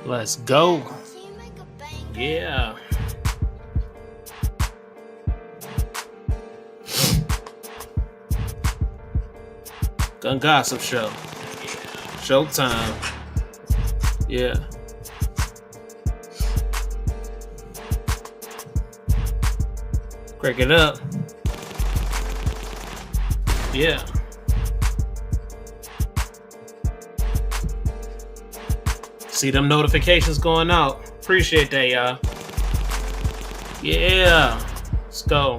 Let's go. Yeah. Gun Gossip Show. Showtime. Yeah. Crank it up. Yeah. See them notifications going out. Appreciate that, y'all. Yeah. Let's go.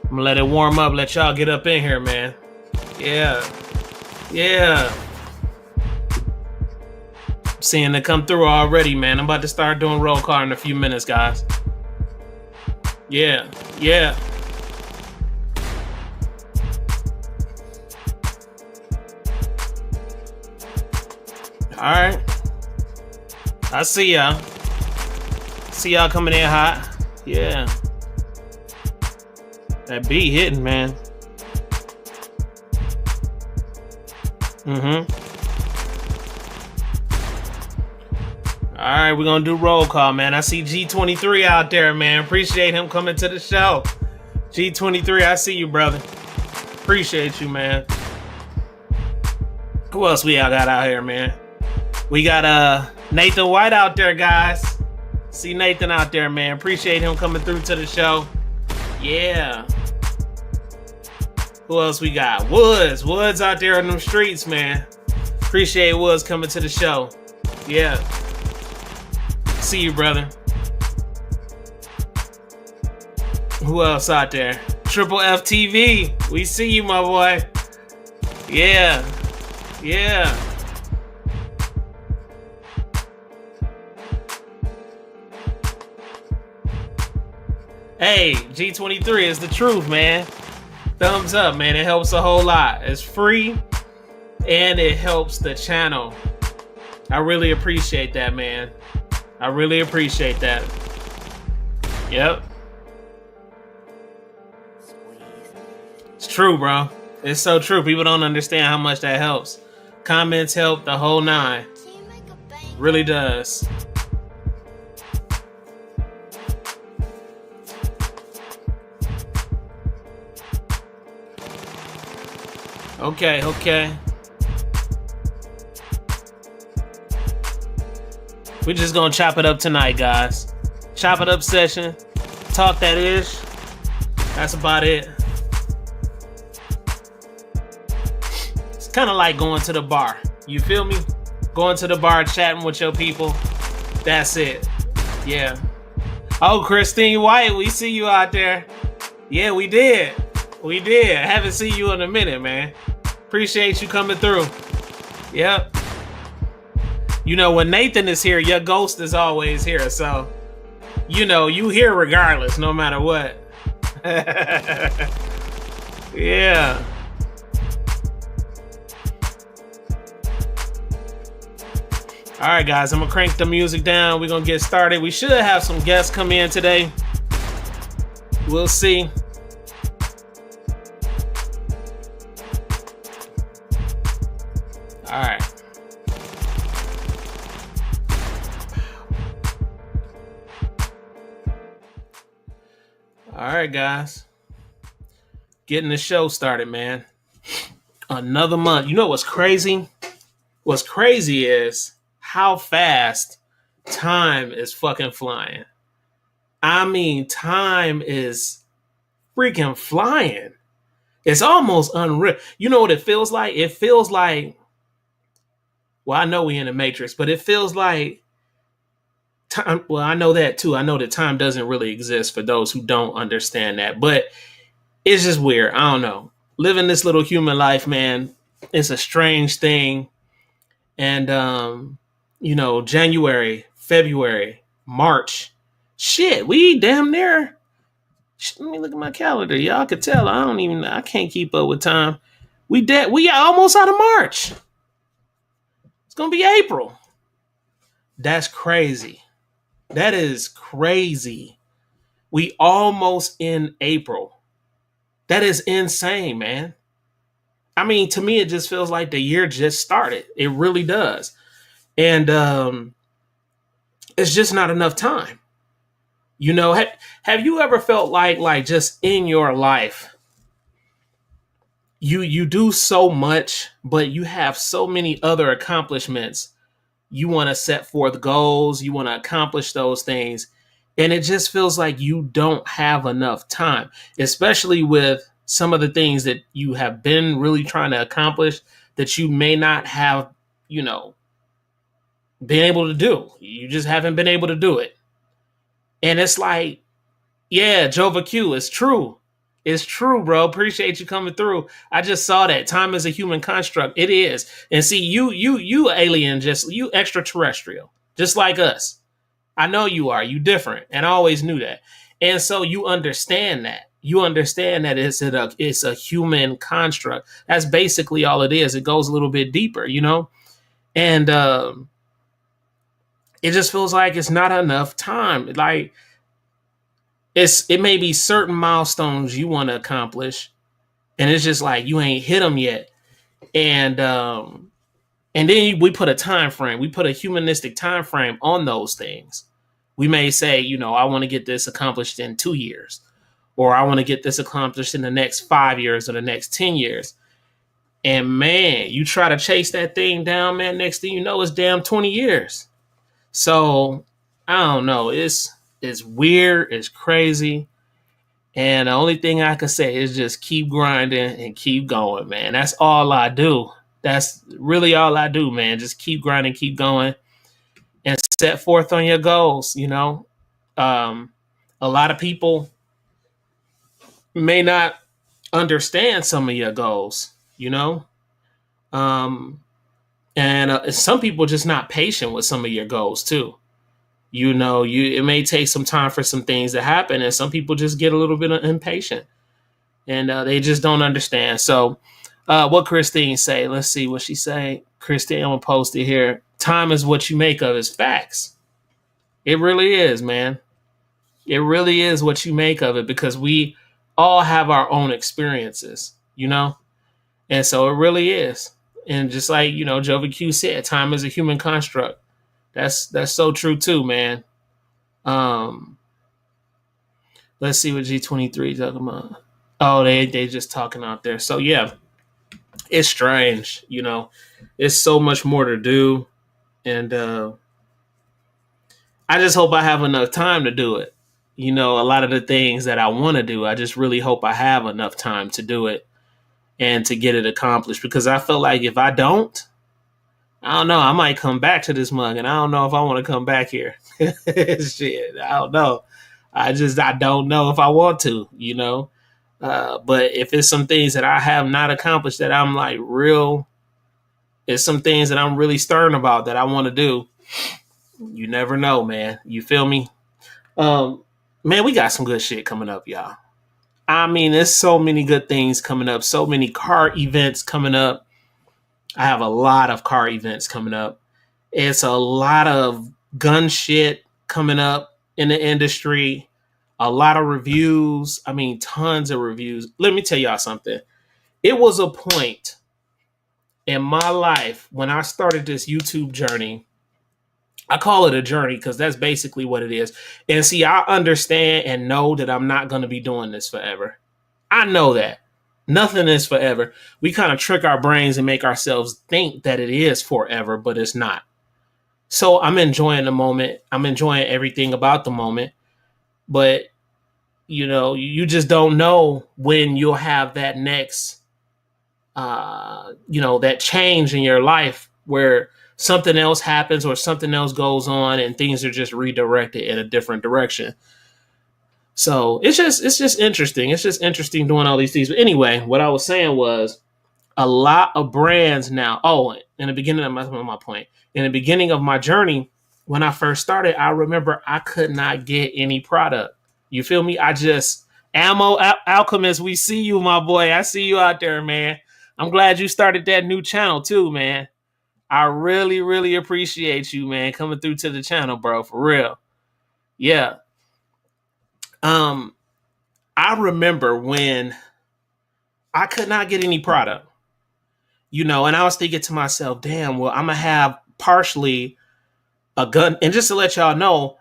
I'm gonna let it warm up. Let y'all get up in here, man. Yeah. Yeah. I'm seeing it come through already, man. I'm about to start doing roll call in a few minutes, guys. Yeah. Yeah. All right. I see y'all. See y'all coming in hot. Yeah. That beat hitting, man. Mm-hmm. All right, we're gonna do roll call, man. I see G23 out there, man. Appreciate him coming to the show. G23, I see you, brother. Appreciate you, man. Who else we got out here, man? We got Nathan White out there, guys. See Nathan out there, man. Appreciate him coming through to the show. Yeah. Who else we got? Woods. Woods out there in them streets, man. Appreciate Woods coming to the show. Yeah. See you, brother. Who else out there? Triple FTV. We see you, my boy. Yeah. Yeah. Hey, G23 is the truth, man. Thumbs up, man. It helps a whole lot. It's free and it helps the channel. I really appreciate that, man. I really appreciate that. Yep. It's true, bro. It's so true. People don't understand how much that helps. Comments help the whole nine. Really does. Okay, okay. We're just gonna chop it up tonight, guys. Chop it up session. Talk that ish. That's about it. It's kind of like going to the bar. You feel me? Going to the bar, chatting with your people. That's it. Yeah. Oh, Christine White, we see you out there. Yeah, we did. We did. I haven't seen you in a minute, man. Appreciate you coming through. Yep. You know, when Nathan is here, your ghost is always here. So, you know, you here regardless, no matter what. Yeah. All right, guys, I'm going to crank the music down. We're going to get started. We should have some guests come in today. We'll see. All right. All right, guys. Getting the show started, man. Another month. You know what's crazy? What's crazy is how fast time is fucking flying. I mean, time is freaking flying. It's almost unreal. You know what it feels like? It feels like, well, I know we in the Matrix, but it feels like time. Well, I know that too. I know that time doesn't really exist for those who don't understand that, but it's just weird. I don't know. Living this little human life, man, it's a strange thing. And you know, January, February, March, shit, we damn near. Let me look at my calendar. Y'all could tell I can't keep up with time. We almost out of March. It's gonna be April. That's crazy. That is crazy. We almost in April. That is insane, man. I mean, to me, it just feels like the year just started. It really does. And it's just not enough time. Have you ever felt like just in your life, you do so much, but you have so many other accomplishments. You want to set forth goals, you want to accomplish those things, and it just feels like you don't have enough time, especially with some of the things that you have been really trying to accomplish that you may not have, you know, been able to do. You just haven't been able to do it. And it's like, yeah, Jova Q, it's true. It's true, bro. Appreciate you coming through. I just saw that. Time is a human construct. It is. And see, you alien, just you extraterrestrial, just like us. I know you are. You different. And I always knew that. And so you understand that. You understand that it's a human construct. That's basically all it is. It goes a little bit deeper, you know? And it just feels like it's not enough time. Like it may be certain milestones you want to accomplish, and it's just like you ain't hit them yet. And then we put a time frame. We put a humanistic time frame on those things. We may say, I want to get this accomplished in 2 years, or I want to get this accomplished in the next 5 years or the next 10 years. And man, you try to chase that thing down, man. Next thing you know, it's damn 20 years. So I don't know. It's weird. It's crazy. And the only thing I can say is just keep grinding and keep going, man. That's all I do. That's really all I do, man. Just keep grinding, keep going, and set forth on your goals. Um, a lot of people may not understand some of your goals, um, and some people just not patient with some of your goals too. It may take some time for some things to happen, and some people just get a little bit impatient, and they just don't understand. So, what Christine say? Let's see what she say. Christine, I'm gonna post it here. Time is what you make of its facts. It really is, man. It really is what you make of it, because we all have our own experiences. And so it really is. And just like, Jovi Q said, time is a human construct. That's so true too, man. Um, let's see what G23 talking about. Oh, they just talking out there. So yeah, it's strange. It's so much more to do. And I just hope I have enough time to do it. A lot of the things that I want to do, I just really hope I have enough time to do it and to get it accomplished. Because I feel like if I don't, I don't know, I might come back to this mug, and I don't know if I want to come back here. Shit, I don't know. I don't know if I want to. But if it's some things that I have not accomplished that I'm like it's some things that I'm really stern about that I want to do. You never know, man. You feel me? Um, man, we got some good shit coming up, y'all. I mean, there's so many good things coming up, so many car events coming up. I have a lot of car events coming up. It's a lot of gun shit coming up in the industry, a lot of reviews. I mean, tons of reviews. Let me tell y'all something. It was a point in my life when I started this YouTube journey. I call it a journey because that's basically what it is. And see, I understand and know that I'm not going to be doing this forever. I know that. Nothing is forever. We kind of trick our brains and make ourselves think that it is forever, but it's not. So I'm enjoying the moment. I'm enjoying everything about the moment. But, you just don't know when you'll have that next, that change in your life where something else happens or something else goes on and things are just redirected in a different direction. So it's just interesting. It's just interesting doing all these things. But anyway, what I was saying was a lot of brands now. Oh, in the beginning of my point, in the beginning of my journey, when I first started, I remember I could not get any product. You feel me? I just Alchemist. We see you, my boy. I see you out there, man. I'm glad you started that new channel too, man. I really, really appreciate you, man, coming through to the channel, bro. For real. Yeah. I remember when I could not get any product. And I was thinking to myself, damn, well, I'm gonna have partially a gun. And just to let y'all know,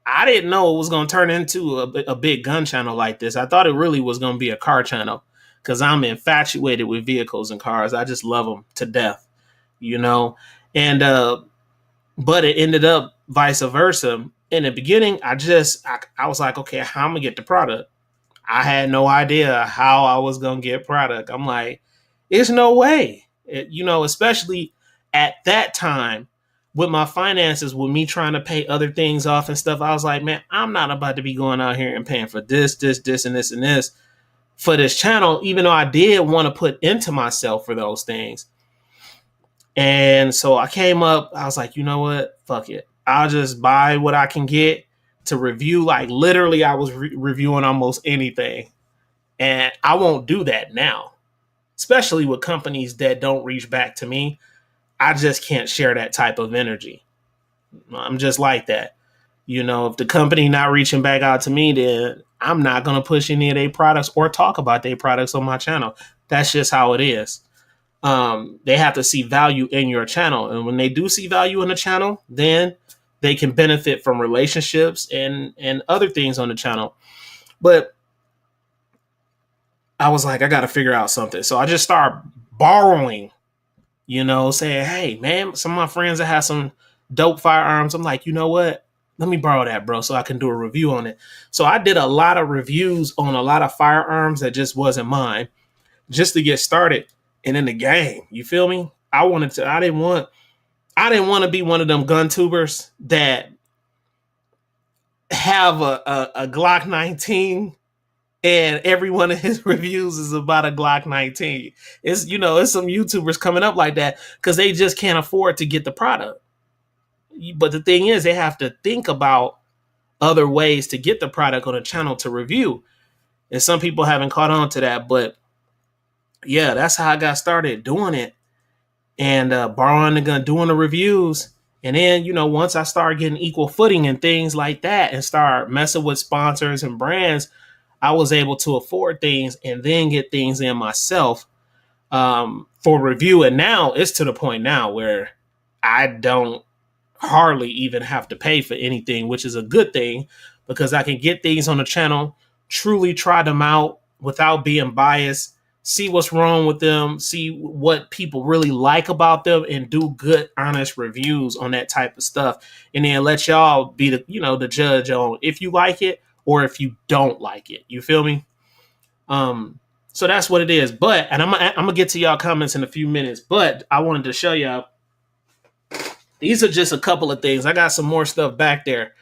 I didn't know it was gonna turn into a big gun channel like this. I thought it really was gonna be a car channel because I'm infatuated with vehicles and cars. I just love them to death, you know. And but it ended up vice versa. In the beginning, I was like, okay, how am I gonna get the product? I had no idea how I was gonna get product. I'm like, there's no way. Especially at that time with my finances, with me trying to pay other things off and stuff, I was like, man, I'm not about to be going out here and paying for this, and this for this channel, even though I did want to put into myself for those things. And so I came up, I was like, you know what? Fuck it. I'll just buy what I can get to review. Like literally, I was reviewing almost anything. And I won't do that now, especially with companies that don't reach back to me. I just can't share that type of energy. I'm just like that. If the company not reaching back out to me, then I'm not going to push any of their products or talk about their products on my channel. That's just how it is. They have to see value in your channel. And when they do see value in the channel, then they can benefit from relationships and other things on the channel. But I was like, I got to figure out something. So I just started borrowing, saying, hey, man, some of my friends that have some dope firearms. I'm like, you know what? Let me borrow that, bro, so I can do a review on it. So I did a lot of reviews on a lot of firearms that just wasn't mine just to get started and in the game. You feel me? I didn't want to be one of them gun tubers that have a Glock 19 and every one of his reviews is about a Glock 19. It's some YouTubers coming up like that because they just can't afford to get the product. But the thing is, they have to think about other ways to get the product on a channel to review. And some people haven't caught on to that. But yeah, that's how I got started doing it and borrowing the gun, doing the reviews. And then, once I started getting equal footing and things like that and start messing with sponsors and brands, I was able to afford things and then get things in myself for review. And now it's to the point now where I don't hardly even have to pay for anything, which is a good thing because I can get things on the channel, truly try them out without being biased, see what's wrong with them, see what people really like about them, and do good, honest reviews on that type of stuff. And then let y'all be the judge on if you like it or if you don't like it. You feel me? So that's what it is. But, and I'm gonna get to y'all comments in a few minutes, but I wanted to show y'all. These are just a couple of things. I got some more stuff back there,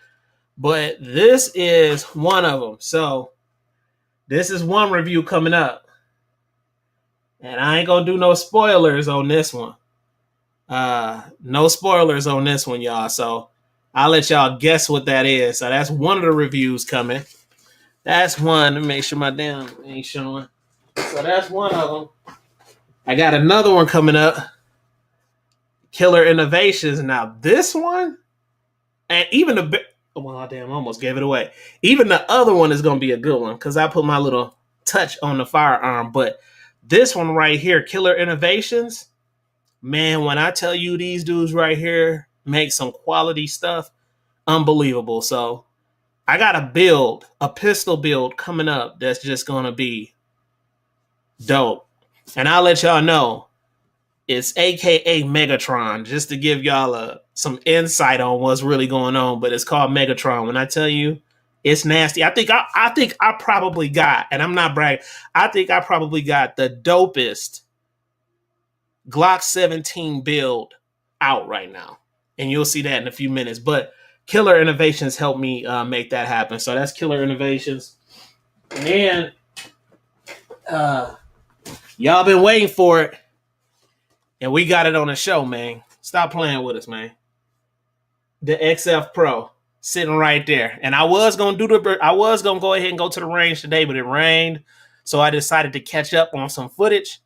but this is one of them. So this is one review coming up, and I ain't gonna do no spoilers on this one. No spoilers on this one, y'all. So I'll let y'all guess what that is. So that's one of the reviews coming. That's one. Let me make sure my damn ain't showing. So that's one of them. I got another one coming up. Killer Innovations. Now this one, and even well, damn, I almost gave it away. Even the other one is gonna be a good one because I put my little touch on the firearm. But this one right here, Killer Innovations, man, when I tell you these dudes right here make some quality stuff, unbelievable. So I got a pistol build coming up that's just gonna be dope. And I'll let y'all know it's AKA Megatron, just to give y'all some insight on what's really going on. But it's called Megatron. When I tell you it's nasty, I think I probably got, and I'm not bragging, I think I probably got the dopest Glock 17 build out right now. And you'll see that in a few minutes. But Killer Innovations helped me make that happen. So that's Killer Innovations. And y'all been waiting for it. And we got it on the show, man. Stop playing with us, man. The XF Pro sitting right there. And I was gonna go ahead and go to the range today, but it rained. So I decided to catch up on some footage.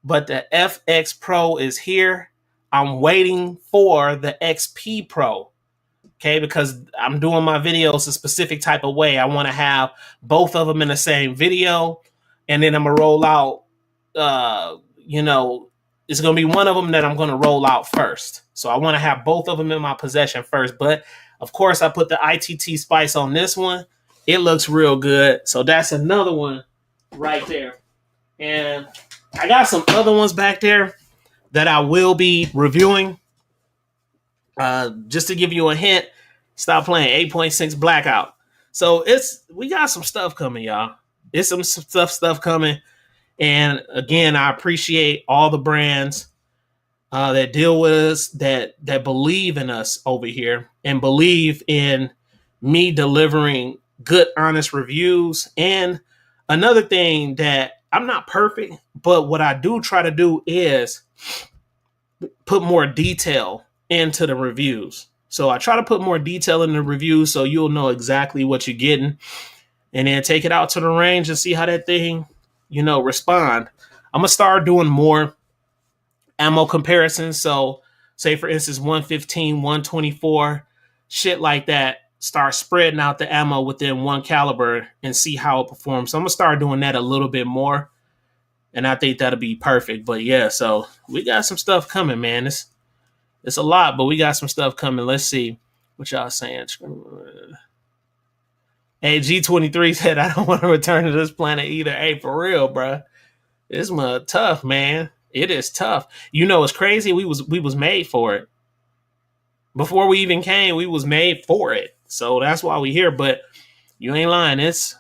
But the FX Pro is here. I'm waiting for the XP Pro. Okay, because I'm doing my videos a specific type of way. I want to have both of them in the same video, and then I'm gonna roll out it's going to be one of them that I'm going to roll out first. So I want to have both of them in my possession first. But of course, I put the I.T.T spice on this one. It looks real good. So that's another one right there. And I got some other ones back there that I will be reviewing. Just to give you a hint, stop playing 8.6 Blackout. So we got some stuff coming, y'all. It's some stuff coming. And again, I appreciate all the brands that deal with us, that believe in us over here and believe in me delivering good, honest reviews. And another thing, that I'm not perfect, but what I do try to do is put more detail into the reviews. So I try to put more detail in the reviews so you'll know exactly what you're getting, and then take it out to the range and see how that thing, respond. I'm going to start doing more ammo comparisons. So say for instance, 115, 124, shit like that. Start spreading out the ammo within one caliber and see how it performs. So I'm going to start doing that a little bit more. And I think that'll be perfect. But yeah, so we got some stuff coming, man. It's a lot, but we got some stuff coming. Let's see what y'all saying. Hey, G23 said, I don't want to return to this planet either. Hey, for real, bro. It's tough, man. It is tough. It's crazy. We was made for it. Before we even came, we was made for it. So that's why we here. But you ain't lying. It's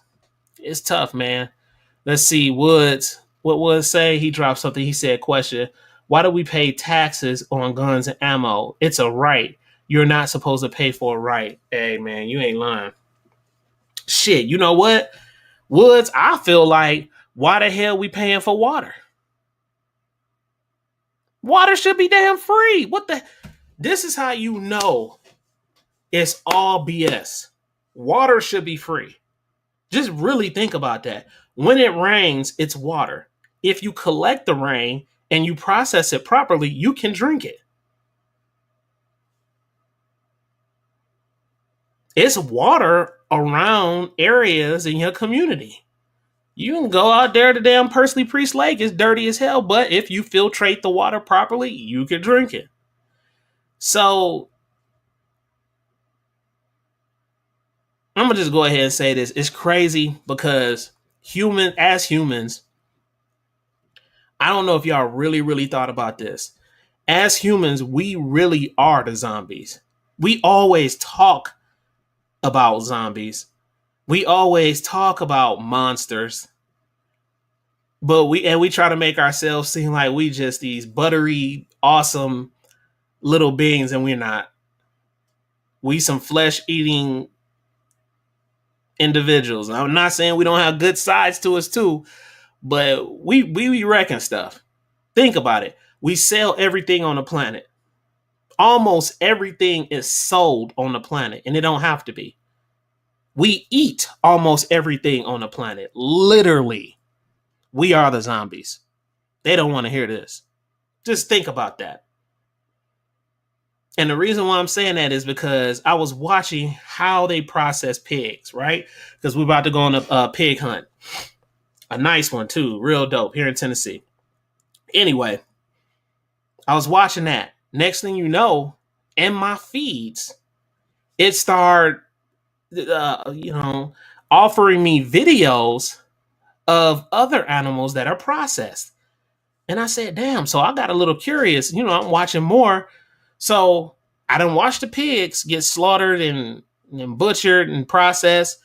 tough, man. Let's see. Woods. What Woods say? He dropped something. He said, question. Why do we pay taxes on guns and ammo? It's a right. You're not supposed to pay for a right. Hey, man, you ain't lying. Shit, you know what? Woods, I feel like, why the hell we paying for water? Water should be damn free. This is how you know it's all BS. Water should be free. Just really think about that. When it rains, it's water. If you collect the rain and you process it properly, you can drink it. It's water around areas in your community. You can go out there to damn Pursley Priest Lake. It's dirty as hell, but if you filtrate the water properly, you can drink it. So I'm going to just go ahead and say this. It's crazy because as humans, I don't know if y'all really, really thought about this. As humans, we really are the zombies. We always talk about zombies. We always talk about monsters. But we try to make ourselves seem like we just these buttery, awesome little beings, and we're not. We some flesh-eating individuals. I'm not saying we don't have good sides to us too, but we reckon stuff. Think about it. We sell everything on the planet. Almost everything is sold on the planet, and it don't have to be. We eat almost everything on the planet. Literally. We are the zombies. They don't want to hear this. Just think about that. And the reason why I'm saying that is because I was watching how they process pigs, right? Because we're about to go on a pig hunt. A nice one, too. Real dope here in Tennessee. Anyway, I was watching that. Next thing you know, in my feeds, it started, offering me videos of other animals that are processed. And I said, damn. So I got a little curious. I'm watching more. So I done watched the pigs get slaughtered and butchered and processed.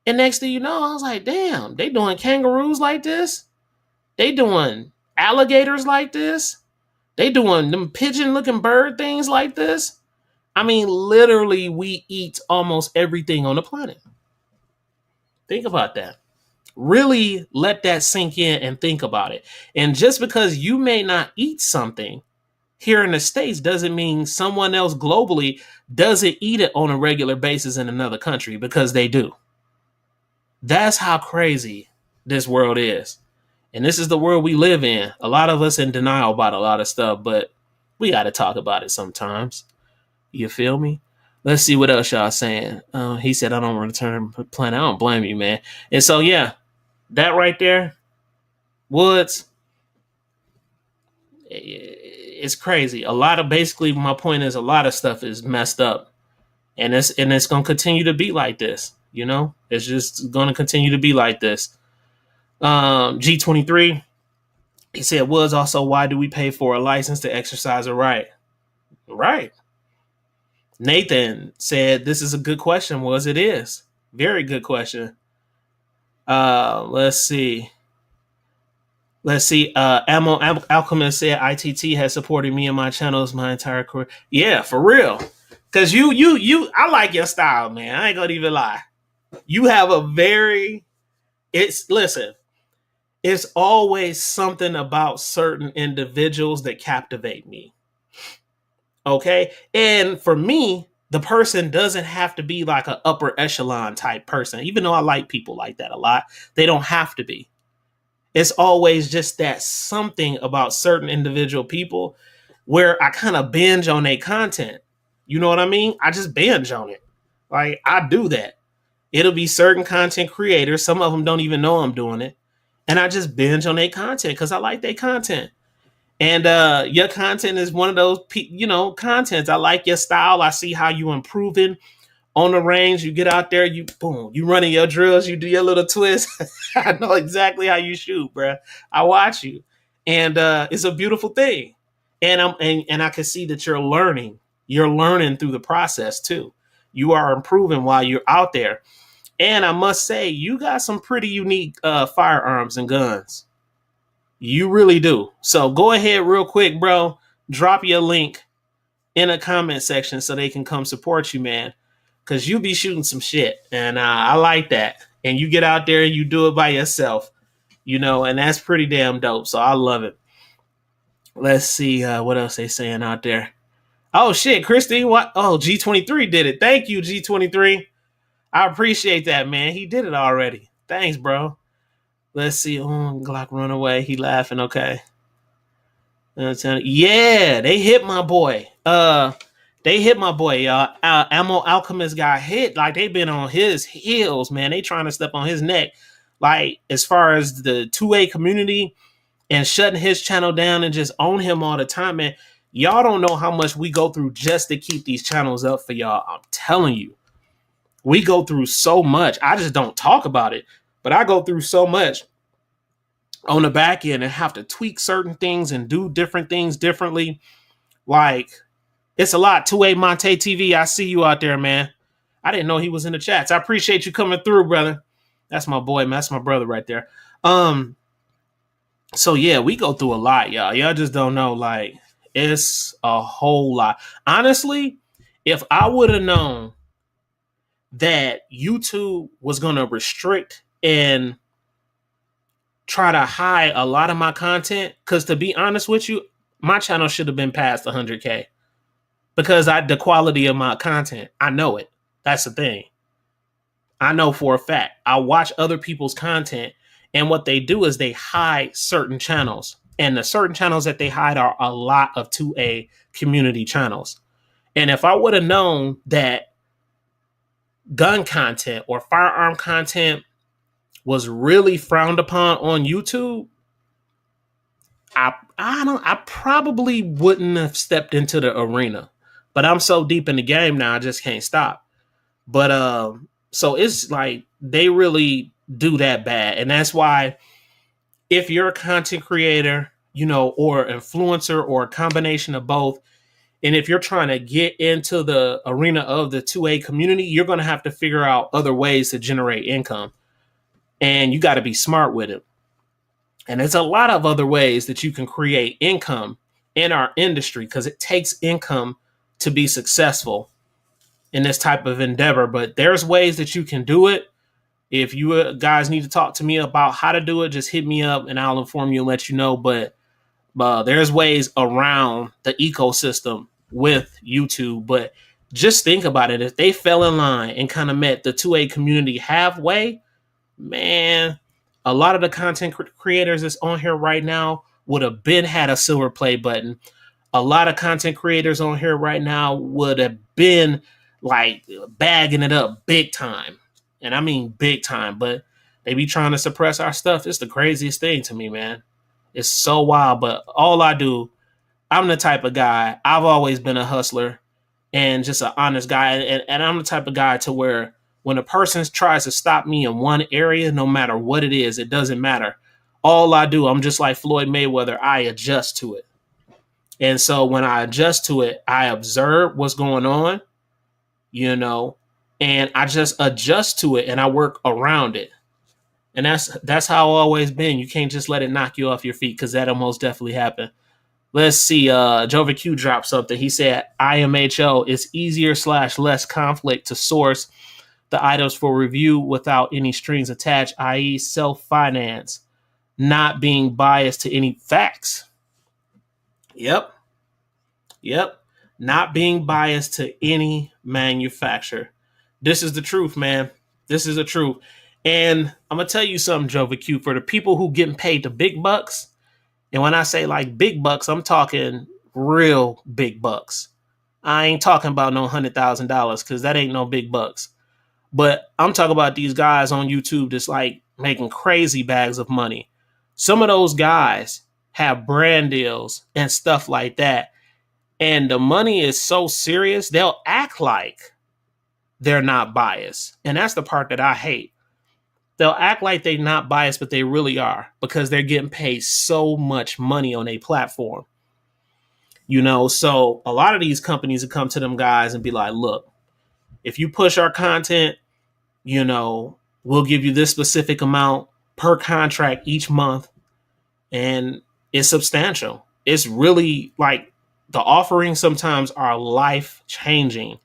And next thing you know, I was like, damn, they doing kangaroos like this? They doing alligators like this? They doing them pigeon-looking bird things like this? I mean, literally, we eat almost everything on the planet. Think about that. Really let that sink in and think about it. And just because you may not eat something here in the States doesn't mean someone else globally doesn't eat it on a regular basis in another country, because they do. That's how crazy this world is. And this is the world we live in. A lot of us in denial about a lot of stuff, but we got to talk about it sometimes. You feel me? Let's see what else y'all saying. He said, I don't return to planet. I don't blame you, man. And so, yeah, that right there, Woods, it's crazy. A lot of basically my point is a lot of stuff is messed up, and it's gonna continue to be like this. You know, it's just gonna continue to be like this. G23, he said, was also why do we pay for a license to exercise a right? Right. Nathan said, this is a good question. Was it is. Very good question. Let's see. Ammo Alchemist said I.T.T has supported me and my channels my entire career. Yeah, for real. Cause I like your style, man. I ain't gonna even lie. You have a very listen, it's always something about certain individuals that captivate me. Okay. And for me, the person doesn't have to be like an upper echelon type person, even though I like people like that a lot. They don't have to be. It's always just that something about certain individual people where I kind of binge on their content. You know what I mean? I just binge on it. Like I do that. It'll be certain content creators. Some of them don't even know I'm doing it. And I just binge on their content because I like their content. And your content is one of those, contents. I like your style. I see how you improving on the range. You get out there, you boom, you running your drills, you do your little twist. I know exactly how you shoot, bruh. I watch you, and it's a beautiful thing. And I can see that you're learning. You're learning through the process too. You are improving while you're out there. And I must say, you got some pretty unique firearms and guns. You really do. So go ahead real quick, bro. Drop your link in a comment section so they can come support you, man. Because you be shooting some shit. And I like that. And you get out there and you do it by yourself, and that's pretty damn dope. So I love it. Let's see what else they saying out there. Oh, shit, Christy. What? Oh, G23 did it. Thank you, G23. I appreciate that, man. He did it already. Thanks, bro. Let's see. Oh, Glock run away. He laughing. Okay. Yeah, they hit my boy. Y'all. Ammo Alchemist got hit. Like they been on his heels, man. They trying to step on his neck. Like as far as the 2A community and shutting his channel down and just own him all the time, man. Y'all don't know how much we go through just to keep these channels up for y'all. I'm telling you, we go through so much. I just don't talk about it, but I go through so much on the back end and have to tweak certain things and do different things differently. Like it's a lot. 2A Monte TV, I see you out there, man. I didn't know he was in the chats. I appreciate you coming through, brother. That's my boy, man. That's my brother right there. So yeah, we go through a lot, y'all. Y'all just don't know. Like it's a whole lot. Honestly, if I would have known that YouTube was going to restrict and try to hide a lot of my content, because to be honest with you, my channel should have been past 100K because the quality of my content, I know it. That's the thing. I know for a fact. I watch other people's content, and what they do is they hide certain channels, and the certain channels that they hide are a lot of 2A community channels. And if I would have known that gun content or firearm content was really frowned upon on YouTube, I probably wouldn't have stepped into the arena. But I'm so deep in the game now, I just can't stop. But so it's like they really do that bad. And that's why if you're a content creator, or influencer or a combination of both, and if you're trying to get into the arena of the 2A community, you're going to have to figure out other ways to generate income. And you got to be smart with it. And there's a lot of other ways that you can create income in our industry because it takes income to be successful in this type of endeavor. But there's ways that you can do it. If you guys need to talk to me about how to do it, just hit me up and I'll inform you and let you know. But there's ways around the ecosystem with YouTube. But just think about it. If they fell in line and kind of met the 2A community halfway, man, a lot of the content creators that's on here right now would have been had a silver play button. A lot of content creators on here right now would have been like bagging it up big time. And I mean big time, but they be trying to suppress our stuff. It's the craziest thing to me, man. It's so wild. But all I do, I'm the type of guy, I've always been a hustler and just an honest guy. And I'm the type of guy to where when a person tries to stop me in one area, no matter what it is, it doesn't matter. All I do, I'm just like Floyd Mayweather, I adjust to it. And so when I adjust to it, I observe what's going on, you know, and I just adjust to it and I work around it. And that's how I've always been. You can't just let it knock you off your feet because that'll most definitely happen. Let's see. Jovi Q dropped something. He said IMHO is easier / less conflict to source the items for review without any strings attached, i.e., self-finance, not being biased to any facts. Yep. Not being biased to any manufacturer. This is the truth, man. This is the truth. And I'm gonna tell you something, Jovi Q, for the people who getting paid the big bucks. And when I say like big bucks, I'm talking real big bucks. I ain't talking about no $100,000 because that ain't no big bucks. But I'm talking about these guys on YouTube that's like making crazy bags of money. Some of those guys have brand deals and stuff like that. And the money is so serious, they'll act like they're not biased. And that's the part that I hate. They'll act like they're not biased, but they really are because they're getting paid so much money on a platform. You know, so a lot of these companies will come to them guys and be like, look, if you push our content, you know, we'll give you this specific amount per contract each month. And it's substantial. It's really like the offerings sometimes are life changing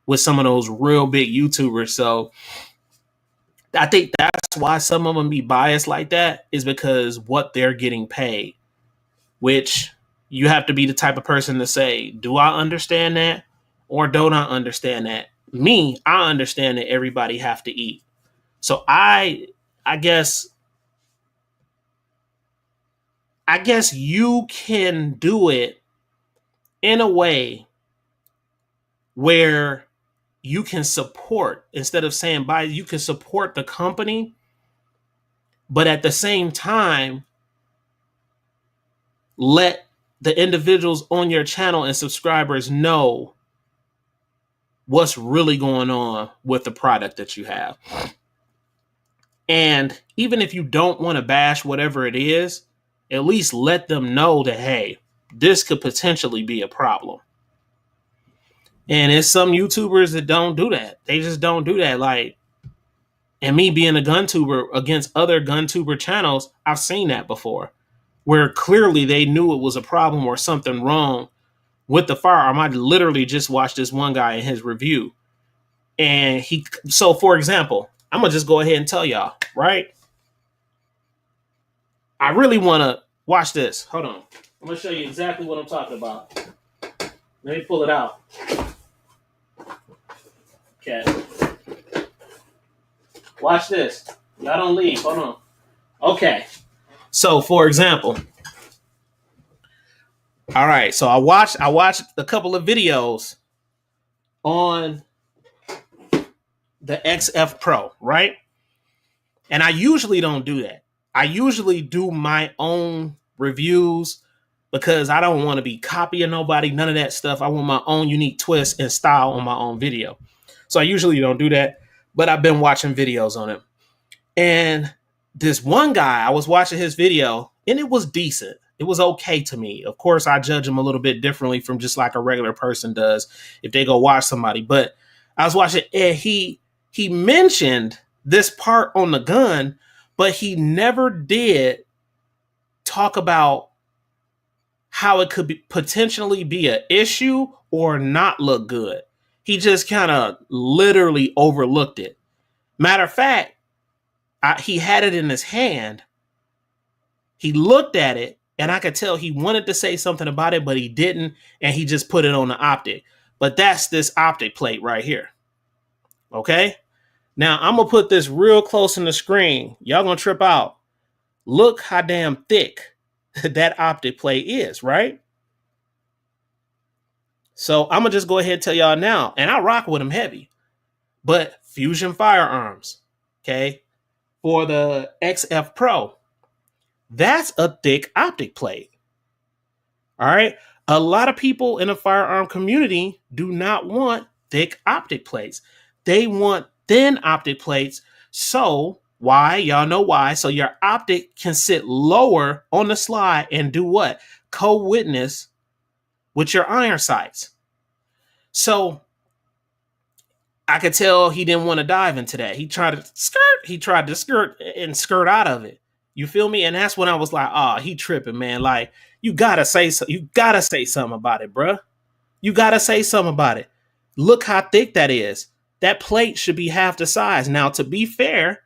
with some of those real big YouTubers. So I think that's why some of them be biased like that, is because what they're getting paid, which you have to be the type of person to say, do I understand that or don't I understand that? Me, I understand that everybody have to eat. So I guess you can do it in a way where you can support, instead of saying buy, you can support the company, but at the same time, let the individuals on your channel and subscribers know what's really going on with the product that you have. And even if you don't want to bash whatever it is, at least let them know that, hey, this could potentially be a problem. And it's some YouTubers that don't do that. They just don't do that. Like, and me being a gun tuber against other gun tuber channels, I've seen that before, where clearly they knew it was a problem or something wrong with the firearm. I literally just watched this one guy in his review. And so for example, I'm going to just go ahead and tell y'all, right? I really want to watch this. Hold on. I'm going to show you exactly what I'm talking about. Let me pull it out. Okay. Watch this. Y'all don't leave. Hold on. Okay. So for example, all right. So I watched a couple of videos on the XF Pro, right? And I usually don't do that. I usually do my own reviews because I don't want to be copying nobody, none of that stuff. I want my own unique twist and style on my own video. So I usually don't do that, but I've been watching videos on it. And this one guy, I was watching his video and it was decent. It was okay to me. Of course, I judge him a little bit differently from just like a regular person does if they go watch somebody. But I was watching and he mentioned this part on the gun, but he never did talk about how it could potentially be an issue or not look good. He just kind of literally overlooked it. Matter of fact, he had it in his hand. He looked at it, and I could tell he wanted to say something about it, but he didn't, and he just put it on the optic. But that's this optic plate right here. Okay? Now, I'm going to put this real close in the screen. Y'all going to trip out. Look how damn thick that optic plate is, right? So I'm going to just go ahead and tell y'all now, and I rock with them heavy. But Fusion Firearms, okay, for the XF Pro, that's a thick optic plate. All right. A lot of people in the firearm community do not want thick optic plates. They want thin optic plates. So, why? Y'all know why. So, your optic can sit lower on the slide and do what? Co witness with your iron sights. So, I could tell he didn't want to dive into that. He tried to skirt and skirt out of it. You feel me? And that's when I was like, oh, he tripping, man. Like, you gotta say so. You gotta say something about it, bruh. You gotta say something about it. Look how thick that is. That plate should be half the size. Now, to be fair,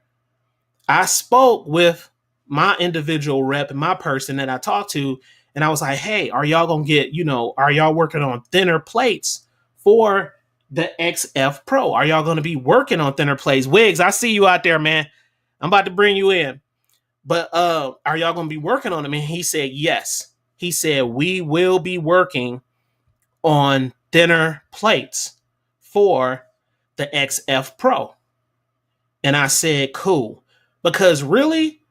I spoke with my individual rep and my person that I talked to, and I was like, hey, are y'all gonna get, are y'all working on thinner plates for the XF Pro? Are y'all gonna be working on thinner plates? Wiggs, I see you out there, man. I'm about to bring you in. But are y'all gonna be working on them? And he said yes. He said we will be working on thinner plates for the XF Pro. And I said, cool. Because really,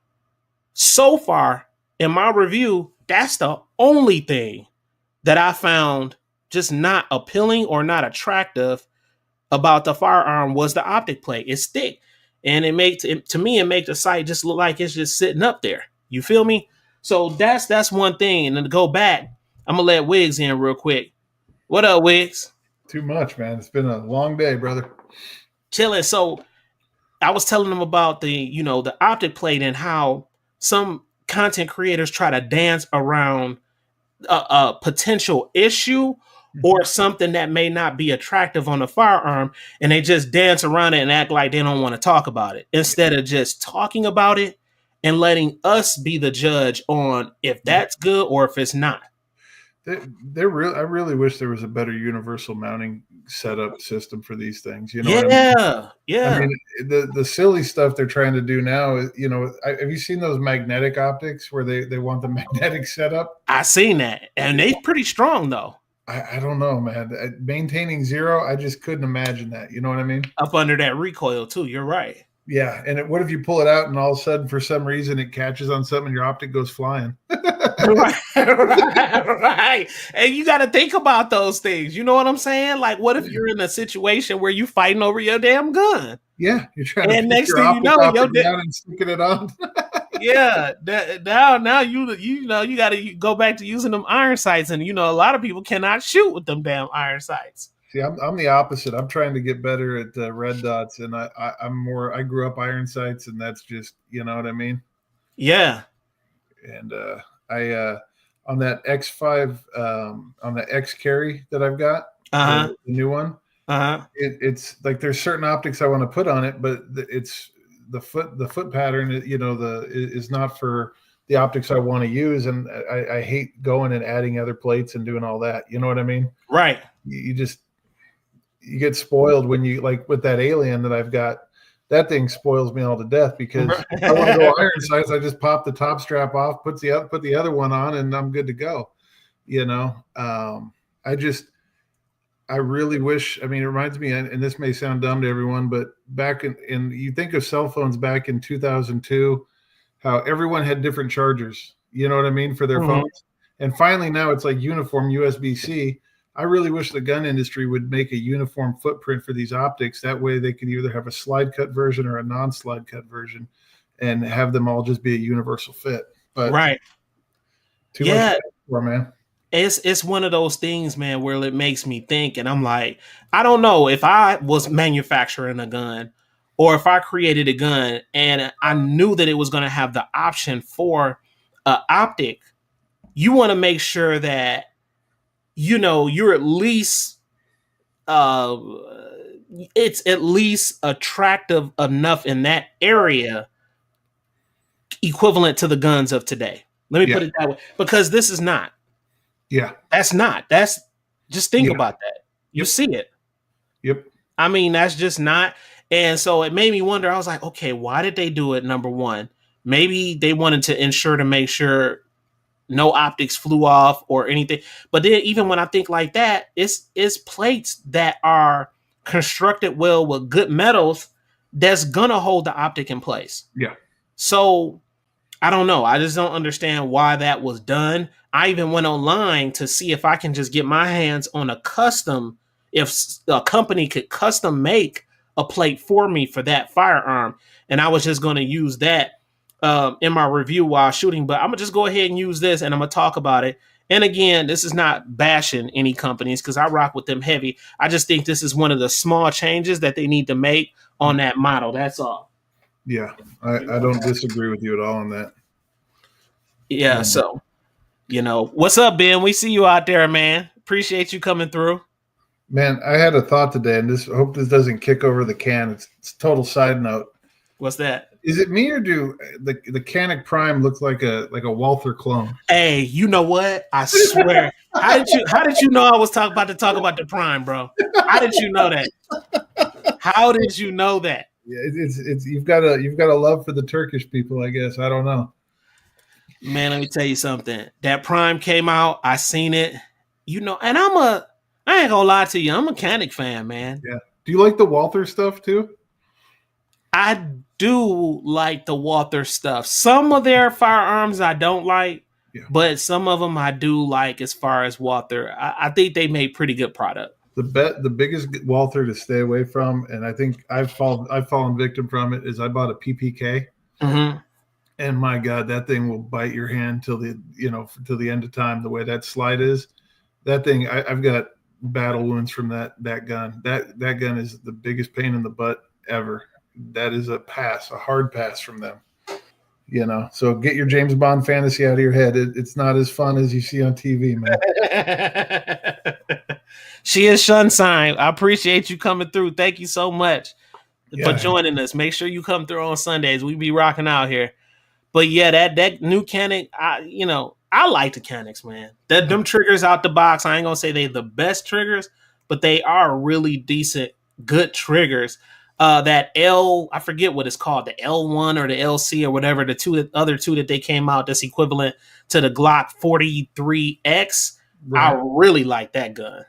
so far in my review, that's the only thing that I found just not appealing or not attractive about the firearm was the optic plate. It's thick. And it makes it, to me, it makes the sight just look like it's just sitting up there. You feel me? So that's one thing. And then to go back, I'm gonna let Wiggs in real quick. What up, Wiggs? Too much, man. It's been a long day, brother. Chilling. So I was telling them about the optic plate and how some content creators try to dance around a potential issue or something that may not be attractive on the firearm, and they just dance around it and act like they don't want to talk about it instead of just talking about it and letting us be the judge on if that's good or if it's not. They're real. I really wish there was a better universal mounting setup system for these things. You know Yeah, what I mean? I yeah. mean, the silly stuff they're trying to do now is, have you seen those magnetic optics where they want the magnetic setup? I seen that, and they pretty strong though. I don't know, man. Maintaining zero, I just couldn't imagine that. You know what I mean? Up under that recoil too. You're right. Yeah. And what if you pull it out and all of a sudden, for some reason, it catches on something and your optic goes flying? Right, right. And you got to think about those things. You know what I'm saying? Like, what if you're in a situation where you fighting over your damn gun? Yeah, you're trying to And pick next your thing you optic know, off the ground and sticking it on. yeah, now you got to go back to using them iron sights, and a lot of people cannot shoot with them damn iron sights. See, I'm the opposite. I'm trying to get better at red dots, and I'm more. I grew up iron sights, and that's just, you know what I mean. Yeah. And I on that X5 on the X carry that I've got, the new one. It's like there's certain optics I want to put on it, but it's the foot pattern. Is not for the optics I want to use, and I hate going and adding other plates and doing all that. You know what I mean? Right. You get spoiled when you, like with that Alien that I've got. That thing spoils me all to death because if I want to go iron sights, I just pop the top strap off, put the other one on, and I'm good to go. I really wish. I mean, it reminds me, and this may sound dumb to everyone, but back in you think of cell phones back in 2002, how everyone had different chargers. You know what I mean, for their phones, and finally now it's like uniform USB-C. I really wish the gun industry would make a uniform footprint for these optics. That way they could either have a slide cut version or a non-slide cut version and have them all just be a universal fit. But right. Too much for, man. It's one of those things, man, where it makes me think, and I'm like, I don't know if I was manufacturing a gun or if I created a gun and I knew that it was going to have the option for an optic. You want to make sure that you're at least it's at least attractive enough in that area equivalent to the guns of today. Let me put it that way, because this is not. Yeah. That's just think about that. You see it. Yep. I mean, that's just not. And so it made me wonder. I was like, okay, why did they do it? Number one, maybe they wanted to make sure no optics flew off or anything. But then even when I think like that, it's plates that are constructed well with good metals that's gonna hold the optic in place. Yeah. So I don't know. I just don't understand why that was done. I even went online to see if I can just get my hands on a custom, if a company could custom make a plate for me for that firearm. And I was just going to use that in my review while shooting. But I'm going to just go ahead and use this and I'm going to talk about it. And again, this is not bashing any companies because I rock with them heavy. I just think this is one of the small changes that they need to make on that model. That's all. Yeah, I don't disagree with you at all on that. Yeah. So, what's up, Ben? We see you out there, man. Appreciate you coming through. Man, I had a thought today, and I hope this doesn't kick over the can. It's a total side note. What's that? Is it me or do the Canic Prime look like a Walther clone? Hey, you know what? I swear. How did you know I was about to talk about the Prime, bro? How did you know that? How did you know that? Yeah, it's you've got a love for the Turkish people, I guess. I don't know. Man, let me tell you something. That Prime came out. I seen it. And I ain't gonna lie to you. I'm a Canic fan, man. Yeah. Do you like the Walther stuff too? I do like the Walther stuff. Some of their firearms I don't like, but some of them I do like as far as Walther. I think they made pretty good product. The biggest Walther to stay away from, and I think I've fallen victim from it, is I bought a PPK. Mm-hmm. And my God, that thing will bite your hand till the end of time. The way that slide is, that thing, I've got battle wounds from that gun. That gun is the biggest pain in the butt ever. That is a hard pass from them. So get your James Bond fantasy out of your head. It's not as fun as you see on TV, man. She is Sunshine. I appreciate you coming through. Thank you so much for joining us. Make sure you come through on Sundays. We be rocking out here. But yeah, that new Canic, I like the Canics, man. Them triggers out the box. I ain't gonna say they the best triggers, but they are really decent, good triggers. That I forget what it's called, the L1 or the LC or whatever, the other two that they came out that's equivalent to the Glock 43X. Right. I really like that gun.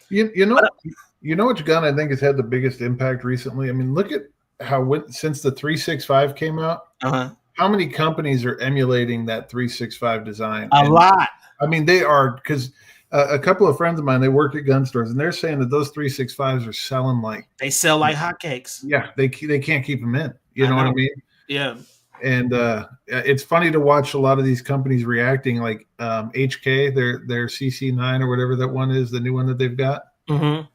You know which gun I think has had the biggest impact recently? I mean, look at how since the 365 came out, how many companies are emulating that 365 design? A lot. I mean, they are, because a couple of friends of mine, they work at gun stores, and they're saying that those 365s are selling like hotcakes. Yeah, they can't keep them in. You know what I mean? Yeah. And it's funny to watch a lot of these companies reacting, like HK, their CC9 or whatever that one is, the new one that they've got. Mm-hmm.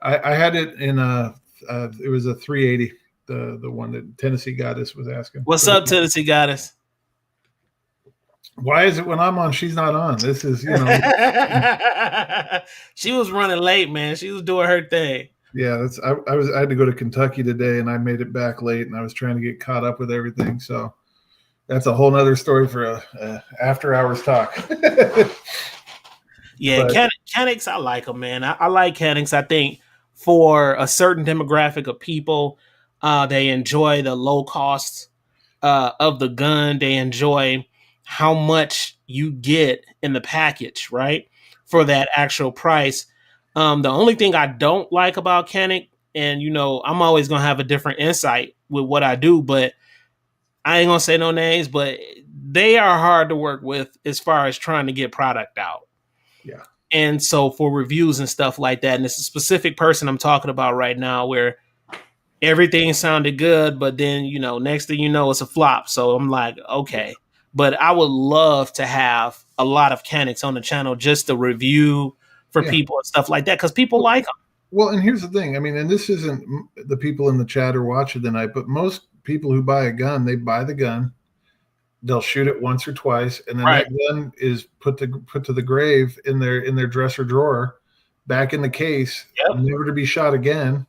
I had it in it was a 380, the one that Tennessee Goddess was asking. What's up, Tennessee Goddess? Why is it when I'm on, she's not on? This is, She was running late, man. She was doing her thing. Yeah, I had to go to Kentucky today, and I made it back late, and I was trying to get caught up with everything. So that's a whole nother story for a after hours talk. Yeah, Canics, I like them, man. I like Canics. I think for a certain demographic of people, they enjoy the low cost of the gun. They enjoy how much you get in the package, right? For that actual price. The only thing I don't like about Canic, and I'm always gonna have a different insight with what I do, but I ain't gonna say no names, but they are hard to work with as far as trying to get product out. Yeah. And so for reviews and stuff like that, and it's a specific person I'm talking about right now where everything sounded good, but then, next thing you know, it's a flop. So I'm like, okay. But I would love to have a lot of Canics on the channel just to review for people and stuff like that, because people like them. Well, and here's the thing. I mean, and this isn't the people in the chat or watching tonight, but most people who buy a gun, they buy the gun, they'll shoot it once or twice, and then that gun is put to the grave in their dresser drawer, back in the case, never to be shot again.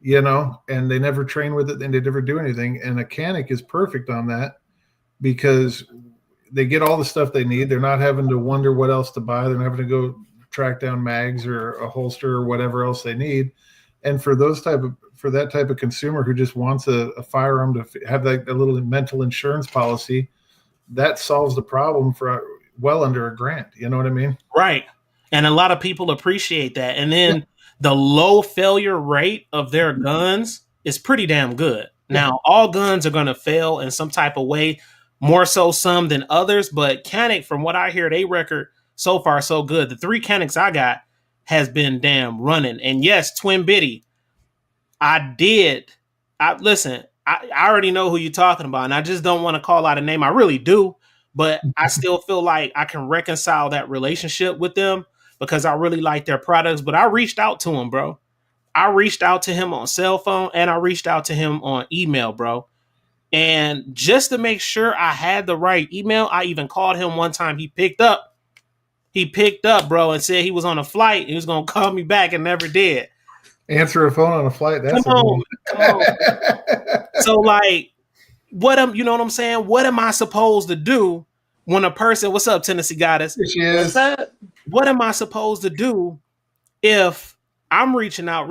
And they never train with it, and they never do anything. And a Canic is perfect on that because they get all the stuff they need. They're not having to wonder what else to buy. They're not having to go track down mags or a holster or whatever else they need. And for that type of consumer who just wants a firearm to have a little mental insurance policy, that solves the problem for well under $1,000. You know what I mean? Right. And a lot of people appreciate that. And then the low failure rate of their guns is pretty damn good. Now, all guns are going to fail in some type of way, more so some than others. But Canic, from what I hear, they record so far so good. The 3 Canics I got has been damn running. And yes, Twin Biddy, I did. I listen. I already know who you're talking about, and I just don't want to call out a name. I really do, but I still feel like I can reconcile that relationship with them because I really like their products. But I reached out to him, bro. I reached out to him on cell phone and I reached out to him on email, bro. And just to make sure I had the right email, I even called him one time. He picked up. He picked up, bro, and said he was on a flight. He was gonna call me back and never did. Answer a phone on a flight. Come That's a on, move. come on. So like, what am you know what I'm saying? What am I supposed to do when a person? What's up, Tennessee Goddess? Here she What's is. up? What am I supposed to do if I'm reaching out,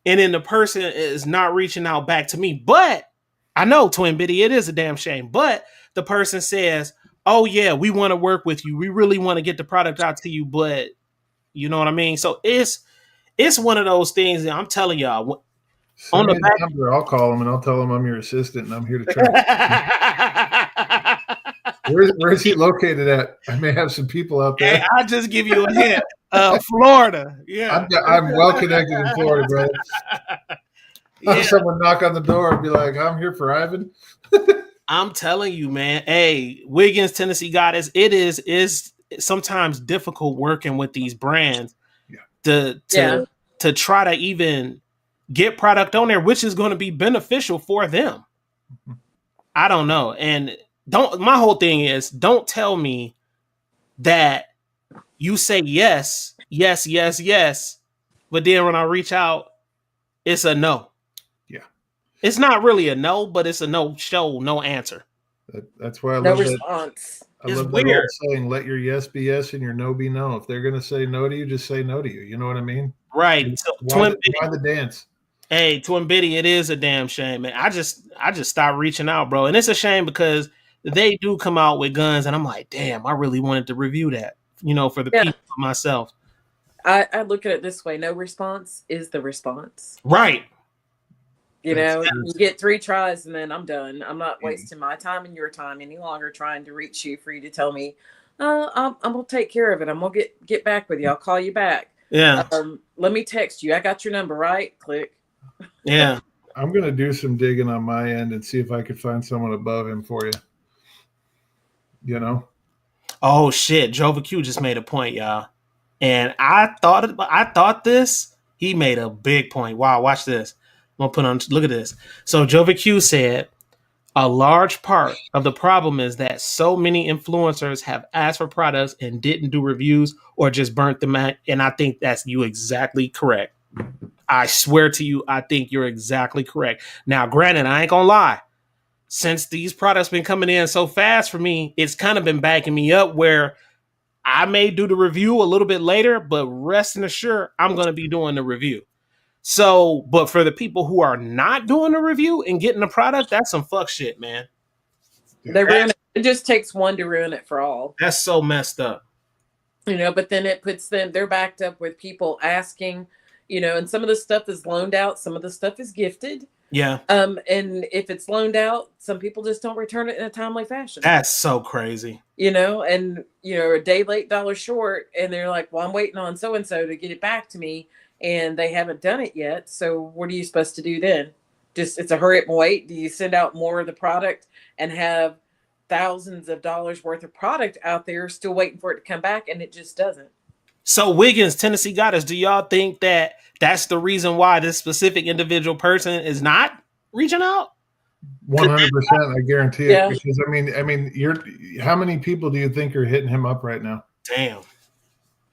and then the person is not reaching out back to me? But I know, Twin Biddy, it is a damn shame. But the person says, "Oh yeah, we want to work with you. We really want to get the product out to you." But you know what I mean? So it's one of those things that I'm telling y'all on Send the me the number. I'll call him and I'll tell him I'm your assistant and I'm here to track. back. Where is he located at? I may have some people out there. Hey, I'll just give you a hint. Florida. Yeah. I'm well connected in Florida, brother. Yeah. Have someone knock on the door and be like, I'm here for Ivan. I'm telling you, man. Hey, Wiggins, Tennessee Goddess, it is sometimes difficult working with these brands to try to even get product on there, which is going to be beneficial for them. I don't know. And my whole thing is don't tell me that you say yes, yes, yes, yes, but then when I reach out, it's a no. Yeah. It's not really a no, but it's a no show, no answer. That's why I No love that. response. I It's love that weird. old saying, let your yes be yes and your no be no. If they're going to say no to you, just say no to you. You know what I mean? Right. So, Why the dance? Hey, Twin Biddy, it is a damn shame, man. I just stopped reaching out, bro. And it's a shame because they do come out with guns, and I'm like, damn, I really wanted to review that, for the people, for myself. I look at it this way: no response is the response. Right. You get 3 tries and then I'm done. I'm not wasting my time and your time any longer trying to reach you for you to tell me, I'm gonna take care of it. I'm gonna get back with you. I'll call you back. Yeah. Let me text you. I got your number, right? Click. Yeah. I'm going to do some digging on my end and see if I could find someone above him for you. You know? Oh shit, Jova Q just made a point, y'all. And I thought this, he made a big point. Wow, watch this. I'm gonna put on look at this. So Jova Q said a large part of the problem is that so many influencers have asked for products and didn't do reviews or just burnt them out. And I think that's you exactly correct. I swear to you, I think you're exactly correct. Now, granted, I ain't gonna lie. Since these products been coming in so fast for me, it's kind of been backing me up where I may do the review a little bit later, but rest and assured, I'm going to be doing the review. So, but for the people who are not doing the review and getting the product, that's some fuck shit, man. They ruin it. It just takes one to ruin it for all. That's so messed up. But then it puts them, they're backed up with people asking, and some of the stuff is loaned out, some of the stuff is gifted. Yeah. And if it's loaned out, some people just don't return it in a timely fashion. That's so crazy. And a day late, dollar short, and they're like, well, I'm waiting on so and so to get it back to me, and they haven't done it yet. So what are you supposed to do then? Just it's a hurry up and wait. Do you send out more of the product and have thousands of dollars worth of product out there still waiting for it to come back, and it just doesn't? So Wiggins, Tennessee Goddess, do y'all think that that's the reason why this specific individual person is not reaching out? 100%, I guarantee it. Yeah. Because you're how many people do you think are hitting him up right now? Damn.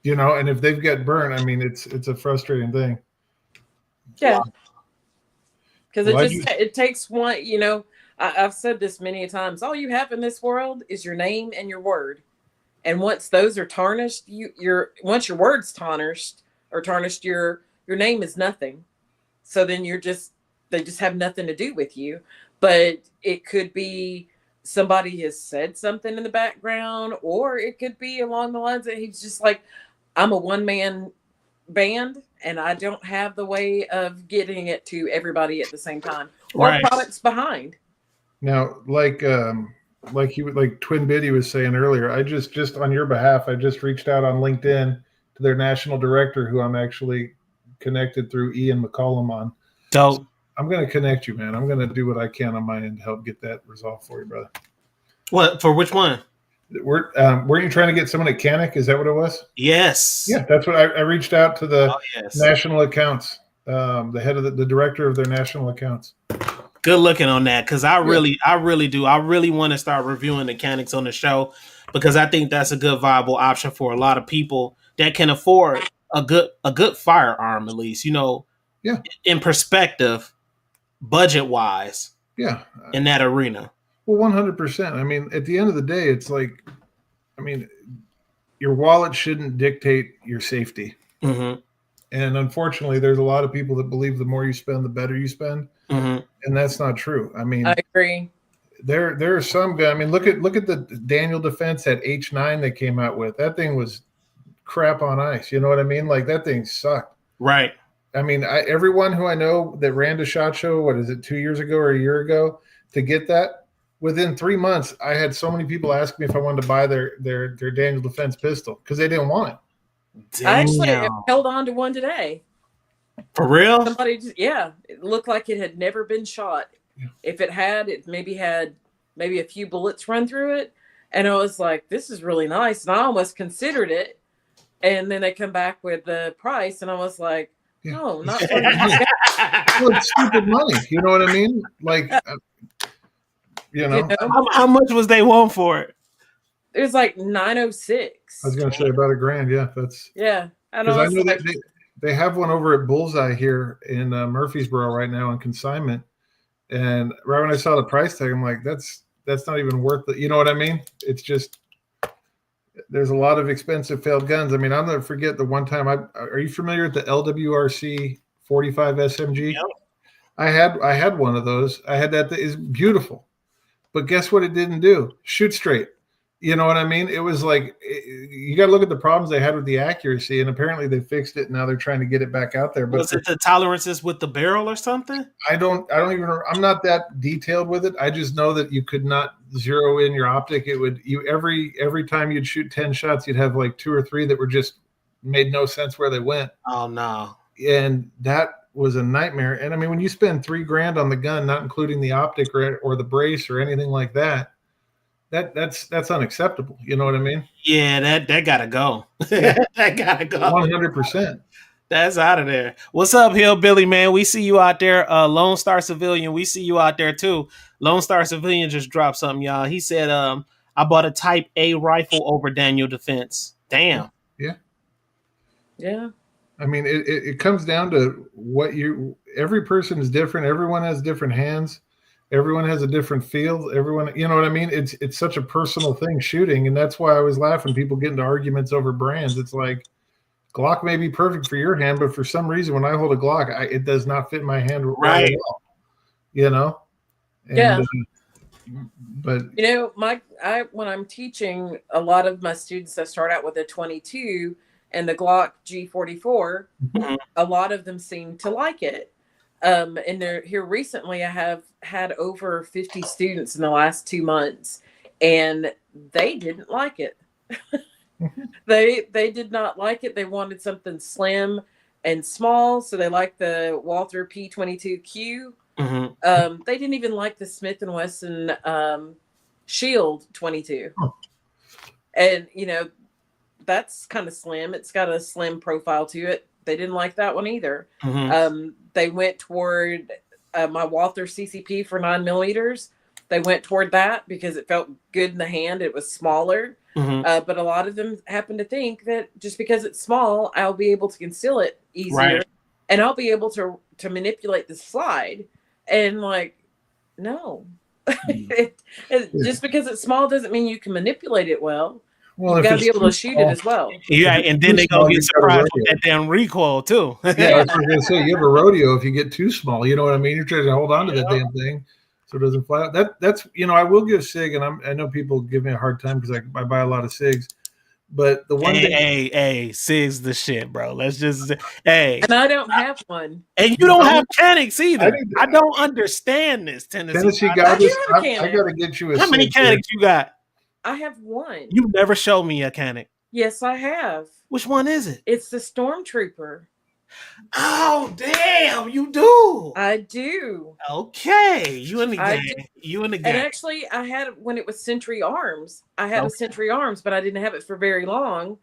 And if they've got burned, it's a frustrating thing. Yeah. Because it takes one. I've said this many times. All you have in this world is your name and your word. And once those are tarnished, once your word's tarnished, your name is nothing. So then they just have nothing to do with you. But it could be somebody has said something in the background, or it could be along the lines that he's just like, I'm a one-man band and I don't have the way of getting it to everybody at the same time, or Right. products behind. Now, like Twin Biddy was saying earlier, I just on your behalf, I just reached out on LinkedIn to their national director, who I'm actually connected through Ian McCollum on. Dope. So I'm going to connect you, man. I'm going to do what I can on my end to help get that resolved for you, brother. What, for which one? Weren't you trying to get someone at Canic? Is that what it was? Yes. Yeah, that's what I reached out to the yes. national accounts, the head of the director of their national accounts. Good looking on that, because I really do. I really want to start reviewing mechanics on the show, because I think that's a good viable option for a lot of people that can afford a good firearm, at least, Yeah. in perspective, budget wise. Yeah. In that arena. Well, 100%. I mean, at the end of the day, it's like, I mean, your wallet shouldn't dictate your safety. Mm-hmm. And unfortunately, there's a lot of people that believe the more you spend, the better you spend. Mm-hmm. And that's not true. I mean, I agree. There are some guys. I mean, look at the Daniel Defense at H9 they came out with. That thing was crap on ice. You know what I mean? Like, that thing sucked. Right. I mean, everyone who I know that ran to SHOT Show, what is it, 2 years ago or a year ago, to get that, within 3 months, I had so many people ask me if I wanted to buy their Daniel Defense pistol because they didn't want it. Damn. I actually held on to one today. For real? Somebody it looked like it had never been shot. Yeah. If it had, it maybe had a few bullets run through it. And I was like, this is really nice. And I almost considered it. And then they come back with the price. And I was like, no, not for well, it's stupid money. You know what I mean? Like, How much was they want for it? It was like $906. I was going to say about $1,000. Yeah, that's because I know that they have one over at Bullseye here in Murfreesboro right now on consignment. And right when I saw the price tag, I'm like, that's not even worth it. You know what I mean? It's just, there's a lot of expensive failed guns. I mean, I'll never forget the one time are you familiar with the LWRC 45 SMG? Yep. I had one of those. I had that is beautiful. But guess what it didn't do? Shoot straight. You know what I mean? It was like, you got to look at the problems they had with the accuracy, and apparently they fixed it. Now they're trying to get it back out there. But was it the tolerances with the barrel or something? I'm not that detailed with it. I just know that you could not zero in your optic. It would, every time you'd shoot 10 shots, you'd have like 2 or 3 that were just made no sense where they went. Oh no. And that was a nightmare. And I mean, when you spend $3,000 on the gun, not including the optic or the brace or anything like that, that's unacceptable. You know what I mean? Yeah, that gotta go. That gotta go. 100%. That's out of there. What's up, Hillbilly, man? We see you out there. Lone Star Civilian, we see you out there too. Lone Star Civilian just dropped something, y'all. He said, I bought a Type A rifle over Daniel Defense. Damn. Yeah. Yeah. I mean, it comes down to every person is different. Everyone has different hands. Everyone has a different feel. Everyone, you know what I mean? It's such a personal thing, shooting. And that's why I was laughing. People get into arguments over brands. It's like, Glock may be perfect for your hand, but for some reason, when I hold a Glock, it does not fit my hand right well. You know? And, yeah. But when I'm teaching, a lot of my students that start out with a 22 and the Glock G44, mm-hmm. a lot of them seem to like it. And they're here recently. I have had over 50 students in the last 2 months, and they didn't like it. They did not like it. They wanted something slim and small, so they liked the Walther P22Q. Mm-hmm. They didn't even like the Smith & Wesson Shield 22. Oh. And, that's kind of slim. It's got a slim profile to it. They didn't like that one either. Mm-hmm. They went toward my Walther CCP for 9mm. They went toward that because it felt good in the hand. It was smaller. Mm-hmm. But a lot of them happen to think that just because it's small, I'll be able to conceal it easier. Right. And I'll be able to manipulate the slide. And like, no. Just because it's small doesn't mean you can manipulate it well. Well, you got to be able to shoot it as well. Yeah, and then they gonna get surprised with that damn recoil too. Yeah, I was going to say, you have a rodeo if you get too small. You know what I mean? You're trying to hold on to that damn thing so it doesn't fly out. That's I will give SIG, and I know people give me a hard time because I buy a lot of SIGs, But the one thing, hey, Sig's the shit, bro. Let's just hey. And I don't have one. And you don't have Canics either. I I don't understand this, Tennessee I do Goddess. have a I Canic. got to get you a. How many Canics you got? I have one. You never showed me a Canic. Yes, I have. Which one is it? It's the Stormtrooper. Oh, damn, you do. I do. Okay, you in the game. You in the game. And actually, I had when it was Century Arms. I had a Century Arms, but I didn't have it for very long.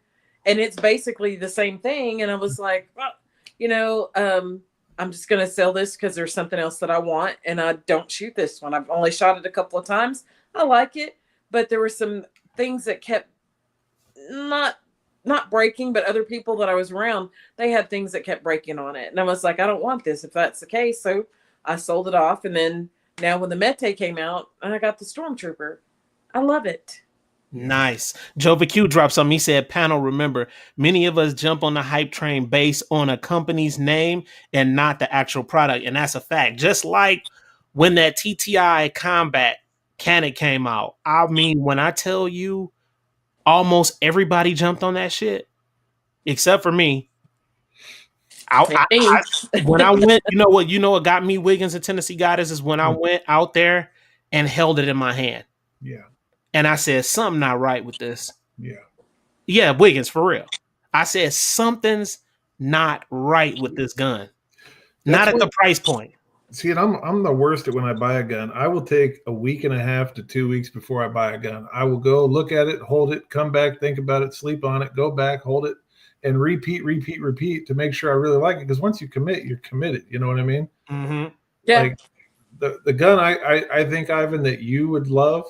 And it's basically the same thing. And I was like, well, you know, I'm just going to sell this because there's something else that I want. And I don't shoot this one. I've only shot it a couple of times. I like it. But there were some things that kept not breaking, but other people that I was around, they had things that kept breaking on it. And I was like, I don't want this if that's the case. So I sold it off. And then now when the Mete came out, I got the Stormtrooper. I love it. Nice. Joe VQ dropped something. He said, panel, remember, many of us jump on the hype train based on a company's name and not the actual product. And that's a fact. Just like when that TTI Combat Canic came out. I mean, when I tell you almost everybody jumped on that shit, except for me. When I went, you know what got me Wiggins and Tennessee Goddess is when I went out there and held it in my hand. Yeah. And I said, something not right with this. Yeah. Yeah, Wiggins, for real. I said, something's not right with this gun. Not at the price point. See, and I'm the worst at when I buy a gun. I will take a week and a half to 2 weeks before I buy a gun. I will go look at it, hold it, come back, think about it, sleep on it, go back, hold it, and repeat to make sure I really like it. Because once you commit, you're committed. You know what I mean? Mm-hmm. Yeah. Like the gun I think, Ivan, that you would love.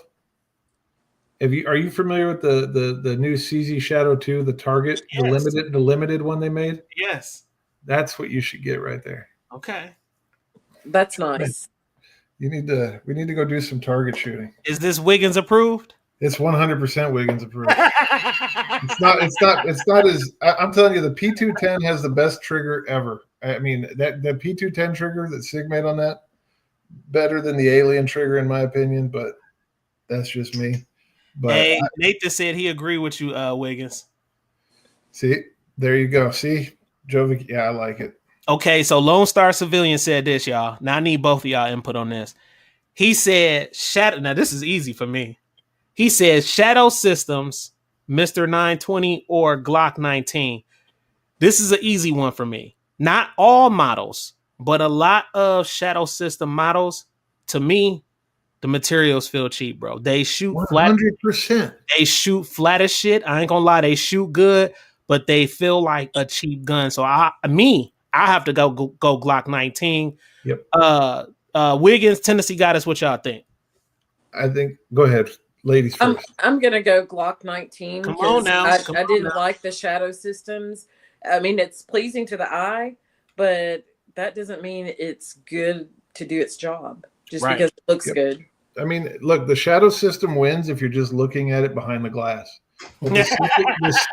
Are you familiar with the new CZ Shadow 2, the Target, yes. the limited one they made? Yes. That's what you should get right there. Okay. That's nice. We need to go do some target shooting. Is this Wiggins approved? It's 100% Wiggins approved. It's not as I'm telling you, the P210 has the best trigger ever. I mean, that P210 trigger that Sig made on that, better than the Alien trigger in my opinion, but that's just me. But hey, Nathan said he agreed with you, Wiggins. See, there you go. See, Jovic, yeah, I like it. Okay, so Lone Star Civilian said this, y'all. Now I need both of y'all input on this. He said, Shadow. Now this is easy for me. He says Shadow Systems, Mr. 920 or Glock 19. This is an easy one for me. Not all models, but a lot of Shadow System models, to me, the materials feel cheap, bro. They shoot 100%. They shoot flat as shit. I ain't gonna lie, they shoot good, but they feel like a cheap gun. So I have to go Glock 19. Yep. Wiggins, Tennessee Goddess, what y'all think? I think go ahead, ladies first. I'm gonna go Glock 19. Come on now. I didn't like the Shadow Systems. I mean, it's pleasing to the eye, but that doesn't mean it's good to do its job just because it looks good. I mean, look, the Shadow System wins if you're just looking at it behind the glass. But the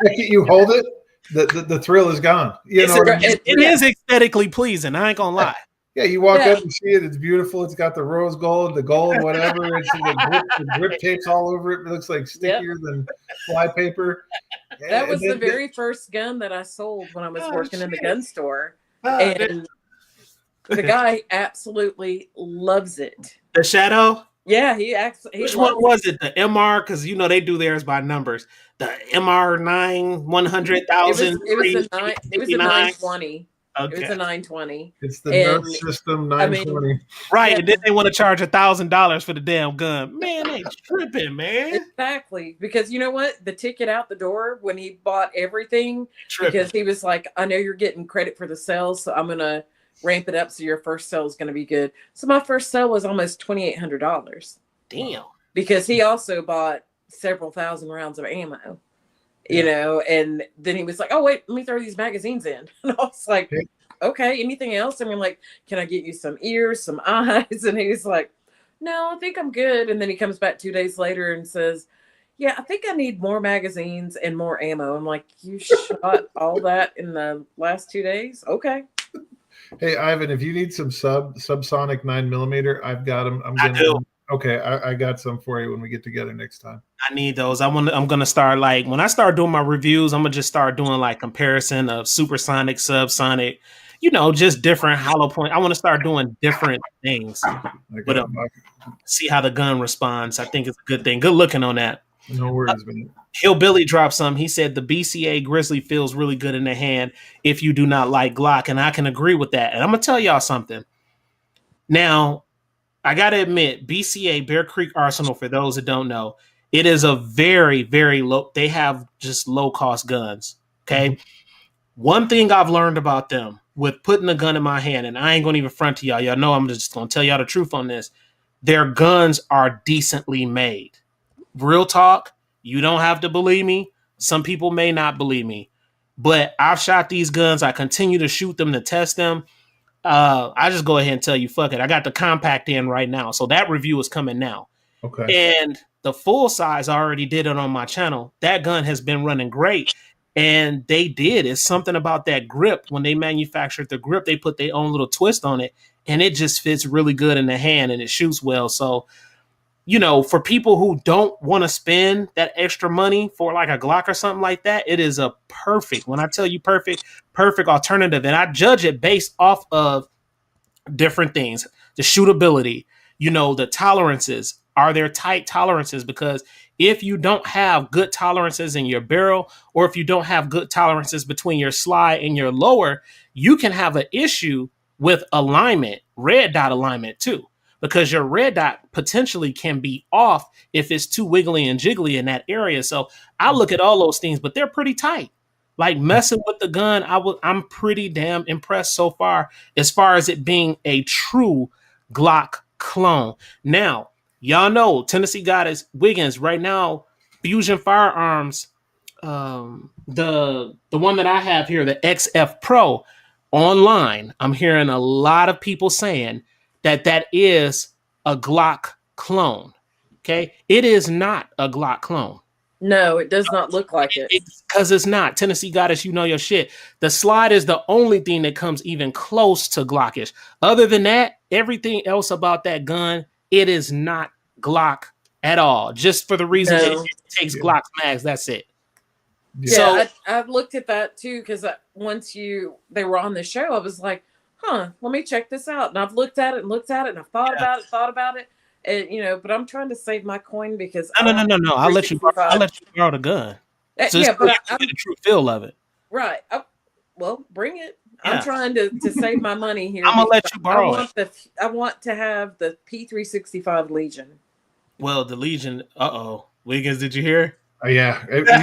second you hold it, the thrill is gone. You know what I mean? It is aesthetically pleasing. I ain't gonna lie. Yeah, you walk up and see it. It's beautiful. It's got the rose gold, the gold, whatever. It's the grip tapes all over it. It looks like stickier than fly paper. That was the very first gun that I sold when I was working in the gun store. And the guy absolutely loves it. The Shadow? Yeah, Which one was it? The MR? Because they do theirs by numbers. The MR9 100,000. It was a 920. Okay. It was a 920. It's the Nerf System 920. I mean, right, yeah. And then they want to charge $1,000 for the damn gun. Man, they tripping, man. Exactly. Because you know what? The ticket out the door when he bought everything, because he was like, I know you're getting credit for the sales, so I'm going to ramp it up so your first sale is going to be good. So my first sale was almost $2,800. Damn. Because he also bought several thousand rounds of ammo. You know, and then he was like, oh, wait, let me throw these magazines in. And I was like, okay, anything else? I mean, like, can I get you some ears, some eyes? And he's like, no, I think I'm good. And then he comes back 2 days later and says, yeah, I think I need more magazines and more ammo. I'm like, you shot all that in the last 2 days? Okay. Hey, Ivan, if you need some subsonic 9mm, I've got them. Okay, I got some for you when we get together next time. I need those. I'm gonna start like when I start doing my reviews. I'm gonna just start doing like comparison of supersonic, subsonic, just different hollow point. I want to start doing different things. But see how the gun responds. I think it's a good thing. Good looking on that. No worries, man. Hillbilly dropped some. He said the BCA Grizzly feels really good in the hand if you do not like Glock, and I can agree with that. And I'm gonna tell y'all something. Now, I gotta admit, BCA Bear Creek Arsenal, for those that don't know, it is a very, very low. They have just low cost guns. Okay. Mm-hmm. One thing I've learned about them with putting a gun in my hand, and I ain't gonna even front to y'all. Y'all know I'm just gonna tell y'all the truth on this. Their guns are decently made. Real talk. You don't have to believe me. Some people may not believe me, but I've shot these guns. I continue to shoot them to test them. I just go ahead and tell you, fuck it. I got the compact in right now. So that review is coming now. Okay. And the full size, I already did it on my channel. That gun has been running great. And they did. It's something about that grip. When they manufactured the grip, they put their own little twist on it. And it just fits really good in the hand and it shoots well. So, for people who don't want to spend that extra money for like a Glock or something like that, it is a perfect, when I tell you perfect alternative. And I judge it based off of different things. The shootability, the tolerances. Are there tight tolerances? Because if you don't have good tolerances in your barrel, or if you don't have good tolerances between your slide and your lower, you can have an issue with alignment, red dot alignment too. Because your red dot potentially can be off if it's too wiggly and jiggly in that area. So I look at all those things, but they're pretty tight. Like messing with the gun, I'm pretty damn impressed so far as it being a true Glock clone. Now, y'all know Tennessee Goddess Wiggins right now, Fusion Firearms, the one that I have here, the XF Pro online. I'm hearing a lot of people saying that is a Glock clone. Okay, it is not a Glock clone. No, it does not look like it. Because it's not. Tennessee Goddess, you know your shit. The slide is the only thing that comes even close to Glockish. Other than that, everything else about that gun, it is not Glock at all. Just for the reason that it takes Glock's mags. That's it. Yeah, so I've looked at that too, because once they were on the show, I was like, let me check this out. And I've looked at it and I've thought about it. And, but I'm trying to save my coin because no. I'll let you borrow the gun. So but I get a true feel of it. Right. Well, bring it. Yeah. I'm trying to save my money here. I'm gonna let you borrow it. I want to have the P365 Legion. Well, the Legion. Wiggins, did you hear? Yeah. Did you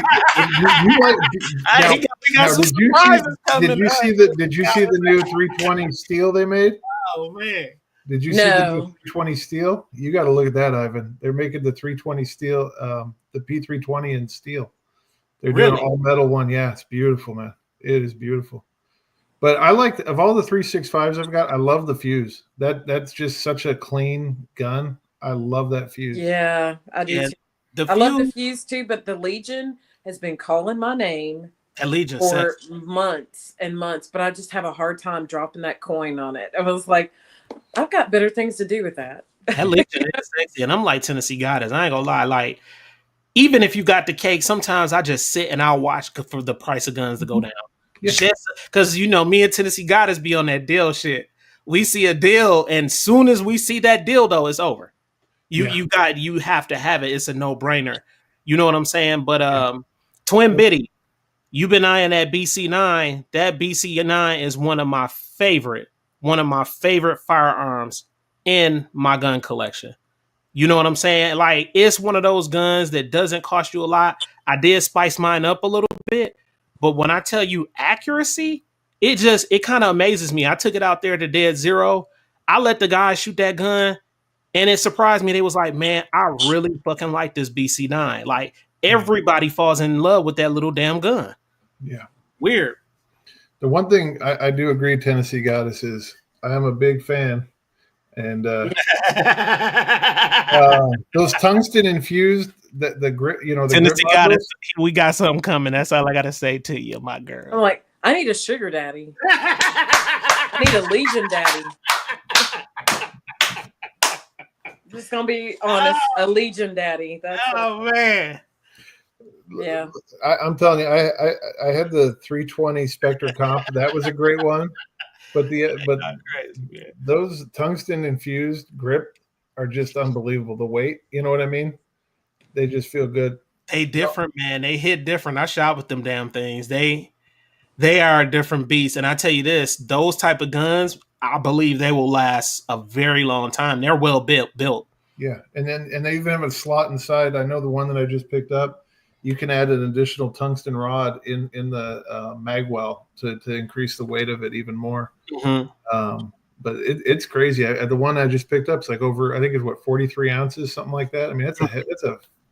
see the new 320 steel they made? Oh man. Did you see the 320 steel? You got to look at that, Ivan. They're making the 320 steel, the P320 in steel. They're doing an all metal one. Yeah, it's beautiful, man. It is beautiful. But I like, of all the 365s I've got, I love the fuse. That's just such a clean gun. I love that fuse. Yeah, I do too. I love the fuse too, but the Legion has been calling my name for months and months, but I just have a hard time dropping that coin on it. I was like, I've got better things to do with that. That Legion is sexy, and I'm like Tennessee Goddess. I ain't gonna lie. Like, even if you got the cake, sometimes I just sit and I'll watch for the price of guns to go down. Because me and Tennessee Goddess be on that deal shit. We see a deal, and soon as we see that deal, though, it's over. You have to have it. It's a no brainer. You know what I'm saying? But Twin Biddy, you've been eyeing that BC9. That BC9 is one of my favorite firearms in my gun collection. You know what I'm saying? Like, it's one of those guns that doesn't cost you a lot. I did spice mine up a little bit, but when I tell you accuracy, it kind of amazes me. I took it out there to dead zero. I let the guys shoot that gun, and it surprised me. They was like, man, I really fucking like this BC9. Like, everybody falls in love with that little damn gun. Yeah. Weird. The one thing I do agree, Tennessee Goddess, is I am a big fan. And those tungsten infused, the grip, the Tennessee Goddess, we got something coming. That's all I got to say to you, my girl. I'm like, I need a sugar daddy. I need a Legion daddy. Just gonna be honest, a Legion daddy. That's man. Yeah. I'm telling you, I had the 320 Spectre Comp. That was a great one. But those tungsten infused grip are just unbelievable. The weight, you know what I mean? They just feel good. They different, man. They hit different. I shot with them damn things. They are a different beast. And I tell you this, those type of guns, I believe they will last a very long time. They're well built. Yeah, and they even have a slot inside. I know the one that I just picked up. You can add an additional tungsten rod in the magwell to increase the weight of it even more. Mm-hmm. But it's crazy. The one I just picked up is like over, I think it's 43 ounces, something like that. I mean,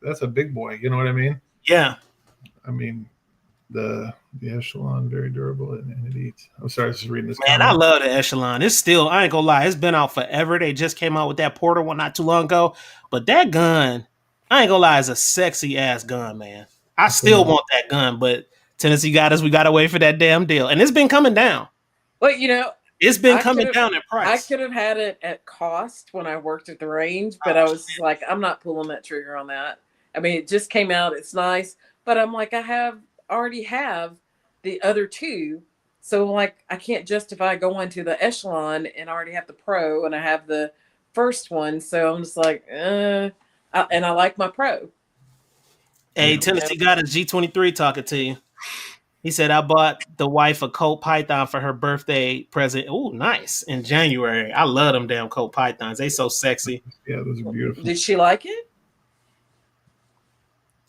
that's a big boy. You know what I mean? Yeah. I mean, the Echelon, very durable, and it eats. I'm sorry, I was just reading this. Man, comment. I love the Echelon. It's still, I ain't gonna lie, it's been out forever. They just came out with that Porter one not too long ago. But that gun, I ain't gonna lie, is a sexy ass gun, man. I still want that gun, but Tennessee got us. We got to wait for that damn deal, and it's been coming down. Well, you know, it's been coming down in price. I could have had it at cost when I worked at the range, but I was like, I'm not pulling that trigger on that. I mean, it just came out. It's nice, but I'm like, I already have the other two, so like I can't justify going to the Echelon and I already have the Pro and I have the first one, so I'm just like, and I like my Pro. Hey, Tennessee got a G23 talking to you. He said, I bought the wife a Colt Python for her birthday present. Oh, nice. In January. I love them damn Colt Pythons. They so sexy. Yeah, those are beautiful. Did she like it?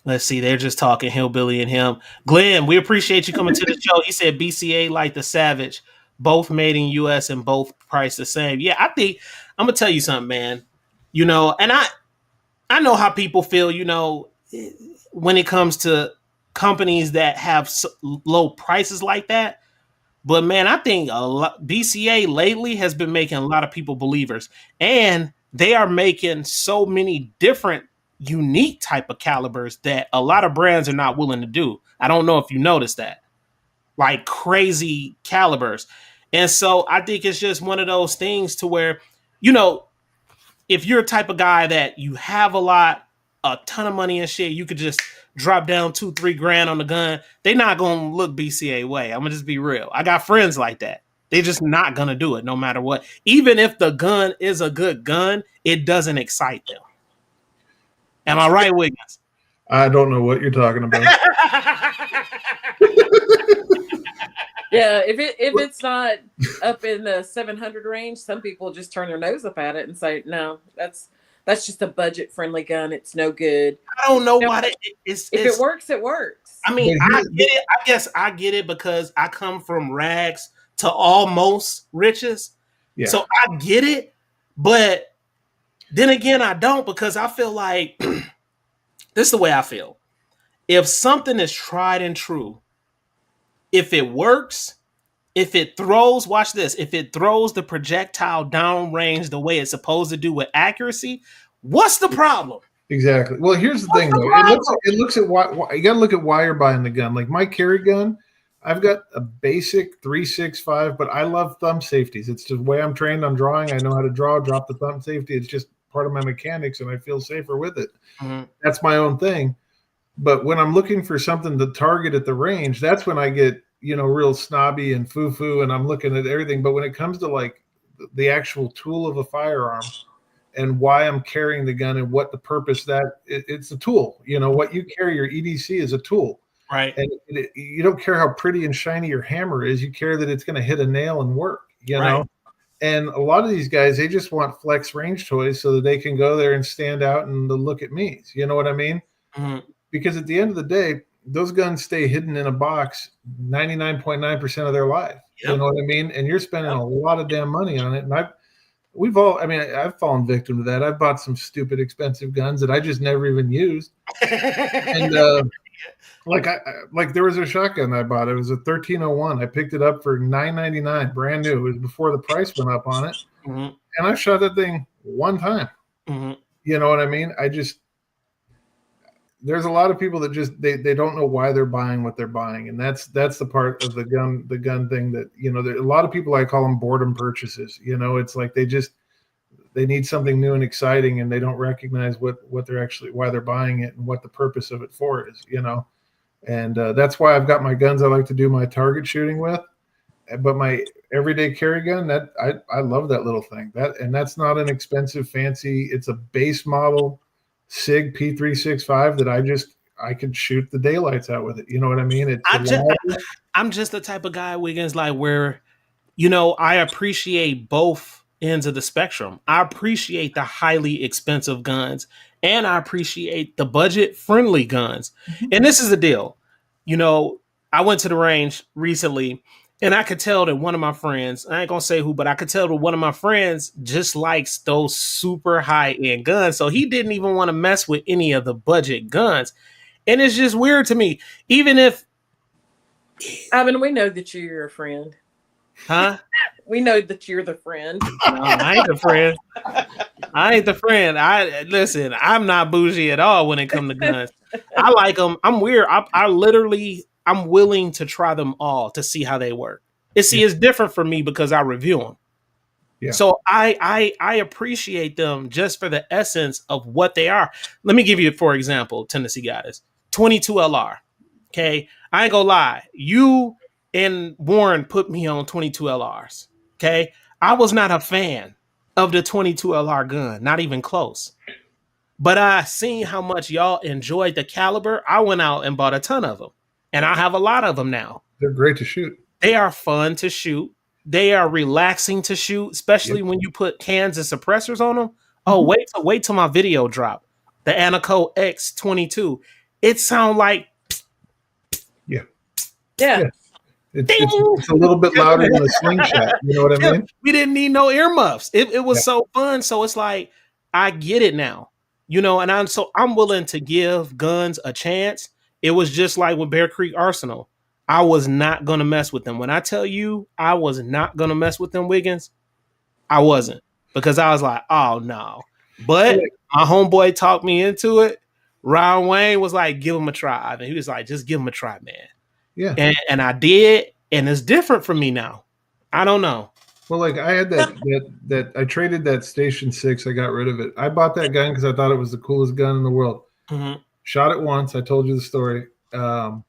Let's see. They're just talking Hillbilly and him. Glenn, we appreciate you coming to the show. He said BCA like the Savage. Both made in U.S. and both priced the same. Yeah, I think, I'm going to tell you something, man. You know, and I know how people feel, you know, when it comes to companies that have low prices like that. But man, I think BCA lately has been making a lot of people believers, and they are making so many different unique type of calibers that a lot of brands are not willing to do. I don't know if you noticed that, like crazy calibers. And so I think it's just one of those things to where, you know, if you're a type of guy that you have a ton of money and shit, you could just drop down $2-3 on the gun. They're not gonna look BCA way. I'm gonna just be real. I got friends like that. They're just not gonna do it no matter what. Even if the gun is a good gun, it doesn't excite them. Am I right, Wiggins? I don't know what you're talking about. Yeah, if it's not up in the 700 range, some people just turn their nose up at it and say, "No, that's just a budget friendly gun. It's no good." I don't know why if it works, it works. I mean, I get it. I guess I get it because I come from rags to almost riches. Yeah. So I get it, but then again, I don't, because I feel like this is the way I feel. If something is tried and true, if it works, if it throws, watch this, if it throws the projectile downrange the way it's supposed to do with accuracy, what's the problem? Exactly. Well, here's the thing, though. It looks at why you got to look at why you're buying the gun. Like my carry gun, I've got a basic 3.65, but I love thumb safeties. It's just the way I'm trained on drawing. I know how to drop the thumb safety. It's just part of my mechanics, and I feel safer with it. Mm-hmm. That's my own thing. But when I'm looking for something to target at the range, that's when I get, you know, real snobby and foo-foo, and I'm looking at everything. But when it comes to like the actual tool of a firearm and why I'm carrying the gun and what the purpose it's a tool, you know, what you carry, your EDC is a tool. Right. And you don't care how pretty and shiny your hammer is. You care that it's going to hit a nail and work, you know? And a lot of these guys, they just want flex range toys so that they can go there and stand out and look at me. You know what I mean? Mm-hmm. Because at the end of the day, those guns stay hidden in a box 99.9% of their life. Yep. You know what I mean? And you're spending a lot of damn money on it. And I've fallen victim to that. I've bought some stupid expensive guns that I just never even used. And like there was a shotgun I bought. It was a 1301. I picked it up for $9.99, brand new. It was before the price went up on it. Mm-hmm. And I shot that thing one time. Mm-hmm. You know what I mean? There's a lot of people that just they don't know why they're buying what they're buying, and that's the part of the gun thing that, you know, there a lot of people, I call them boredom purchases. You know, it's like they just they need something new and exciting, and they don't recognize what they're actually, why they're buying it and what the purpose of it for is, and that's why I've got my guns I like to do my target shooting with. But my everyday carry gun, that I love that little thing. That's not an expensive, fancy. It's a base model SIG P365 that I could shoot the daylights out with it. You know what I mean? I'm just the type of guy, Wiggins, like where, I appreciate both ends of the spectrum. I appreciate the highly expensive guns, and I appreciate the budget friendly guns. Mm-hmm. And this is the deal. I went to the range recently, and I could tell that one of my friends, I ain't gonna say who, but I could tell that one of my friends just likes those super high end guns. So he didn't even want to mess with any of the budget guns. And it's just weird to me. Even if Ivan, we know that you're your friend. Huh? We know that you're the friend. No, I ain't the friend. I ain't the friend. Listen, I'm not bougie at all when it comes to guns. I like them. I'm weird. I'm willing to try them all to see how they work. It's different for me because I review them. Yeah. So I appreciate them just for the essence of what they are. Let me give you, for example, Tennessee Goddess, 22 LR. Okay. I ain't gonna lie. You and Warren put me on 22 LRs. Okay. I was not a fan of the 22 LR gun, not even close. But I seen how much y'all enjoyed the caliber. I went out and bought a ton of them. And I have a lot of them now. They're great to shoot. They are fun to shoot. They are relaxing to shoot, especially when you put cans and suppressors on them. Oh, wait till my video drop. The Anaco X22. It sound like yeah. It's a little bit louder than a slingshot. You know what I mean? We didn't need no earmuffs. It was so fun. So it's like, I get it now. And I'm willing to give guns a chance. It was just like with Bear Creek Arsenal. I was not going to mess with them. When I tell you I was not going to mess with them, Wiggins, I wasn't. Because I was like, oh, no. But my homeboy talked me into it. Ron Wayne was like, give him a try. And he was like, just give him a try, man. Yeah. And I did. And it's different for me now. I don't know. Well, like I had that I traded that Station 6. I got rid of it. I bought that gun because I thought it was the coolest gun in the world. Mm-hmm. Shot it once. I told you the story. But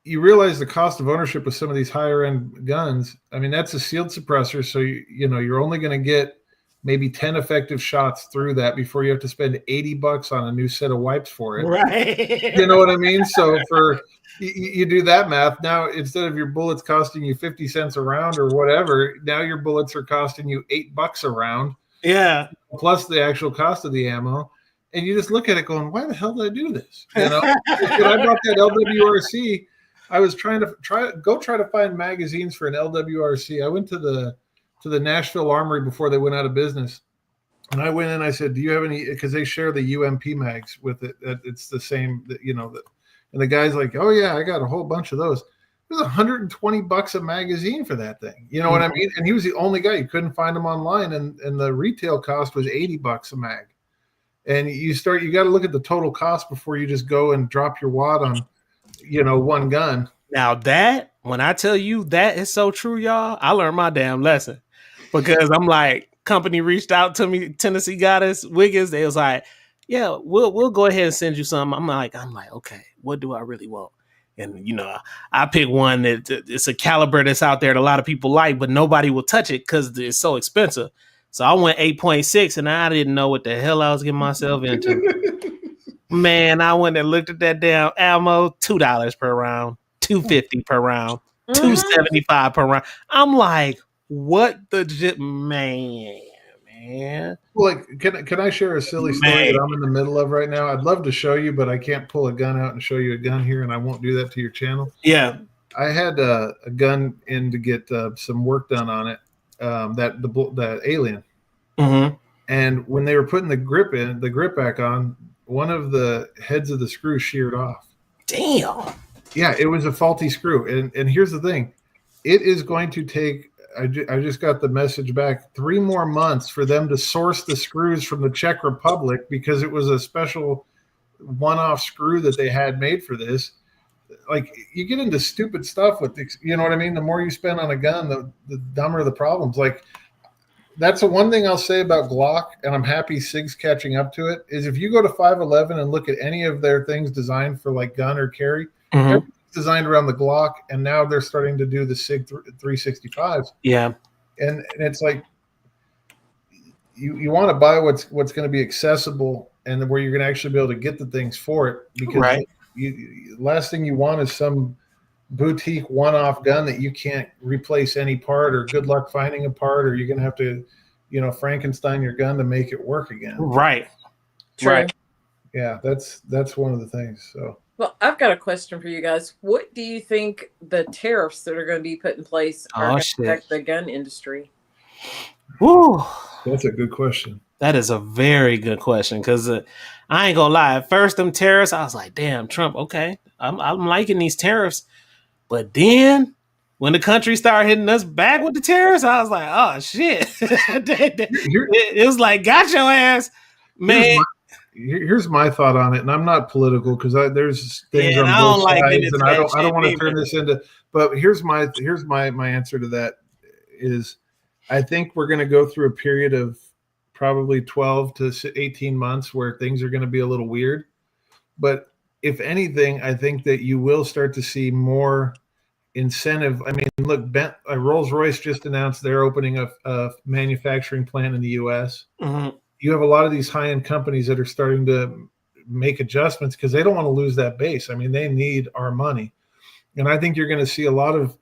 you realize the cost of ownership with some of these higher end guns. I mean, that's a sealed suppressor. So, you're only going to get maybe 10 effective shots through that before you have to spend $80 on a new set of wipes for it. Right. You know what I mean? So you do that math. Now, instead of your bullets costing you 50 cents a round or whatever, now your bullets are costing you $8 a round. Yeah. Plus the actual cost of the ammo. And you just look at it going, why the hell did I do this? When I bought that LWRC, I was trying to find magazines for an LWRC. I went to the Nashville Armory before they went out of business. And I went in, I said, do you have any, because they share the UMP mags with it. It's the same, and the guy's like, oh yeah, I got a whole bunch of those. It was $120 a magazine for that thing. You know what I mean? And he was the only guy. You couldn't find them online. And the retail cost was $80 a mag. And you got to look at the total cost before you just go and drop your wad on, one gun. Now when I tell you that is so true, y'all, I learned my damn lesson because I'm like, company reached out to me, Tennessee Goddess, Wiggins. They was like, yeah, we'll go ahead and send you some. I'm like, okay, what do I really want? And, I pick one that it's a caliber that's out there that a lot of people like, but nobody will touch it because it's so expensive. So I went 8.6 and I didn't know what the hell I was getting myself into. Man, I went and looked at that damn ammo, $2 per round, $2.50 per round, $2.75 per round. I'm like, what the man? Well, like, can I share a silly story that I'm in the middle of right now? I'd love to show you, but I can't pull a gun out and show you a gun here, and I won't do that to your channel. Yeah. I had a gun in to get some work done on it, that Alien. Mm-hmm. And when they were putting the grip back on, one of the heads of the screw sheared off. Damn. Yeah, it was a faulty screw. And here's the thing. It is going to take, I just got the message back, 3 more months for them to source the screws from the Czech Republic because it was a special one-off screw that they had made for this. Like, you get into stupid stuff with, you know what I mean? The more you spend on a gun, the dumber the problems. Like, that's the one thing I'll say about Glock, and I'm happy SIG's catching up to it, is if you go to 511 and look at any of their things designed for like gun or carry, everything's designed around the Glock, and now they're starting to do the SIG 365s. Yeah. And it's like you want to buy what's going to be accessible and where you're going to actually be able to get the things for it, because last thing you want is some boutique one-off gun that you can't replace any part, or good luck finding a part, or you're going to have to, Frankenstein your gun to make it work again. Right. True. Right. Yeah, that's one of the things. So, well, I've got a question for you guys. What do you think the tariffs that are going to be put in place are going to affect the gun industry? Woo. That's a good question. That is a very good question, because I ain't gonna lie. At first, them tariffs, I was like, "Damn, Trump. Okay, I'm liking these tariffs." But then, when the country started hitting us back with the tariffs, I was like, "Oh shit!" it was like, "Got your ass, man." Here's my thought on it, and I'm not political because there's things on both sides, and I don't want to turn this into. But here's my answer to that is, I think we're going to go through a period of probably 12 to 18 months where things are going to be a little weird. But if anything, I think that you will start to see more incentive. I mean, look, Rolls-Royce just announced they're opening a manufacturing plant in the U.S. Mm-hmm. You have a lot of these high-end companies that are starting to make adjustments because they don't want to lose that base. I mean, they need our money. And I think you're going to see a lot of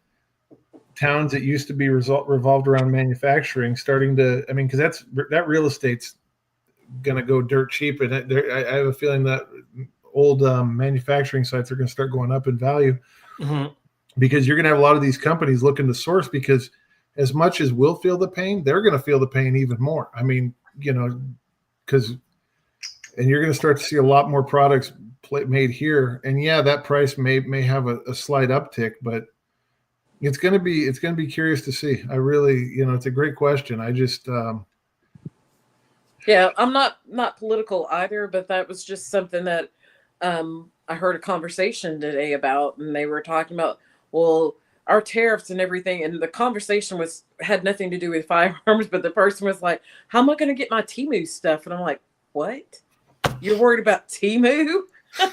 towns that used to be revolved around manufacturing starting to, I mean, because that real estate's going to go dirt cheap. And I have a feeling that old manufacturing sites are going to start going up in value, because you're going to have a lot of these companies looking to source, because as much as we'll feel the pain, they're going to feel the pain even more. I mean, and you're going to start to see a lot more products made here. And yeah, that price may have a slight uptick, but it's going to be curious to see. I really, it's a great question. I just, yeah, I'm not political either, but that was just something that I heard a conversation today about, and they were talking about, well, our tariffs and everything, and the conversation had nothing to do with firearms, but the person was like, how am I going to get my Temu stuff? And I'm like, what? You're worried about Temu? I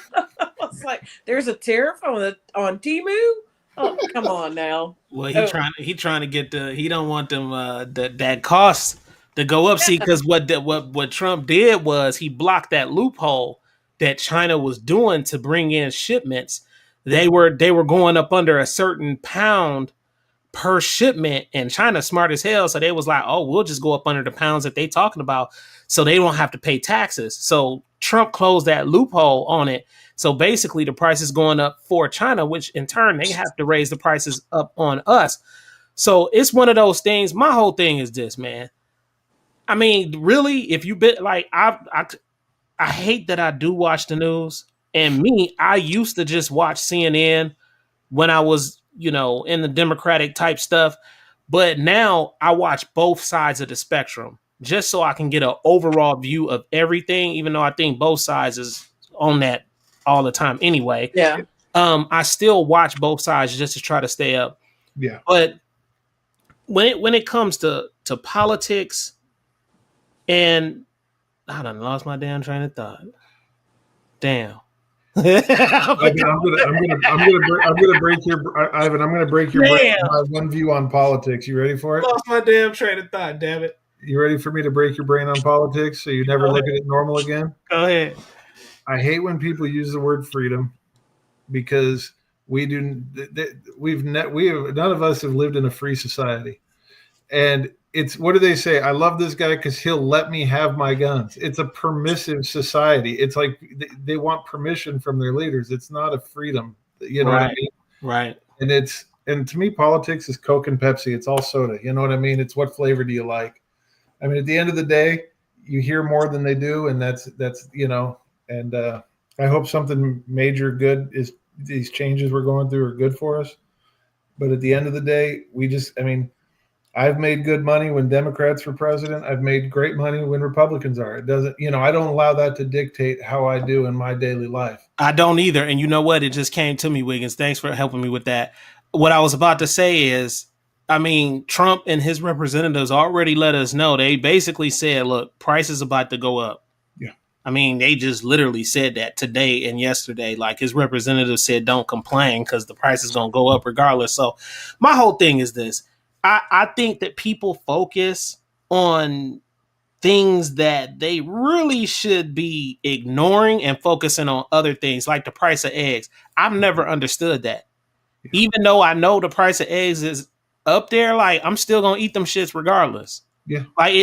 was like, there's a tariff on Temu? Oh, come on now. Well, he trying to get he don't want them that cost to go up. See, because what Trump did was he blocked that loophole that China was doing to bring in shipments. They were going up under a certain pound per shipment, and China's smart as hell, so they was like, oh, we'll just go up under the pounds that they talking about, so they don't have to pay taxes. So Trump closed that loophole on it. So basically the price is going up for China, which in turn they have to raise the prices up on us. So it's one of those things. My whole thing is this, man. I mean, really, if you bit like I hate that I do watch the news. And I used to just watch CNN when I was, in the Democratic type stuff. But now I watch both sides of the spectrum just so I can get an overall view of everything, even though I think both sides is on that all the time anyway. Yeah. I still watch both sides just to try to stay up. Yeah. But when it comes to politics, and I done lost my damn train of thought. Damn. I'm gonna break your Ivan. I'm gonna break your brain. My one view on politics. You ready for it? Lost my damn train of thought. Damn it. You ready for me to break your brain on politics so you never look at it normal again? Go ahead. I hate when people use the word freedom, because none of us have lived in a free society, and it's, what do they say? I love this guy because he'll let me have my guns. It's a permissive society. It's like they want permission from their leaders. It's not a freedom. You know what I mean? Right. And to me, politics is Coke and Pepsi. It's all soda. You know what I mean? It's what flavor do you like? I mean, at the end of the day, you hear more than they do, and that's and I hope something major good is these changes we're going through are good for us. But at the end of the day, I've made good money when Democrats were president. I've made great money when Republicans are. It doesn't, I don't allow that to dictate how I do in my daily life. I don't either. And you know what? It just came to me, Wiggins. Thanks for helping me with that. What I was about to say is, I mean, Trump and his representatives already let us know. They basically said, look, price is about to go up. Yeah. I mean, they just literally said that today and yesterday. Like his representative said, don't complain because the price is going to go up regardless. So my whole thing is this. I think that people focus on things that they really should be ignoring and focusing on other things like the price of eggs. I've never understood that. Yeah. Even though I know the price of eggs is up there, like I'm still gonna eat them shits regardless. Yeah. Like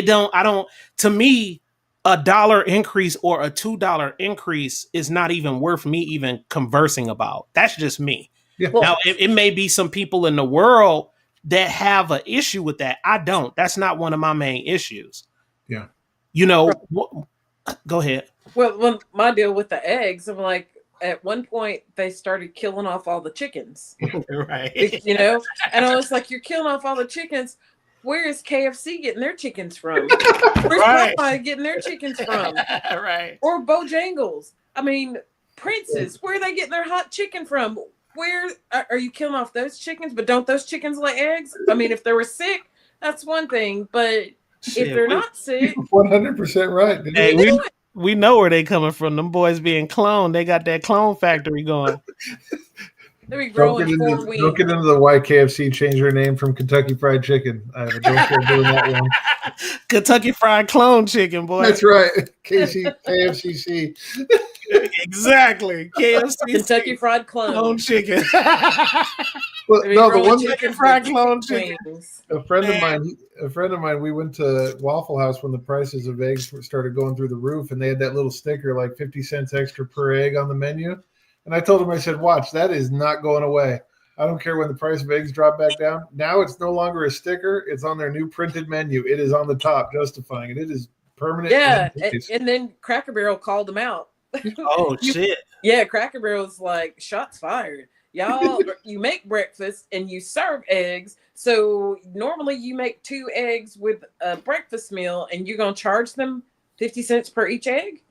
to me, $1 increase or a $2 increase is not even worth me even conversing about. That's just me. Yeah. Now it may be some people in the world that have an issue with that. I don't. That's not one of my main issues. Yeah. Go ahead. Well, my deal with the eggs, I'm like, at one point they started killing off all the chickens. Right. You know? And I was like, you're killing off all the chickens. Where is KFC getting their chickens from? Where's Popeye getting their chickens from? Right. Or Bojangles. I mean, Prince's, where are they getting their hot chicken from? Where are you killing off those chickens? But don't those chickens lay eggs? I mean, if they were sick, that's one thing. But if they're not sick, 100% right. Hey, we know where they coming from. Them boys being cloned. They got that clone factory going. They be growing don't get into the why KFC changed their name from Kentucky Fried Chicken. I have a joke doing that one. Kentucky Fried Clone Chicken, boy. That's right. KFCC. Exactly. KFC. Kentucky Fried Clone Chicken. Well, no, the one Kentucky Fried Clone Chicken. A friend of mine, we went to Waffle House when the prices of eggs started going through the roof, and they had that little sticker, like 50 cents extra per egg on the menu. And I told him, I said, watch, that is not going away. I don't care when the price of eggs drop back down. Now it's no longer a sticker. It's on their new printed menu. It is on the top justifying it. It is permanent. Yeah, and then Cracker Barrel called them out. Oh, shit. Yeah, Cracker Barrel's like, shots fired. Y'all, you make breakfast and you serve eggs. So normally you make 2 eggs with a breakfast meal and you're going to charge them 50 cents per each egg?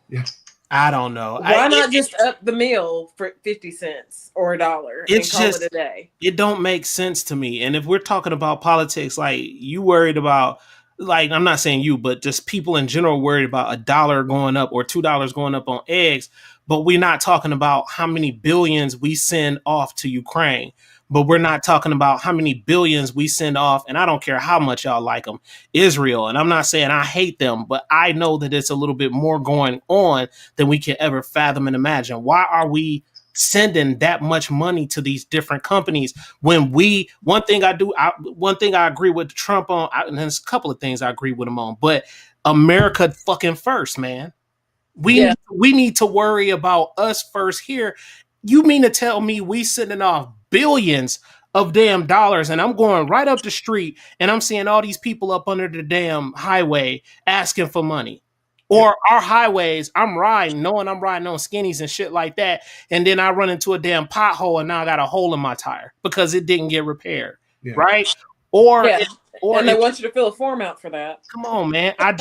Yeah. I don't know. Why not just up the meal for 50 cents or $1 and call it a day? It don't make sense to me. And if we're talking about politics, like you worried about, like, I'm not saying you, but just people in general worried about $1 going up or $2 going up on eggs. But we're not talking about how many billions we send off to Ukraine. But we're not talking about how many billions we send off. And I don't care how much y'all like them, Israel. And I'm not saying I hate them, but I know that it's a little bit more going on than we can ever fathom and imagine. Why are we sending that much money to these different companies when one thing I agree with Trump on, and there's a couple of things I agree with him on, but America fucking first, man. We need to worry about us first here. You mean to tell me we sending off billions of damn dollars and I'm going right up the street and I'm seeing all these people up under the damn highway asking for money? Or our highways, I'm riding, knowing I'm riding on skinnies and shit like that. And then I run into a damn pothole and now I got a hole in my tire because it didn't get repaired. Yeah. Right? Or and they want you to fill a form out for that. Come on, man. I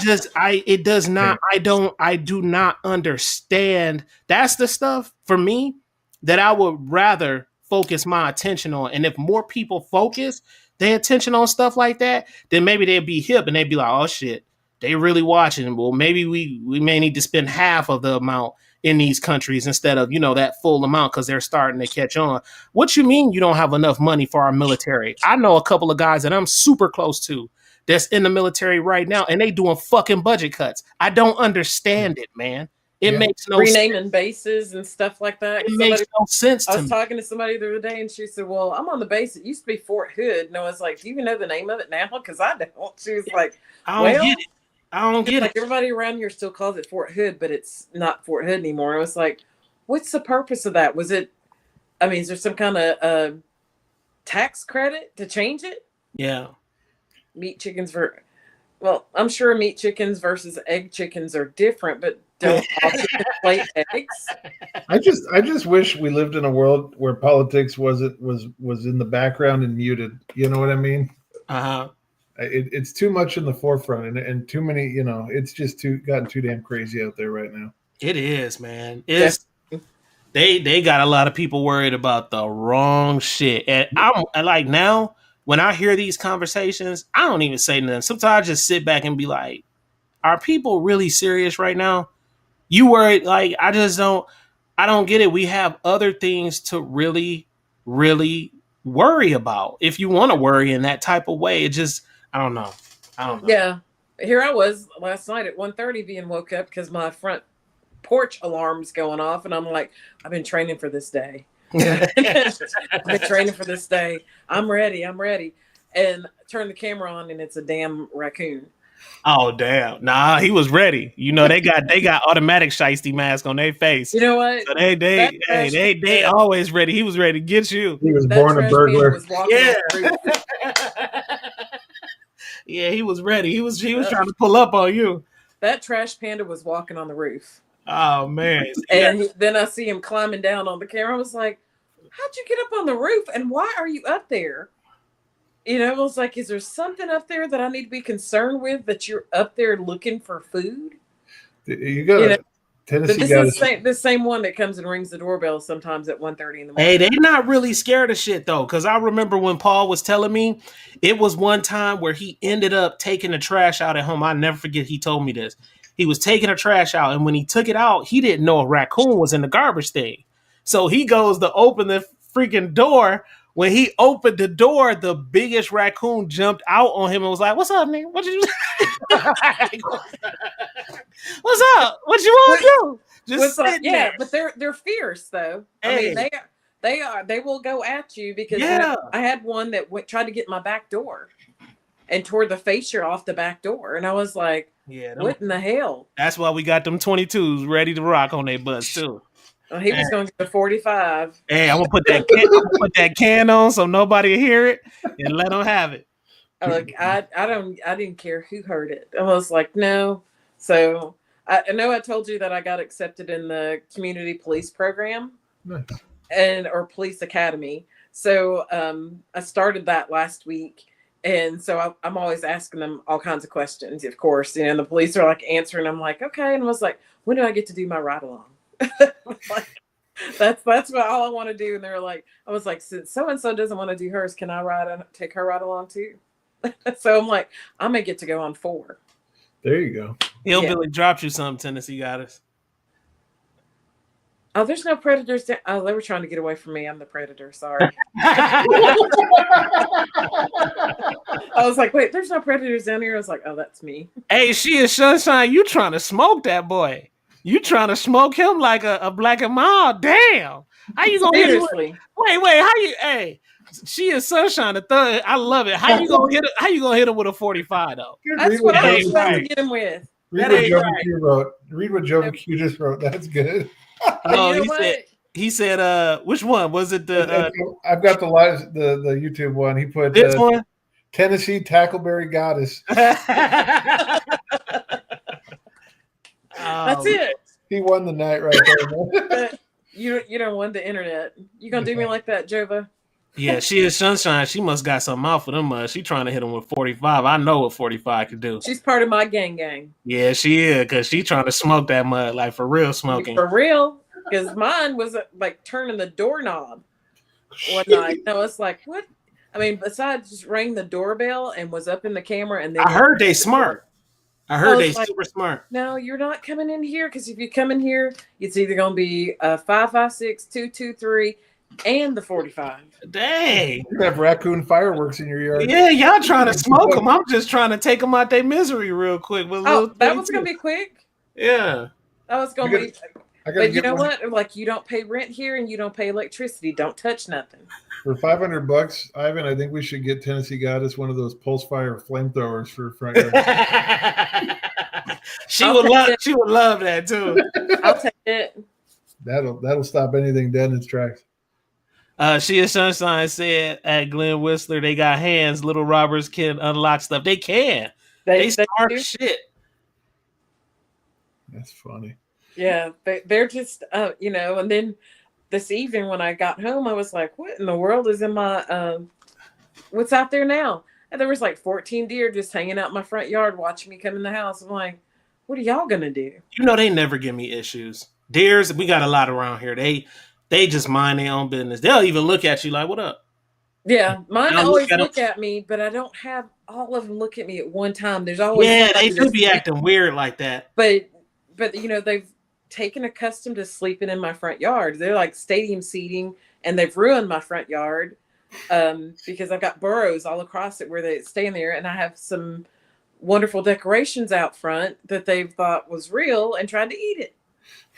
do not understand. That's the stuff for me that I would rather focus my attention on. And if more people focus their attention on stuff like that, then maybe they'd be hip and they'd be like, oh shit, they really watching. Well, maybe we may need to spend half of the amount in these countries instead of, that full amount because they're starting to catch on. What you mean you don't have enough money for our military? I know a couple of guys that I'm super close to that's in the military right now, and they doing fucking budget cuts. I don't understand it, man. It makes no sense. Renaming bases and stuff like that. It makes no sense to me. I was talking to somebody the other day, and she said, well, I'm on the base. It used to be Fort Hood. And I was like, do you even know the name of it now? Because I don't. She was like, I don't get it. I don't get it. Everybody around here still calls it Fort Hood, but it's not Fort Hood anymore. I was like, what's the purpose of that? Was it, is there some kind of tax credit to change it? Yeah. Meat chickens I'm sure meat chickens versus egg chickens are different, but don't all chickens lay eggs? I just wish we lived in a world where politics was in the background and muted. You know what I mean? Uh-huh. It's too much in the forefront and too many, it's just gotten too damn crazy out there right now. It is, man. They got a lot of people worried about the wrong shit. And I'm like, now when I hear these conversations, I don't even say nothing. Sometimes I just sit back and be like, are people really serious right now? You worried? Like, I don't get it. We have other things to really, really worry about. If you want to worry in that type of way, it just, I don't know. Yeah. Here I was last night at 1:30 being woke up because my front porch alarm's going off. And I'm like, I've been training for this day. I've been training for this day. I'm ready. And turn the camera on and it's a damn raccoon. Oh damn! Nah, he was ready. You know they got automatic shiesty mask on their face. You know what? So they always ready. He was ready to get you. He was born a burglar. Was walking on the roof. Yeah, he was ready. He was trying to pull up on you. That trash panda was walking on the roof. Oh man! And then I see him climbing down on the camera. I was like, "How'd you get up on the roof? And why are you up there?" You know, I was like, is there something up there that I need to be concerned with that you're up there looking for food? You got Tennessee. This is the same one that comes and rings the doorbell sometimes at 1:30 in the morning. Hey, they're not really scared of shit though, because I remember when Paul was telling me, it was one time where he ended up taking the trash out at home. I'll never forget he told me this. He was taking the trash out, and when he took it out, he didn't know a raccoon was in the garbage thing. So he goes to open the freaking door. When he opened the door, the biggest raccoon jumped out on him and was like, "What's up, nigga? What you What's up? What you want to do?" Just yeah, but they're fierce though. Hey. I mean, they will go at you because I had one that tried to get my back door and tore the fascia off the back door, and I was like, what in the hell? That's why we got them 22s ready to rock on their butts too. Well, he was going to get a 45. Hey, I'm gonna put that can on so nobody will hear it and let them have it. Look, I didn't care who heard it. I was like, no. So I know I told you that I got accepted in the community police program, or police academy. So I started that last week, and so I'm always asking them all kinds of questions. Of course, and the police are like answering. I'm like, okay, and I was like, when do I get to do my ride along? Like, that's what all I want to do. And they're like, I was like, since so and so doesn't want to do hers, can I take her ride along too? So I'm like, I'm gonna get to go on 4. There you go. Hillbilly dropped you something, Tennessee Goddess. Oh, there's no predators. Oh, they were trying to get away from me. I'm the predator. Sorry. I was like, wait, there's no predators down here. I was like, oh, that's me. Hey, she is Sunshine. You trying to smoke that boy? You trying to smoke him like a black and mild? Damn. How you gonna hit him? Wait, how you? Hey, she is Sunshine the third. I love it. How you gonna hit? How you gonna hit him with a 45 though? That's what I was about to get him with. Read what Joe Q just wrote. That's good. Oh, he said, which one was it? I've got the YouTube one. He put this one. Tennessee Tackleberry Goddess. That's it. He won the night right there. You don't want the internet. You gonna do me like that, Jova? Yeah, she is Sunshine. She must got something out for them. She trying to hit him with 45. I know what 45 could do. She's part of my gang. Yeah, she is, because she trying to smoke that mud, like for real smoking. For real, because mine was like turning the doorknob one night. I was like, what? I mean, besides just rang the doorbell and was up in the camera, and then I heard they smart. I heard they super smart. No, you're not coming in here, because if you come in here, it's either going to be 556, 223, and the 45. Dang. You have raccoon fireworks in your yard. Yeah, y'all trying to smoke them. I'm just trying to take them out their misery real quick. That was going to be quick. Yeah. That was going to be. But you know what? Like, you don't pay rent here and you don't pay electricity. Don't touch nothing. For $500, Ivan, I think we should get Tennessee Goddess one of those pulse fire flamethrowers for front yard. She would love that too. I'll take it. That'll stop anything dead in its tracks. She is Sunshine said at Glenn Whistler, they got hands. Little robbers can unlock stuff. They can. They start shit. That's funny. Yeah, they're just, and then this evening when I got home, I was like, what in the world is in my, what's out there now? And there was like 14 deer just hanging out in my front yard watching me come in the house. I'm like, what are y'all going to do? You know, they never give me issues. Deers, we got a lot around here. They just mind their own business. They'll even look at you like, what up? Yeah, mine Y'all always at 'em. look at me, but I don't have all of them look at me at one time. There's always Yeah, somebody they do that's be acting weird like that. but you know, they've taken accustomed to sleeping in my front yard. They're like stadium seating, and they've ruined my front yard because I've got burrows all across it where they stay in there, and I have some wonderful decorations out front that they thought was real and tried to eat it.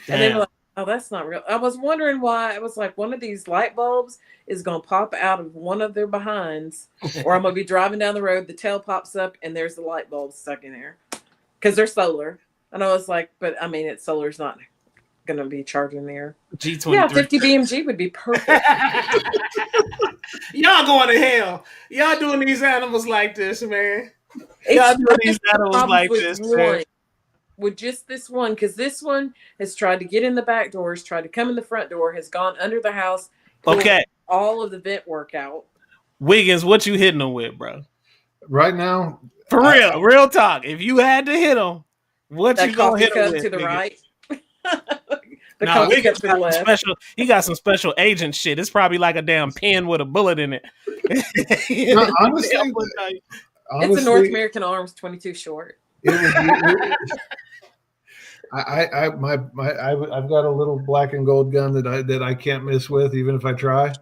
And they were Damn. like, "Oh, that's not real." I was wondering why. It was like one of these light bulbs is going to pop out of one of their behinds, or I'm going to be driving down the road, the tail pops up, and there's the light bulb stuck in there because they're solar. And I was like, "But I mean, it's solar's not going to be charging there." G23. Yeah, 50 BMG would be perfect. Y'all going to hell. Y'all doing these animals like this, man. Y'all doing these animals like this, man. With just this one, because this one has tried to get in the back doors, tried to come in the front door, has gone under the house, Okay, all of the vent work out. Wiggins, what you hitting them with, bro? Right now, For real, real talk. If you had to hit them, what that you gonna hit them cup with? to the nigga? right. The No, coffee Wiggins cup to the got some left. special. He got some special agent shit. It's probably like a damn pen with a bullet in it. no, honestly, It's a North American Arms 22 short. I've got a little black and gold gun that I can't miss with, even if I try.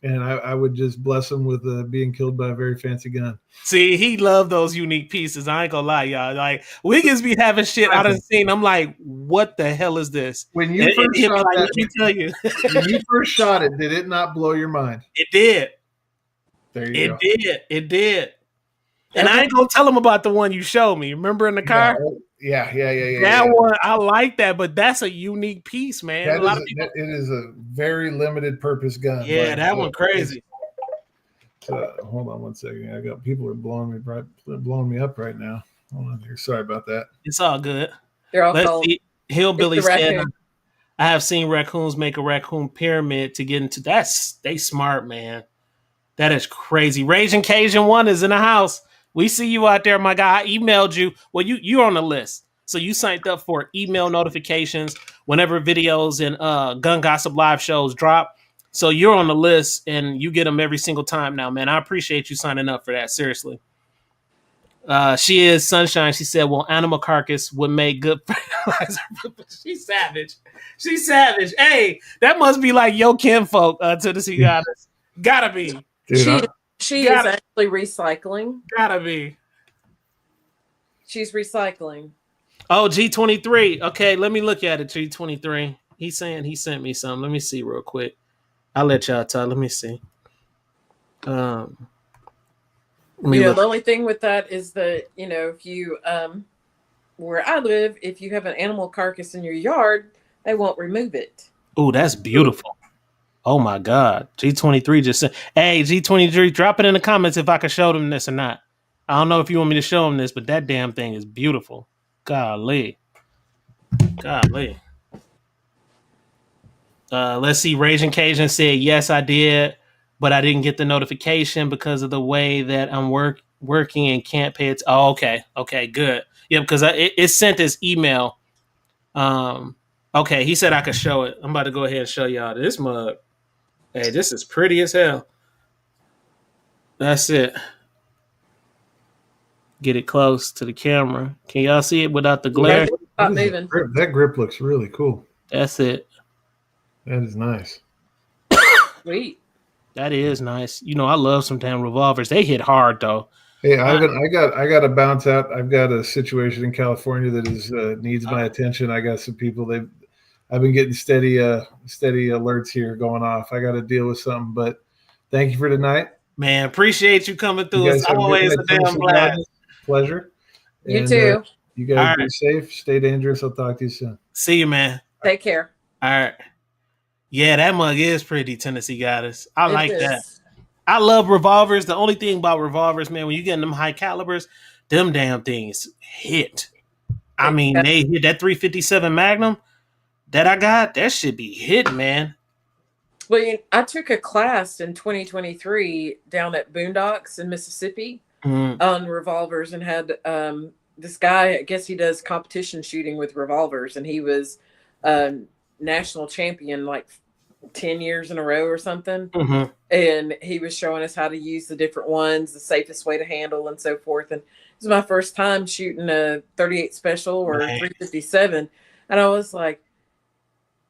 And I would just bless him with being killed by a very fancy gun. See, he loved those unique pieces. I ain't gonna lie, y'all. Like Wiggins be having shit I done seen. I'm like, what the hell is this? When you first shot like, that, let me tell you. When you first shot it, did it not blow your mind? It did. There you go. It did. And I ain't gonna tell him about the one you showed me. Remember in the car? Yeah. That one, I like that, but that's a unique piece, man. It is a very limited purpose gun. Yeah, that one crazy. Hold on one second. I got people are blowing me up right now. Hold on here. Sorry about that. It's all good. They're all cold. Hillbilly said, I have seen raccoons make a raccoon pyramid to get into. They smart, man. That is crazy. Raging Cajun 1 is in the house. We see you out there, my guy. I emailed you. Well, you're on the list. So you signed up for email notifications whenever videos and Gun Gossip live shows drop. So you're on the list and you get them every single time now, man. I appreciate you signing up for that. Seriously. She is Sunshine. She said, well, animal carcass would make good fertilizer. She's savage. She's savage. Hey, that must be like your kinfolk to the sea goddess. Gotta be. Dude, she is actually recycling. Gotta be. She's recycling. Oh, G23. Okay, let me look at it, G23. He's saying he sent me some. Let me see real quick. I'll let y'all talk. Let me see. The only thing with that is that, if you, where I live, if you have an animal carcass in your yard, they won't remove it. Oh, that's beautiful. Oh my God. G23 just said, hey, G23, drop it in the comments if I can show them this or not. I don't know if you want me to show them this, but that damn thing is beautiful. Golly. Let's see. Raging Cajun said, yes, I did, but I didn't get the notification because of the way that I'm working and can't pay it. Oh, okay. Okay, good. Yeah, because it sent this email. Okay, he said I could show it. I'm about to go ahead and show y'all this mug. Hey, this is pretty as hell. That's it. Get it close to the camera. Can y'all see it without the glare? That grip looks really cool. That's it. That is nice. Sweet. That is nice. I love some damn revolvers. They hit hard though. Hey, Ivan, I got to bounce out. I've got a situation in California that needs my attention. I got some people. I've been getting steady alerts here going off. I got to deal with something, but thank you for tonight. Man, appreciate you coming through. It's always a damn blast. Pleasure. You too. You guys be safe. Stay dangerous. I'll talk to you soon. See you, man. Take care. All right. Yeah, that mug is pretty, Tennessee Goddess. I like that. I love revolvers. The only thing about revolvers, man, when you get them high calibers, them damn things hit. I mean, they hit that 357 Magnum that I got. That should be hit, man. Well, I took a class in 2023 down at Boondocks in Mississippi on revolvers and had this guy, I guess he does competition shooting with revolvers, and he was national champion like 10 years in a row or something. Mm-hmm. And he was showing us how to use the different ones, the safest way to handle, and so forth. And it was my first time shooting a 38 special or Man. 357. And I was like,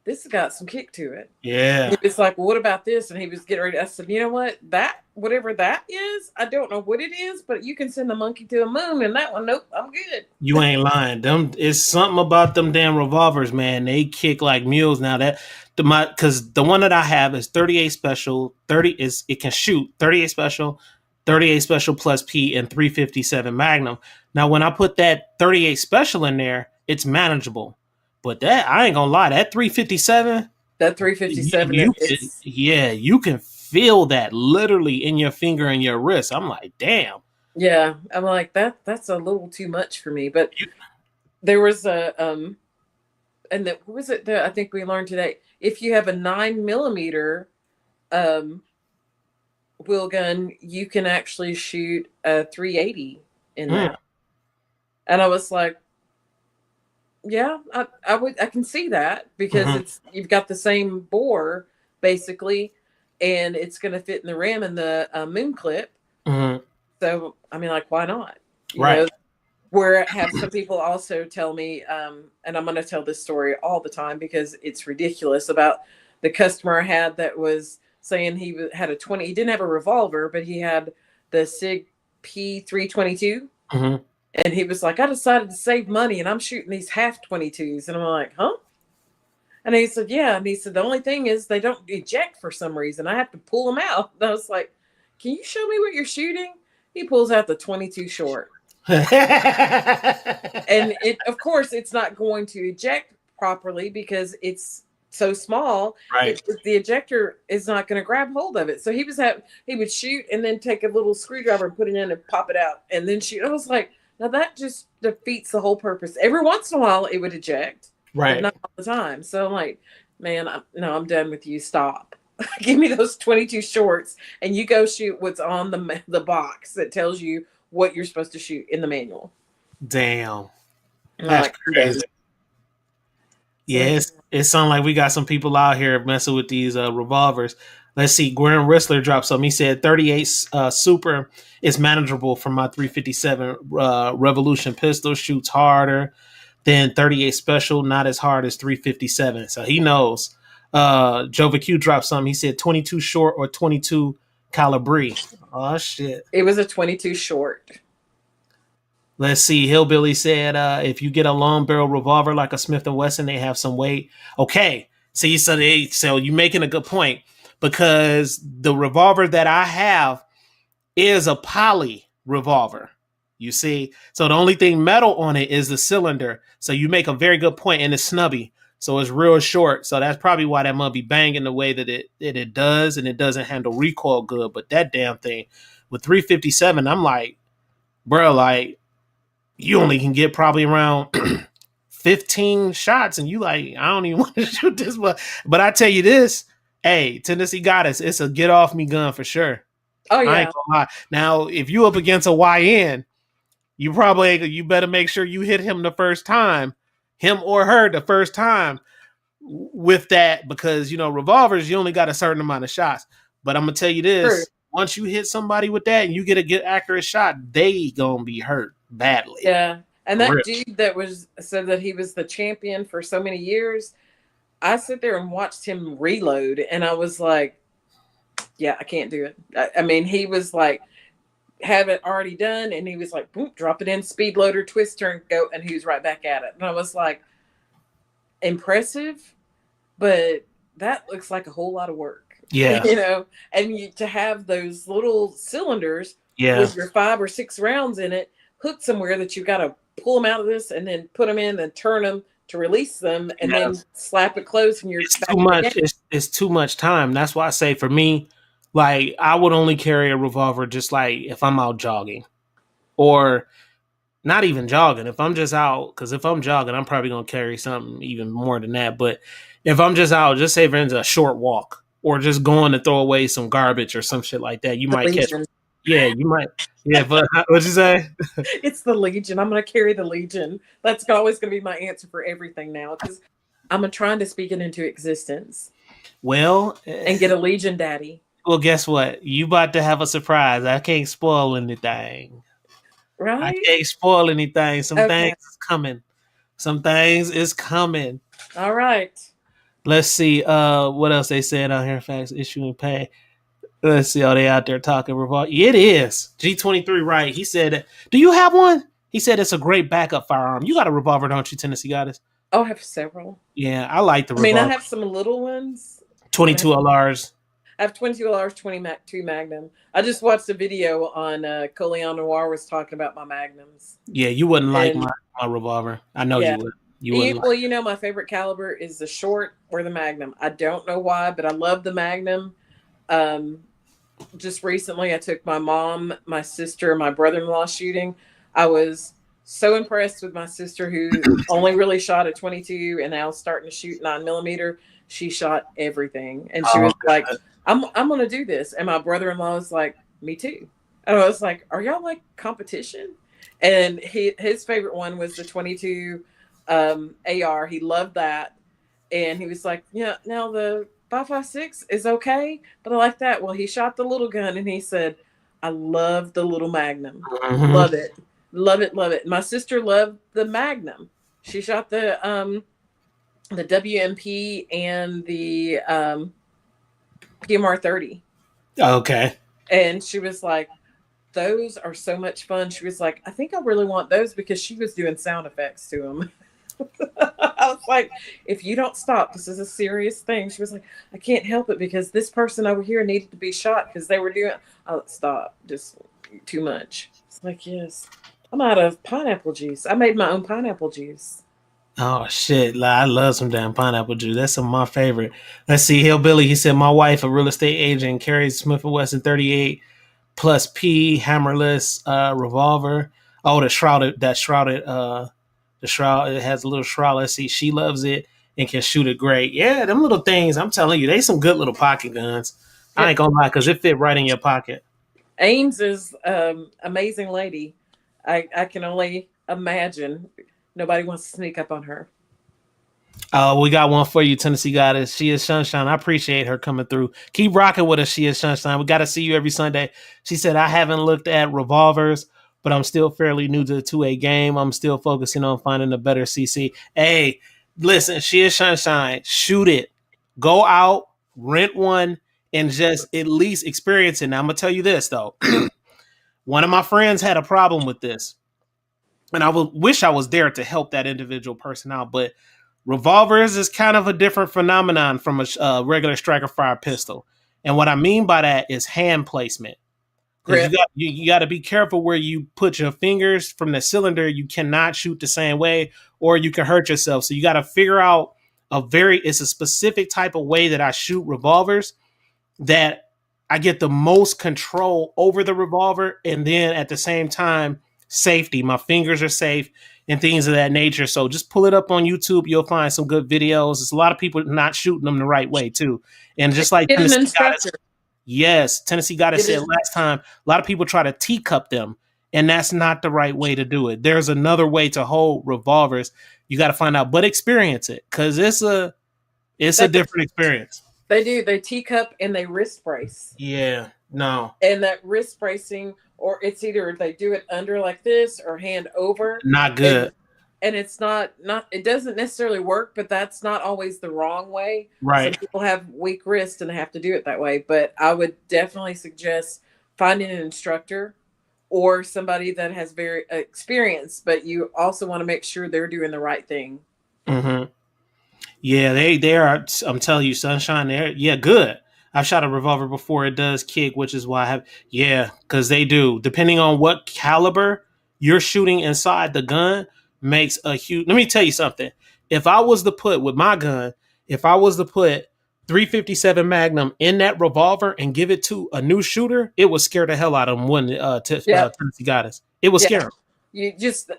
this has got some kick to it. Yeah. He was like, well, what about this? And he was getting ready. I said, you know what? That, whatever that is, I don't know what it is, but you can send the monkey to the moon. And that one, nope, I'm good. You ain't lying. Them, it's something about them damn revolvers, man. They kick like mules now. That because the one that I have is 38 special. 30 is it can shoot 38 special plus P, and 357 Magnum. Now, when I put that 38 special in there, it's manageable. But that I ain't gonna lie, that 357, That 357, you can feel that literally in your finger and your wrist. I'm like, damn. yeah, I'm like, that's a little too much for me. But there was a and that, what was it that I think we learned today? If you have a 9mm wheel gun, you can actually shoot a 380 in that. And I was like, yeah, I can see that, because it's, you've got the same bore basically, and it's going to fit in the rim and the moon clip. So I mean, like, why not? You know, where I have some people also tell me, and I'm going to tell this story all the time because it's ridiculous, about the customer I had that was saying he had a 20. He didn't have a revolver, but he had the SIG P322. And he was like, I decided to save money and I'm shooting these half 22s. And I'm like, huh? And he said, yeah. And he said, the only thing is they don't eject for some reason. I have to pull them out. And I was like, can you show me what you're shooting? He pulls out the 22 short. And it, of course, it's not going to eject properly because it's so small. Right. The ejector is not going to grab hold of it. So he would shoot and then take a little screwdriver and put it in and pop it out and then shoot. I was like, now that just defeats the whole purpose. Every once in a while it would eject, right? But not all the time. So I'm like, man, I'm done with you. Stop. Give me those 22 shorts and you go shoot what's on the box that tells you what you're supposed to shoot in the manual. Damn, that's like, crazy. Yes, it sounds like we got some people out here messing with these revolvers. Let's see. Graham Rissler dropped something. He said 38 Super is manageable for my 357 Revolution pistol. Shoots harder than 38 Special, not as hard as 357. So he knows. Joe VQ dropped something. He said 22 short or 22 calibre. Oh, shit. It was a 22 short. Let's see. Hillbilly said if you get a long barrel revolver like a Smith & Wesson, they have some weight. Okay. See, so you're making a good point. Because the revolver that I have is a poly revolver, you see. So the only thing metal on it is the cylinder. So you make a very good point, and it's snubby. So it's real short. So that's probably why that might be banging the way that it does, and it doesn't handle recoil good. But that damn thing with 357, I'm like, bro, like you only can get probably around 15 shots, and you like, I don't even want to shoot this one. But I tell you this. Hey, Tennessee got us. It's a get off me gun for sure. Oh yeah. I ain't gonna lie. Now, if you up against a YN, you better make sure you hit him the first time, him or her the first time with that, because revolvers, you only got a certain amount of shots. But I'm gonna tell you this: True. Once you hit somebody with that and you get a good accurate shot, they gonna be hurt badly. Yeah, and that dude that said that he was the champion for so many years. I sit there and watched him reload, and I was like, yeah, I can't do it. I mean, he was like, have it already done, and he was like, boom, drop it in, speed loader, twist, turn, go, and he was right back at it. And I was like, impressive, but that looks like a whole lot of work. Yeah. And to have those little cylinders with your 5 or 6 rounds in it, hooked somewhere that you've got to pull them out of this and then put them in and turn them to release them and then slap it closed, and you're too much. It's too much time. That's why I say for me, like I would only carry a revolver just like if I'm out jogging, or not even jogging. If I'm just out, because if I'm jogging, I'm probably gonna carry something even more than that. But if I'm just out, just say for instance a short walk, or just going to throw away some garbage or some shit like that, you might catch. Yeah, you might. Yeah, but what'd you say? It's the Legion. I'm going to carry the Legion. That's always going to be my answer for everything now, because I'm trying to speak it into existence. Well, and get a Legion Daddy. well, guess what? You about to have a surprise. I can't spoil anything. I Right? can't spoil anything. Some things Okay. is coming. Some things is coming. All right. Let's see. What else they said on here? Facts, issue, and pay. Let's see. Are they out there talking revolt? It is G23. Right? He said. Do you have one? He said it's a great backup firearm. You got a revolver, don't you, Tennessee Goddess? I'll have several. Yeah, I like the I mean, I revolver. have some little ones. And 22 LRs. I have 22 LRs, 2 Magnum. I just watched a video on Coleon Noir was talking about my Magnums. Yeah, you wouldn't like And my revolver. I know yeah. you would. You wouldn't like. Well, you know, my favorite caliber is the short or the Magnum. I don't know why, but I love the Magnum. Um, just recently, I took my mom, my sister, and my brother-in-law shooting. I was so impressed with my sister, who only really shot a 22 and now starting to shoot 9mm. She shot everything, and she Oh, was like, I'm going to do this." And my brother-in-law was like, "Me too." And I was like, "Are y'all like competition?" And his favorite one was the 22 AR. He loved that, and he was like, "Yeah, now the 5.56 is okay, but I like that." Well, he shot the little gun, and he said, "I love the little Magnum, mhm. love it, love it, love it." My sister loved the Magnum. She shot the WMP and the PMR 30, Okay. and she was like, "Those are so much fun." She was like, "I think I really want those," because she was doing sound effects to them. I was like, "If you don't stop, this is a serious thing." She was like, "I can't help it because this person over here needed to be shot because they were doing." Oh, stop! Just too much. It's like, yes, I'm out of pineapple juice. I made my own pineapple juice. Oh shit! I love some damn pineapple juice. That's some of my favorite. Let's see, Hillbilly. He said my wife, a real estate agent, carries Smith and Wesson 38 plus P hammerless revolver. Oh, the shroud. It has a little shroud. Let's see. She loves it and can shoot it great. Yeah, them little things. I'm telling you, they some good little pocket guns. I Yeah, ain't gonna lie, cause it fit right in your pocket. Ames is amazing lady. I can only imagine. Nobody wants to sneak up on her. We got one for you, Tennessee Goddess. She is Sunshine. I appreciate her coming through. Keep rocking with us. She is Sunshine. We got to see you every Sunday. She said, I haven't looked at revolvers, but I'm still fairly new to the 2A game. I'm still focusing on finding a better CC. Hey, listen, She is Sunshine. Shoot it. Go out, rent one, and just at least experience it. Now, I'm going to tell you this, though. One of my friends had a problem with this, and wish I was there to help that individual person out, but revolvers is kind of a different phenomenon from a regular striker fire pistol. And what I mean by that is hand placement. Because Grip. you got to be careful where you put your fingers from the cylinder. You cannot shoot the same way, or you can hurt yourself. So you got to figure out it's a specific type of way that I shoot revolvers that I get the most control over the revolver, and then at the same time, safety. My fingers are safe and things of that nature. So just pull it up on YouTube. You'll find some good videos. There's a lot of people not shooting them the right way too. And just like Get an Tennessee instructor. Tennessee Goddess said last time, a lot of people try to teacup them, and that's not the right way to do it. There's another way to hold revolvers. You got to find out, but experience it, because it's a different experience. They do. They teacup and they wrist brace. Yeah, no, And that wrist bracing, or it's either they do it under like this or hand over. not good. And it's not it doesn't necessarily work, but that's not always the wrong way. Right. Some people have weak wrists and they have to do it that way. But I would definitely suggest finding an instructor or somebody that has very experience, but you also want to make sure they're doing the right thing. Mm-hmm. Yeah, they are. I'm telling you, Sunshine. They're good. I've shot a revolver before. It does kick, which is why I have. Yeah, because they do. Depending on what caliber you're shooting inside the gun, makes a huge. Let me tell you something. If I was to put with my gun, if I was to put 357 Magnum in that revolver and give it to a new shooter, it would scare the hell out of them. Wouldn't Tennessee Goddess? It would scare them. You just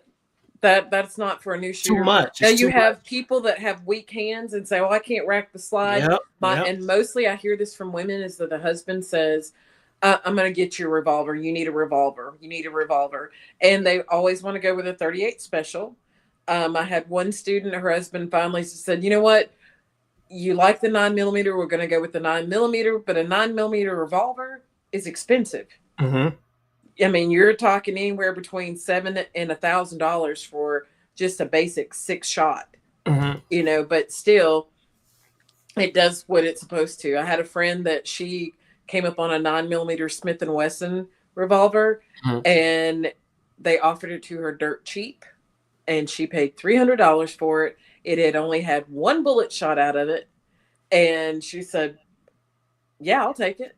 that's not for a new shooter. Too much. Now you have people that have weak hands and say, "Well, I can't rack the slide." Yep. And mostly I hear this from women is that the husband says, "I'm going to get you a revolver. You need a revolver. You need a revolver," and they always want to go with a 38 special. I had one student, her husband finally said, "You know what? you like the 9mm, we're going to go with the 9mm, but a 9mm revolver is expensive. Mm-hmm. I mean, you're talking anywhere between $700 and $1,000 for just a basic 6-shot, Mm-hmm. but still, it does what it's supposed to. I had a friend that she came up on a 9mm Smith and Wesson revolver, Mm-hmm. and they offered it to her dirt cheap, and she paid $300 for it. It had only had one bullet shot out of it, and she said, "Yeah, I'll take it."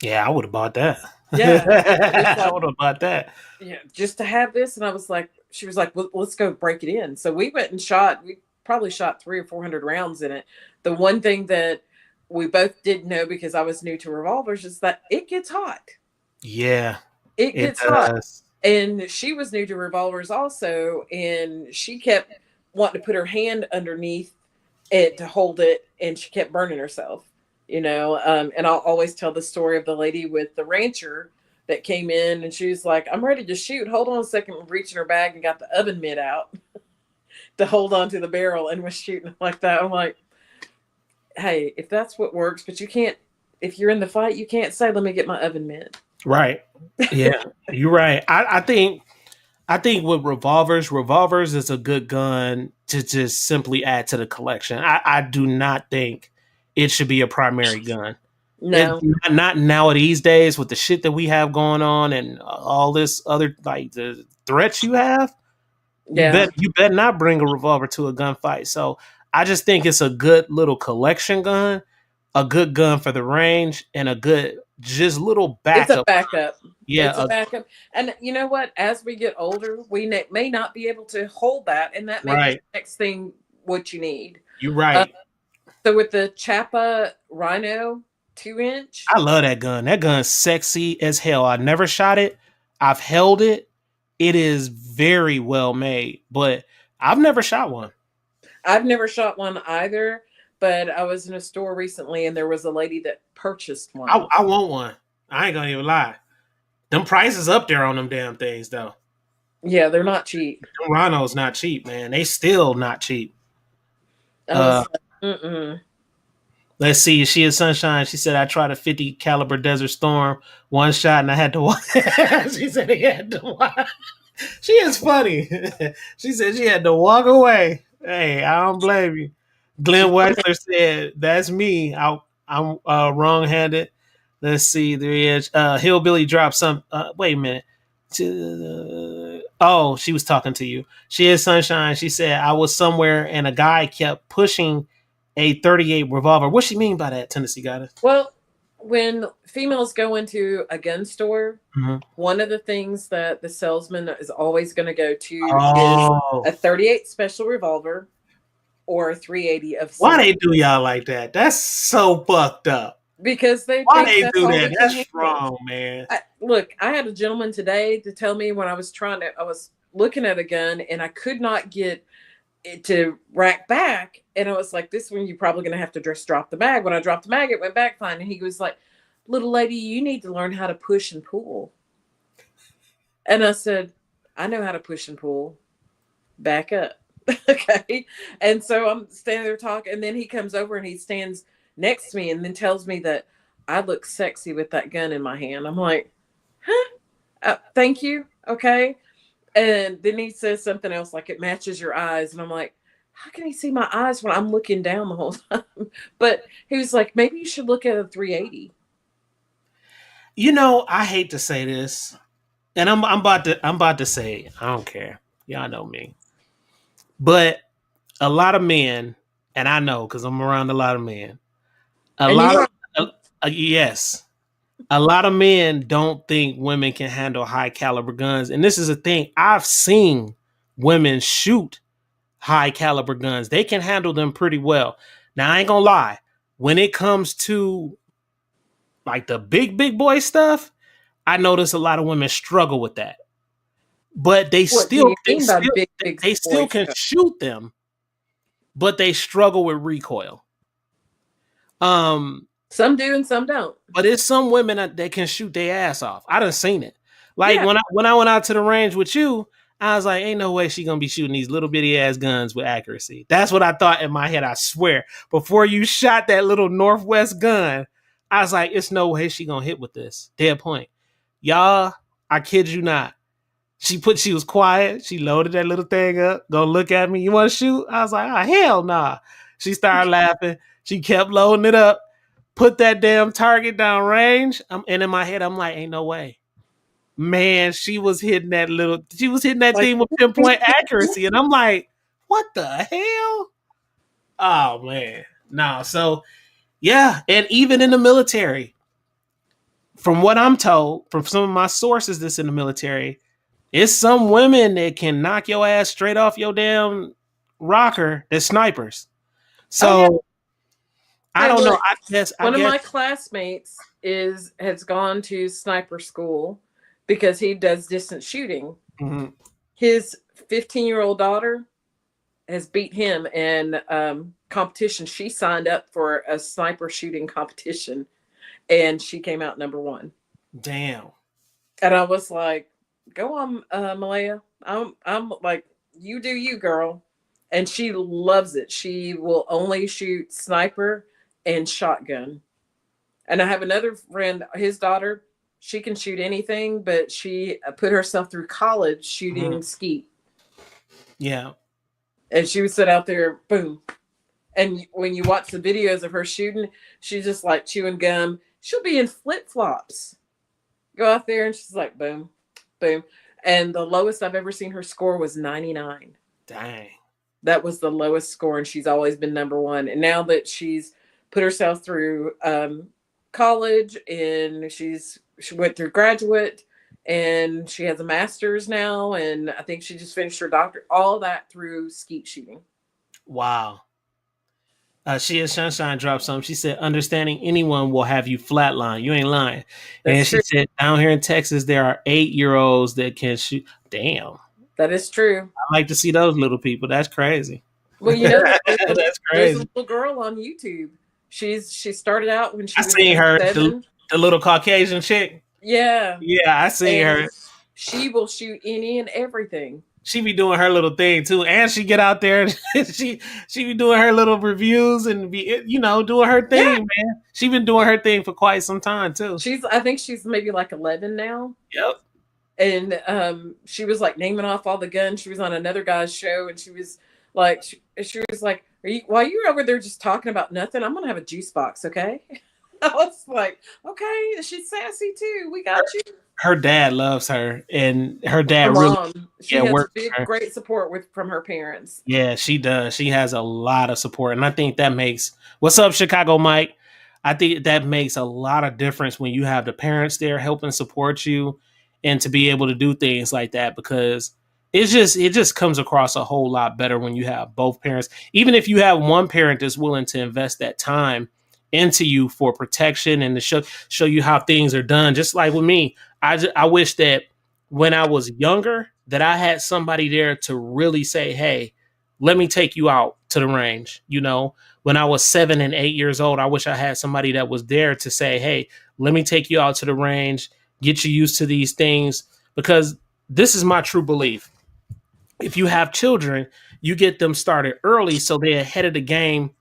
Yeah, I would have bought that. Yeah, she was I like, would have bought that. "Yeah, just to have this." And I was like, she was like, well, "Let's go break it in." So we went and shot. We probably shot 300 or 400 rounds in it. The one thing that we both didn't know, because I was new to revolvers, is that it gets hot. Yeah, It it gets hot. does. And she was new to revolvers also, and she kept wanting to put her hand underneath it to hold it, and she kept burning herself. And I'll always tell the story of the lady with the rancher that came in, and she was like, "I'm ready to shoot. Hold on a second." Reached in her bag and got the oven mitt out to hold on to the barrel, and was shooting like that. I'm like, hey, if that's what works, but you can't. If you're in the fight, you can't say, "Let me get my oven mitt." Right. Yeah, you're right. I think with revolvers is a good gun to just simply add to the collection. I do not think it should be a primary gun. It No. not nowadays days with the shit that we have going on and all this other like the threats you have. Yeah. You bet not bring a revolver to a gunfight. So I just think it's a good little collection gun, a good gun for the range, and a good just little It's a backup. backup. Yeah, It's a backup. And you know what? As we get older, we may not be able to hold that, and that may be the right. next thing what you need. You're Uh, right. so with the Chapa Rhino 2-inch, I love that gun. That gun's sexy as hell. I never shot it. I've held it. It is very well made, but I've never shot one. I've never shot one either, but I was in a store recently and there was a lady that purchased one. I want one. I ain't gonna even lie. Them prices up there on them damn things though. Yeah, they're not cheap. Them Rhinos not cheap, man. They still not cheap. I Uh, was like, mm-mm. let's see. She is Sunshine. She said I tried a 50 caliber Desert Storm one shot and I had to walk. She said he had to walk. She is funny. She said she had to walk away. Hey, I don't blame you. Glenn Wexler said, "That's me. I'm wrong-handed." Let's see. There is Hillbilly dropped some. Wait a minute. Oh, she was talking to you. She is Sunshine. She said I was somewhere and a guy kept pushing a 38 revolver. What she mean by that, Tennessee Goddess? Well, when females go into a gun store, Mm-hmm. one of the things that the salesman is always going to go to is Oh, a 38 special revolver or a 380 of why silver, they do y'all like that? That's so fucked up. because they Why think they that's do all that? we can That's handle. wrong, man. Look, I had a gentleman today to tell me when I was looking at a gun and I could not get it to rack back. And I was like, this one, you're probably going to have to just drop the mag. When I dropped the mag, it went back fine. And he was like, little lady, you need to learn how to push and pull. And I said, I know how to push and pull. Back up. Okay. And so I'm standing there talking. And then he comes over and he stands next to me and then tells me that I look sexy with that gun in my hand. I'm like, huh? Thank you. Okay. And then he says something else like it matches your eyes. And I'm like, how can he see my eyes when I'm looking down the whole time? But he was like, maybe you should look at a 380. You know, I hate to say this, and I'm about to say it. I don't care. Y'all know me. But a lot of men, and I know because I'm around a lot of men. A And lot you of are. yes, a lot of men don't think women can handle high caliber guns, and this is a thing. I've seen women shoot high caliber guns. They can handle them pretty well. Now I ain't gonna lie. When it comes to like the big boy stuff, I notice a lot of women struggle with that. But they What do still you mean by big they still boy can stuff? shoot them, but they struggle with recoil. Um, Some do and some don't. but it's some women that can shoot their ass off. I done seen it. Like Yeah. when I went out to the range with you, I was like, ain't no way she gonna be shooting these little bitty ass guns with accuracy. That's what I thought in my head. I swear. Before you shot that little Northwest gun, I was like, it's no way she gonna hit with this. Dead point. Y'all, I kid you not. She was quiet. She loaded that little thing up. Go look at me. You want to shoot? I was like, oh hell nah. She started laughing. She kept loading it up. Put that damn target down range. And in my head, I'm like, ain't no way. Man, she was hitting that Like, thing with pinpoint accuracy. And I'm like, what the hell? Oh man. No, so yeah. And even in the military, from what I'm told, from some of my sources that's in the military, it's some women that can knock your ass straight off your damn rocker. They're snipers. So yeah. I don't know. I guess one of my classmates has gone to sniper school because he does distance shooting. Mm-hmm. His 15-year-old daughter has beat him in competition. She signed up for a sniper shooting competition, and she came out number 1. Damn. And I was like, "Go on, Malaya. I'm like, you do you, girl." And she loves it. She will only shoot sniper and shotgun. And I have another friend, his daughter, she can shoot anything, but she put herself through college shooting skeet. Yeah. And she would sit out there, boom. And when you watch the videos of her shooting, she's just like chewing gum. She'll be in flip flops. Go out there and she's like, boom, boom. And the lowest I've ever seen her score was 99. Dang. That was the lowest score, and she's always been number 1. And now that she's put herself through college, and she went through graduate, and she has a master's now, and I think she just finished her doctorate. All that through skeet shooting. Wow. She and Sunshine dropped something. She said, understanding anyone will have you flatline. You ain't lying. That's and true. She said, down here in Texas, there are 8-year-olds that can shoot. Damn. That is true. I like to see those little people. That's crazy. Well, you know, that's crazy. There's a little girl on YouTube. She started out when she I was seen her, 7. the little Caucasian chick. Yeah. Yeah, I seen her. She will shoot any and everything. She be doing her little thing too, and she get out there and she be doing her little reviews and be doing her thing, man. She been doing her thing for quite some time too. I think she's maybe like 11 now. Yep. And she was like naming off all the guns. She was on another guy's show, and she was like, she was like, while you're over there just talking about nothing, I'm gonna have a juice box, okay? I was like, okay, she's sassy too. We got you. Her dad loves her, and her dad really has great support from her parents. Yeah, she does. She has a lot of support, and I think that makes what's up, Chicago Mike. I think that makes a lot of difference when you have the parents there helping support you, and to be able to do things like that, because it just comes across a whole lot better when you have both parents. Even if you have one parent that's willing to invest that time into you for protection and to show you how things are done. Just like with me, I wish that when I was younger that I had somebody there to really say, hey, let me take you out to the range. When I was 7 and 8 years old, I wish I had somebody that was there to say, hey, let me take you out to the range, get you used to these things, because this is my true belief. If you have children, you get them started early so they're ahead of the game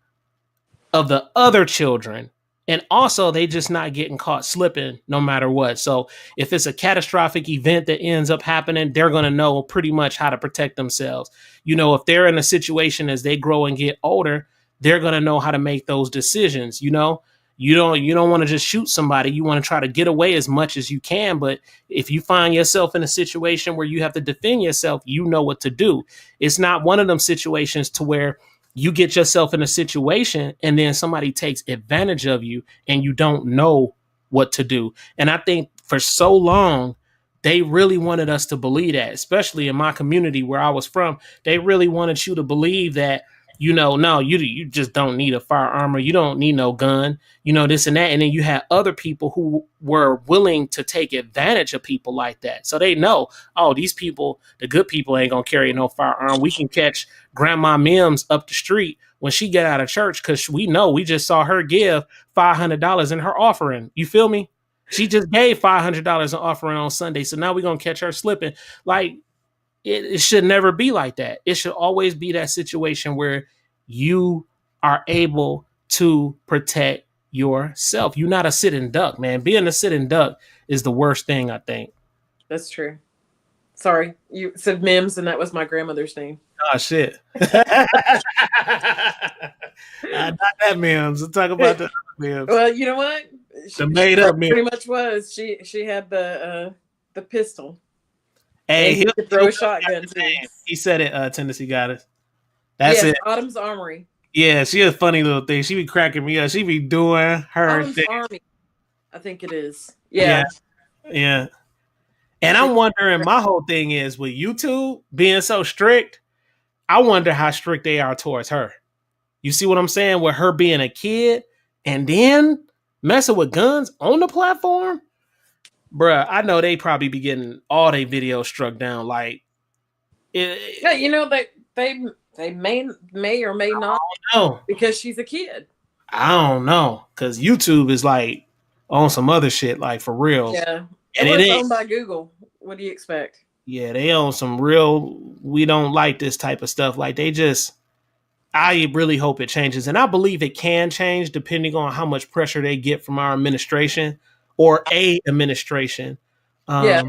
of the other children. And also, they just not getting caught slipping no matter what. So if it's a catastrophic event that ends up happening, they're going to know pretty much how to protect themselves. If they're in a situation as they grow and get older, they're going to know how to make those decisions. You don't want to just shoot somebody. You want to try to get away as much as you can. But if you find yourself in a situation where you have to defend yourself, you know what to do. It's not one of them situations to where you get yourself in a situation and then somebody takes advantage of you and you don't know what to do. And I think for so long, they really wanted us to believe that, especially in my community where I was from. They really wanted you to believe that, no, you just don't need a firearm, or you don't need no gun, this and that. And then you had other people who were willing to take advantage of people like that. So they know, oh, these people, the good people, ain't going to carry no firearm. We can catch Grandma Mims up the street when she get out of church, because we just saw her give $500 in her offering. You feel me? She just gave $500 in offering on Sunday. So now we're going to catch her slipping. Like, it should never be like that. It should always be that situation where you are able to protect yourself. You're not a sitting duck, man. Being a sitting duck is the worst thing, I think. That's true. Sorry, you said Mims, and that was my grandmother's name. Oh shit. Not that Mims. Let's talk about the other Mims. Well, you know what? The made up Mims. Pretty much was. She had the pistol. Hey, he could throw a shotgun too. He said it, Tennessee Goddess. That's it. Autumn's Armory. Yeah, she a funny little thing. She be cracking me up. She be doing her Autumn's thing. Army. I think it is. Yeah. And I'm wondering, my whole thing is with YouTube being so strict, I wonder how strict they are towards her. You see what I'm saying? With her being a kid and then messing with guns on the platform? Bruh, I know they probably be getting all their videos struck down. Like, yeah, you know, they may or may not know because she's a kid. I don't know, because YouTube is like on some other shit, like for real. Yeah, and it's owned by Google. What do you expect? Yeah, they own some real. We don't like this type of stuff. Like they just. I really hope it changes, and I believe it can change depending on how much pressure they get from our administration or a administration. Yeah,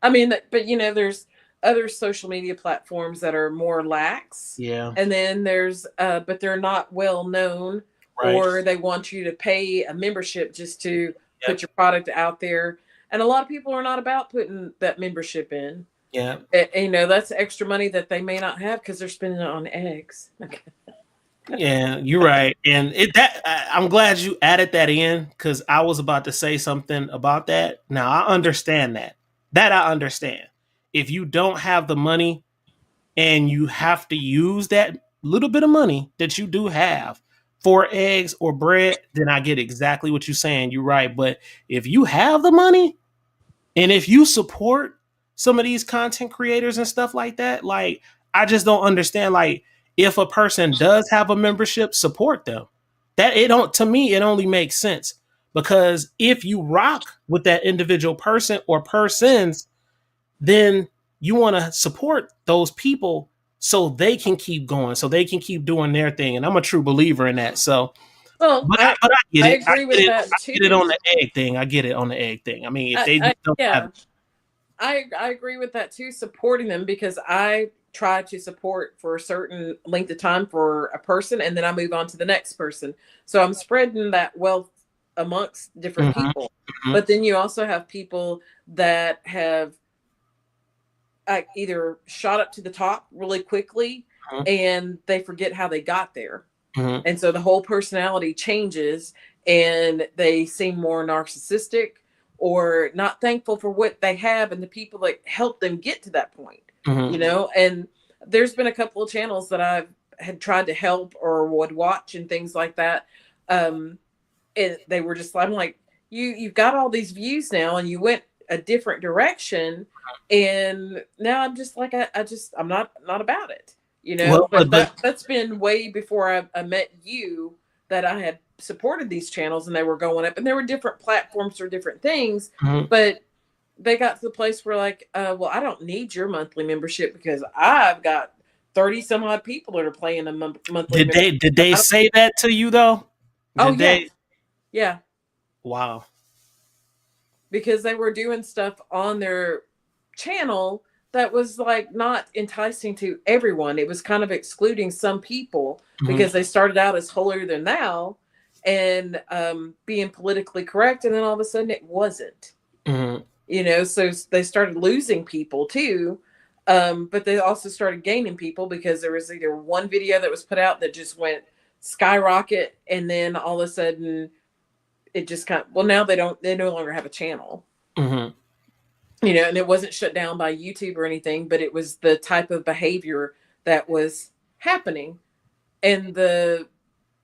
I mean, but you know, there's other social media platforms that are more lax. Yeah, and then there's, but they're not well known, right. Or they want you to pay a membership just to put your product out there, and a lot of people are not about putting that membership in. Yeah, and, you know, that's extra money that they may not have because they're spending it on eggs. Yeah, you're right, and I'm glad you added that in because I was about to say something about that. Now I understand that. I understand. If you don't have the money and you have to use that little bit of money that you do have for eggs or bread, then I get exactly what you're saying. You're right, but if you have the money and if you support some of these content creators and stuff like that, like I just don't understand. Like, if a person does have a membership, support them. That it don't, to me, it only makes sense because if you rock with that individual person or persons, then you want to support those people so they can keep going, so they can keep doing their thing. And I'm a true believer in that. So, well, but I get it. I agree with that too. I get it on the egg thing. I get it on the egg thing. I mean, if they don't have it. I agree with that too, supporting them, because I try to support for a certain length of time for a person and then I move on to the next person. So I'm spreading that wealth amongst different people. But then you also have people that have either shot up to the top really quickly and they forget how they got there. And so the whole personality changes and they seem more narcissistic or not thankful for what they have and the people that helped them get to that point. You know, and there's been a couple of channels that I've had tried to help or would watch and things like that. And they were just, I'm like, you've got all these views now and you went a different direction. And now I'm just like, I'm not about it, you know. Well, but that's been way before I met you, that I had supported these channels and they were going up and there were different platforms for different things. But they got to the place where like, well, I don't need your monthly membership because I've got 30 some odd people that are playing a monthly. Did they say that to you though? Yeah. Wow. Because they were doing stuff on their channel that was like not enticing to everyone. It was kind of excluding some people because they started out as holier than thou and being politically correct, and then all of a sudden it wasn't. You know, so they started losing people too, but they also started gaining people because there was either one video that was put out that just went skyrocket, and then all of a sudden it just kind of, well, now they no longer have a channel. You know, and it wasn't shut down by YouTube or anything, but it was the type of behavior that was happening, and the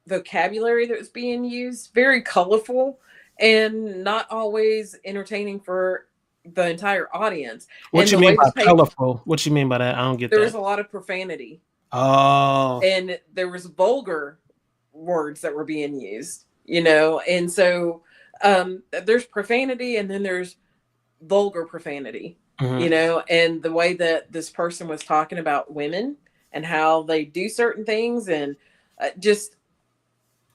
vocabulary that was being used, very colorful and not always entertaining for the entire audience. What you mean by colorful? What you mean by that? I don't get that. There was a lot of profanity. Oh. And there was vulgar words that were being used, you know, and so there's profanity and then there's vulgar profanity. you know, and the way that this person was talking about women and how they do certain things, and just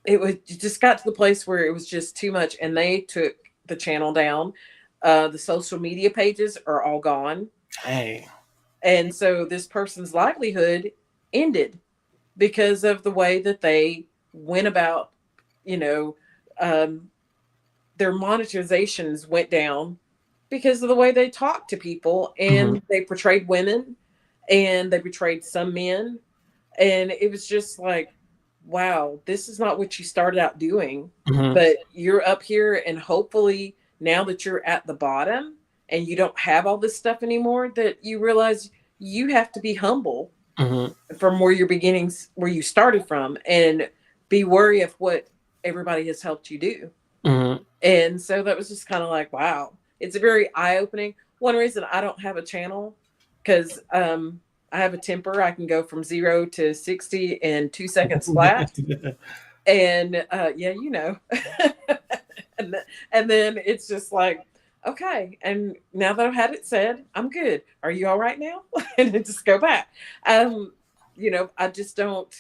it just got to the place where it was just too much, and they took the channel down. The social media pages are all gone. Hey. And so this person's livelihood ended because of the way that they went about, you know, um, their monetizations went down because of the way they talked to people, and they portrayed women, and they portrayed some men. And it was just like, wow, this is not what you started out doing, but you're up here, and hopefully now that you're at the bottom and you don't have all this stuff anymore, that you realize you have to be humble from where your beginnings, where you started from, and be wary of what everybody has helped you do. And so that was just kind of like, wow, it's a very eye-opening. One reason I don't have a channel, because I have a temper. I can go from 0 to 60 in 2 seconds flat. And yeah, you know. And then it's just like, okay, and now that I've had it said, I'm good. Are you all right now? And then just go back. You know, I just don't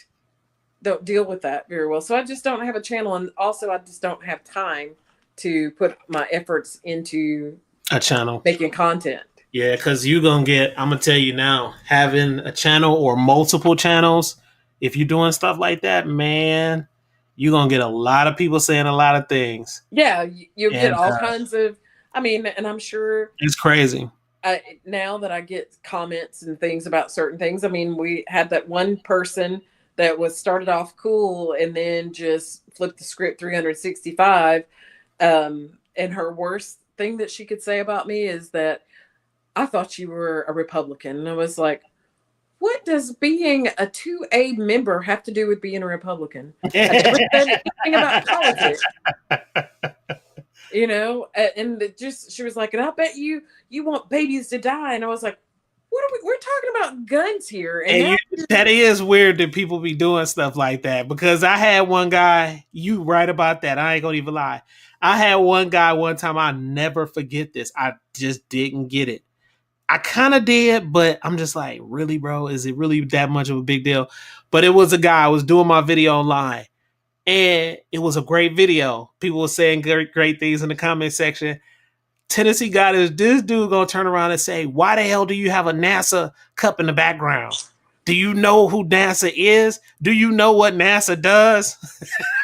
deal with that very well. So I just don't have a channel, and also I just don't have time to put my efforts into a channel making content. Yeah, because you're going to get, I'm going to tell you now, having a channel or multiple channels, if you're doing stuff like that, man, you're going to get a lot of people saying a lot of things. Yeah, you'll get all kinds of, I mean, and I'm sure it's crazy. Now that I get comments and things about certain things, I mean, we had that one person that was started off cool and then just flipped the script 365. And her worst thing that she could say about me is that I thought you were a Republican. And I was like, what does being a 2A member have to do with being a Republican? I never said anything about politics. You know, and just, she was like, and I bet you want babies to die. And I was like, we're talking about guns here. And that is weird that people be doing stuff like that, because I had one guy, you right about that. I ain't gonna even lie. I had one guy one time, I'll never forget this. I just didn't get it. I kind of did, but I'm just like, really, bro? Is it really that much of a big deal? But it was a guy, I was doing my video online, and it was a great video. People were saying great things in the comment section. Tennessee got this dude gonna turn around and say, why the hell do you have a NASA cup in the background? Do you know who NASA is? Do you know what NASA does?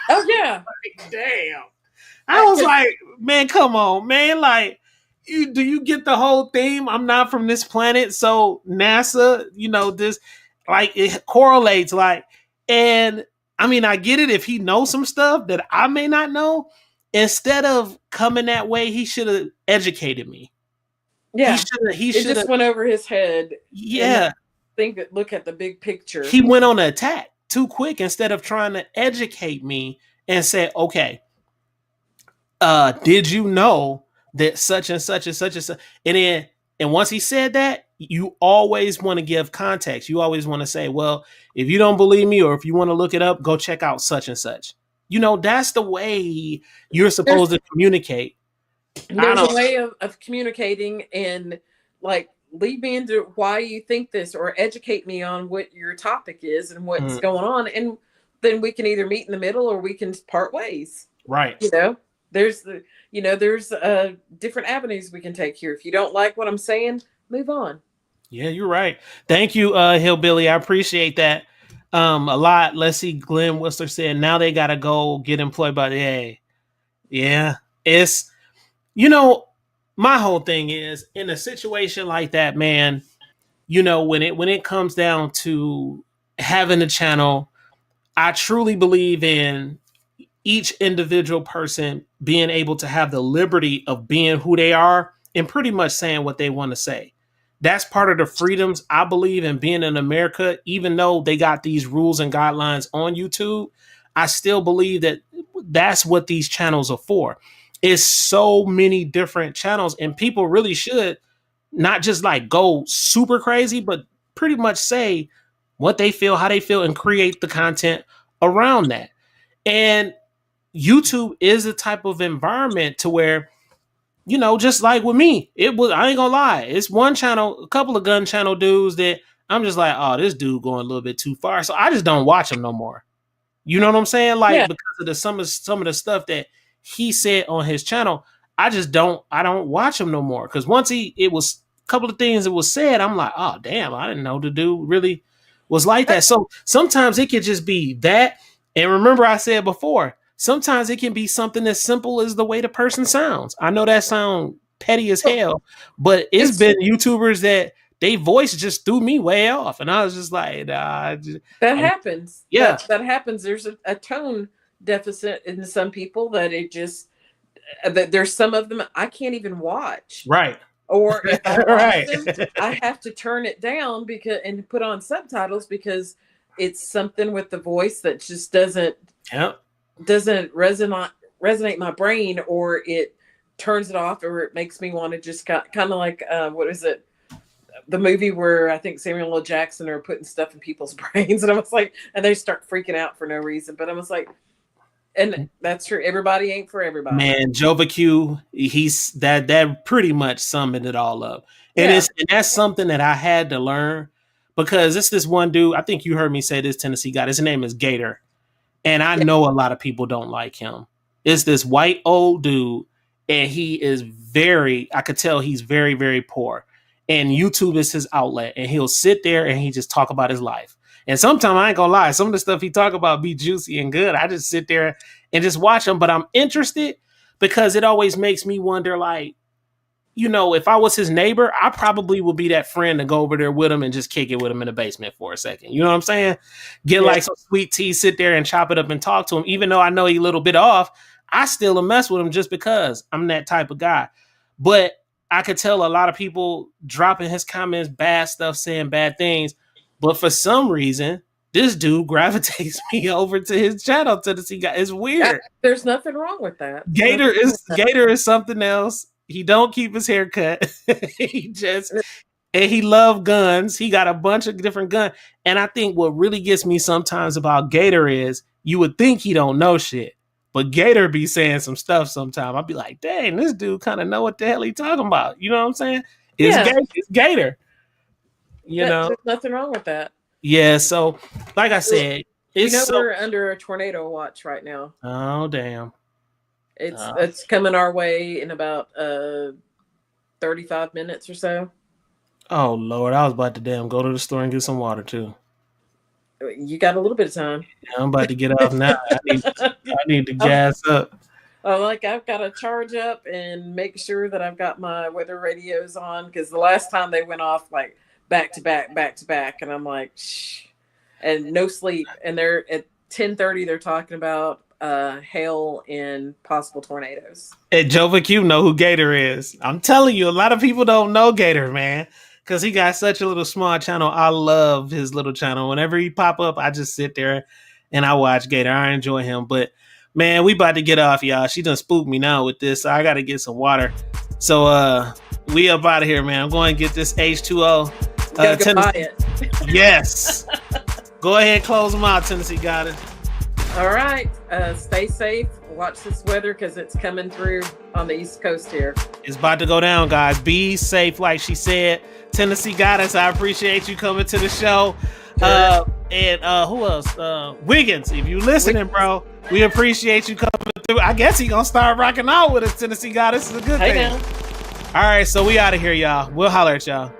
Oh, yeah. Like, damn. I was like, man, come on, man. Like, do you get the whole theme? I'm not from this planet. So NASA, you know, this, like, it correlates. Like, and I mean, I get it if he knows some stuff that I may not know. Instead of coming that way, he should have educated me. Yeah, he should. It just went over his head. Yeah, look at the big picture. He went on an attack too quick instead of trying to educate me and say, okay, did you know that such and such and such and such? And once he said that, you always want to give context. You always want to say, well, if you don't believe me, or if you want to look it up, go check out such and such. You know, that's the way you're supposed to communicate. There's a way of communicating, and like, lead me into why you think this, or educate me on what your topic is and what's going on. And then we can either meet in the middle or we can part ways. Right. You know, there's different avenues we can take here. If you don't like what I'm saying, move on. Yeah, you're right. Thank you, Hillbilly. I appreciate that. A lot. Let's see. Glenn Whistler said, now they got to go get employed by the A. Yeah. It's, you know, my whole thing is, in a situation like that, man, you know, when it comes down to having a channel, I truly believe in each individual person being able to have the liberty of being who they are and pretty much saying what they want to say. That's part of the freedoms I believe in being in America. Even though they got these rules and guidelines on YouTube, I still believe that that's what these channels are for. It's so many different channels, and people really should not just like go super crazy, but pretty much say what they feel, how they feel, and create the content around that. And YouTube is a type of environment to where you know, just like with me, it was, I ain't gonna lie, it's one channel, a couple of gun channel dudes that I'm just like, oh, this dude going a little bit too far. So I just don't watch him no more. You know what I'm saying? Like, because of the some of the stuff that he said on his channel, I don't watch him no more. Because once it was a couple of things that was said, I'm like, oh damn, I didn't know the dude really was like that. So sometimes it could just be that. And remember, I said before, sometimes it can be something as simple as the way the person sounds. I know that sounds petty as hell, but it's been YouTubers that they voice just threw me way off, and I was just like, nah, that happens. Yeah, that happens. There's a tone deficit in some people that it just that there's some of them I can't even watch. Right. Or if I watch right. them, I have to turn it down because and put on subtitles because it's something with the voice that just doesn't resonate my brain, or it turns it off, or it makes me want to just kind of like what is it? The movie where I think Samuel L. Jackson are putting stuff in people's brains, and I was like, and they start freaking out for no reason. But I was like, and that's true. Everybody ain't for everybody. Man, Jova Q, he's that pretty much summed it all up. And and that's something that I had to learn, because it's this one dude. I think you heard me say this, Tennessee guy. His name is Gator, and I know a lot of people don't like him. It's this white old dude, and he is I could tell he's very, very poor. And YouTube is his outlet, and he'll sit there and he just talk about his life. And sometimes I ain't gonna lie, some of the stuff he talk about be juicy and good. I just sit there and just watch him, but I'm interested because it always makes me wonder, like, you know, if I was his neighbor, I probably would be that friend to go over there with him and just kick it with him in the basement for a second. You know what I'm saying? Get like some sweet tea, sit there and chop it up and talk to him. Even though I know he's a little bit off, I still mess with him just because I'm that type of guy. But I could tell a lot of people dropping his comments, bad stuff, saying bad things. But for some reason, this dude gravitates me over to his channel to see guy. It's weird. There's nothing wrong with that. Gator is something else. He don't keep his hair cut. And he love guns. He got a bunch of different guns. And I think what really gets me sometimes about Gator is you would think he don't know shit. But Gator be saying some stuff sometimes. I'll be like, dang, this dude kind of know what the hell he talking about. You know what I'm saying? It's Gator. You know? There's nothing wrong with that. Yeah, so like I said, we're under a tornado watch right now. Oh, damn. It's coming our way in about 35 minutes or so. Oh, Lord. I was about to go to the store and get some water, too. You got a little bit of time. Yeah, I'm about to get off now. I need to gas up. I've got to charge up and make sure that I've got my weather radios on, because the last time they went off like back to back, and I'm like, shh, and no sleep. And they're at 10:30. They're talking about hail and possible tornadoes. Hey, Jova Q know who Gator is. I'm telling you, a lot of people don't know Gator, man. Because he got such a little small channel. I love his little channel. Whenever he pop up, I just sit there and I watch Gator. I enjoy him. But, man, we about to get off, y'all. She done spooked me now with this. So I got to get some water. So we up out of here, man. I'm going to get this H2O. Go buy it. Yes. Go ahead, close them out, Tennessee got it. All right. Stay safe. Watch this weather because it's coming through on the East Coast here. It's about to go down, guys. Be safe, like she said. Tennessee got us. I appreciate you coming to the show. Sure. And who else? Wiggins, if you listening, bro, we appreciate you coming through. I guess he gonna start rocking out with us. Tennessee got us. It's a good thing. Now. All right, so we out of here, y'all. We'll holler at y'all.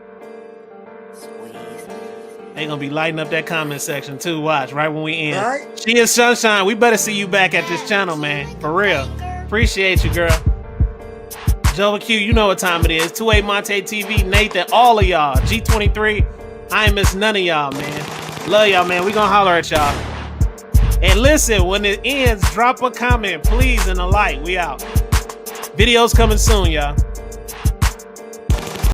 They gonna be lighting up that comment section too. Watch right when we end. Right. She is Sunshine. We better see you back at this channel, man. For real. Appreciate you, girl. Jova Q, you know what time it is. 28 Monte TV, Nathan, all of y'all. G23, I ain't miss none of y'all, man. Love y'all, man. We gonna holler at y'all. And listen, when it ends, drop a comment, please, and a like. We out. Videos coming soon, y'all.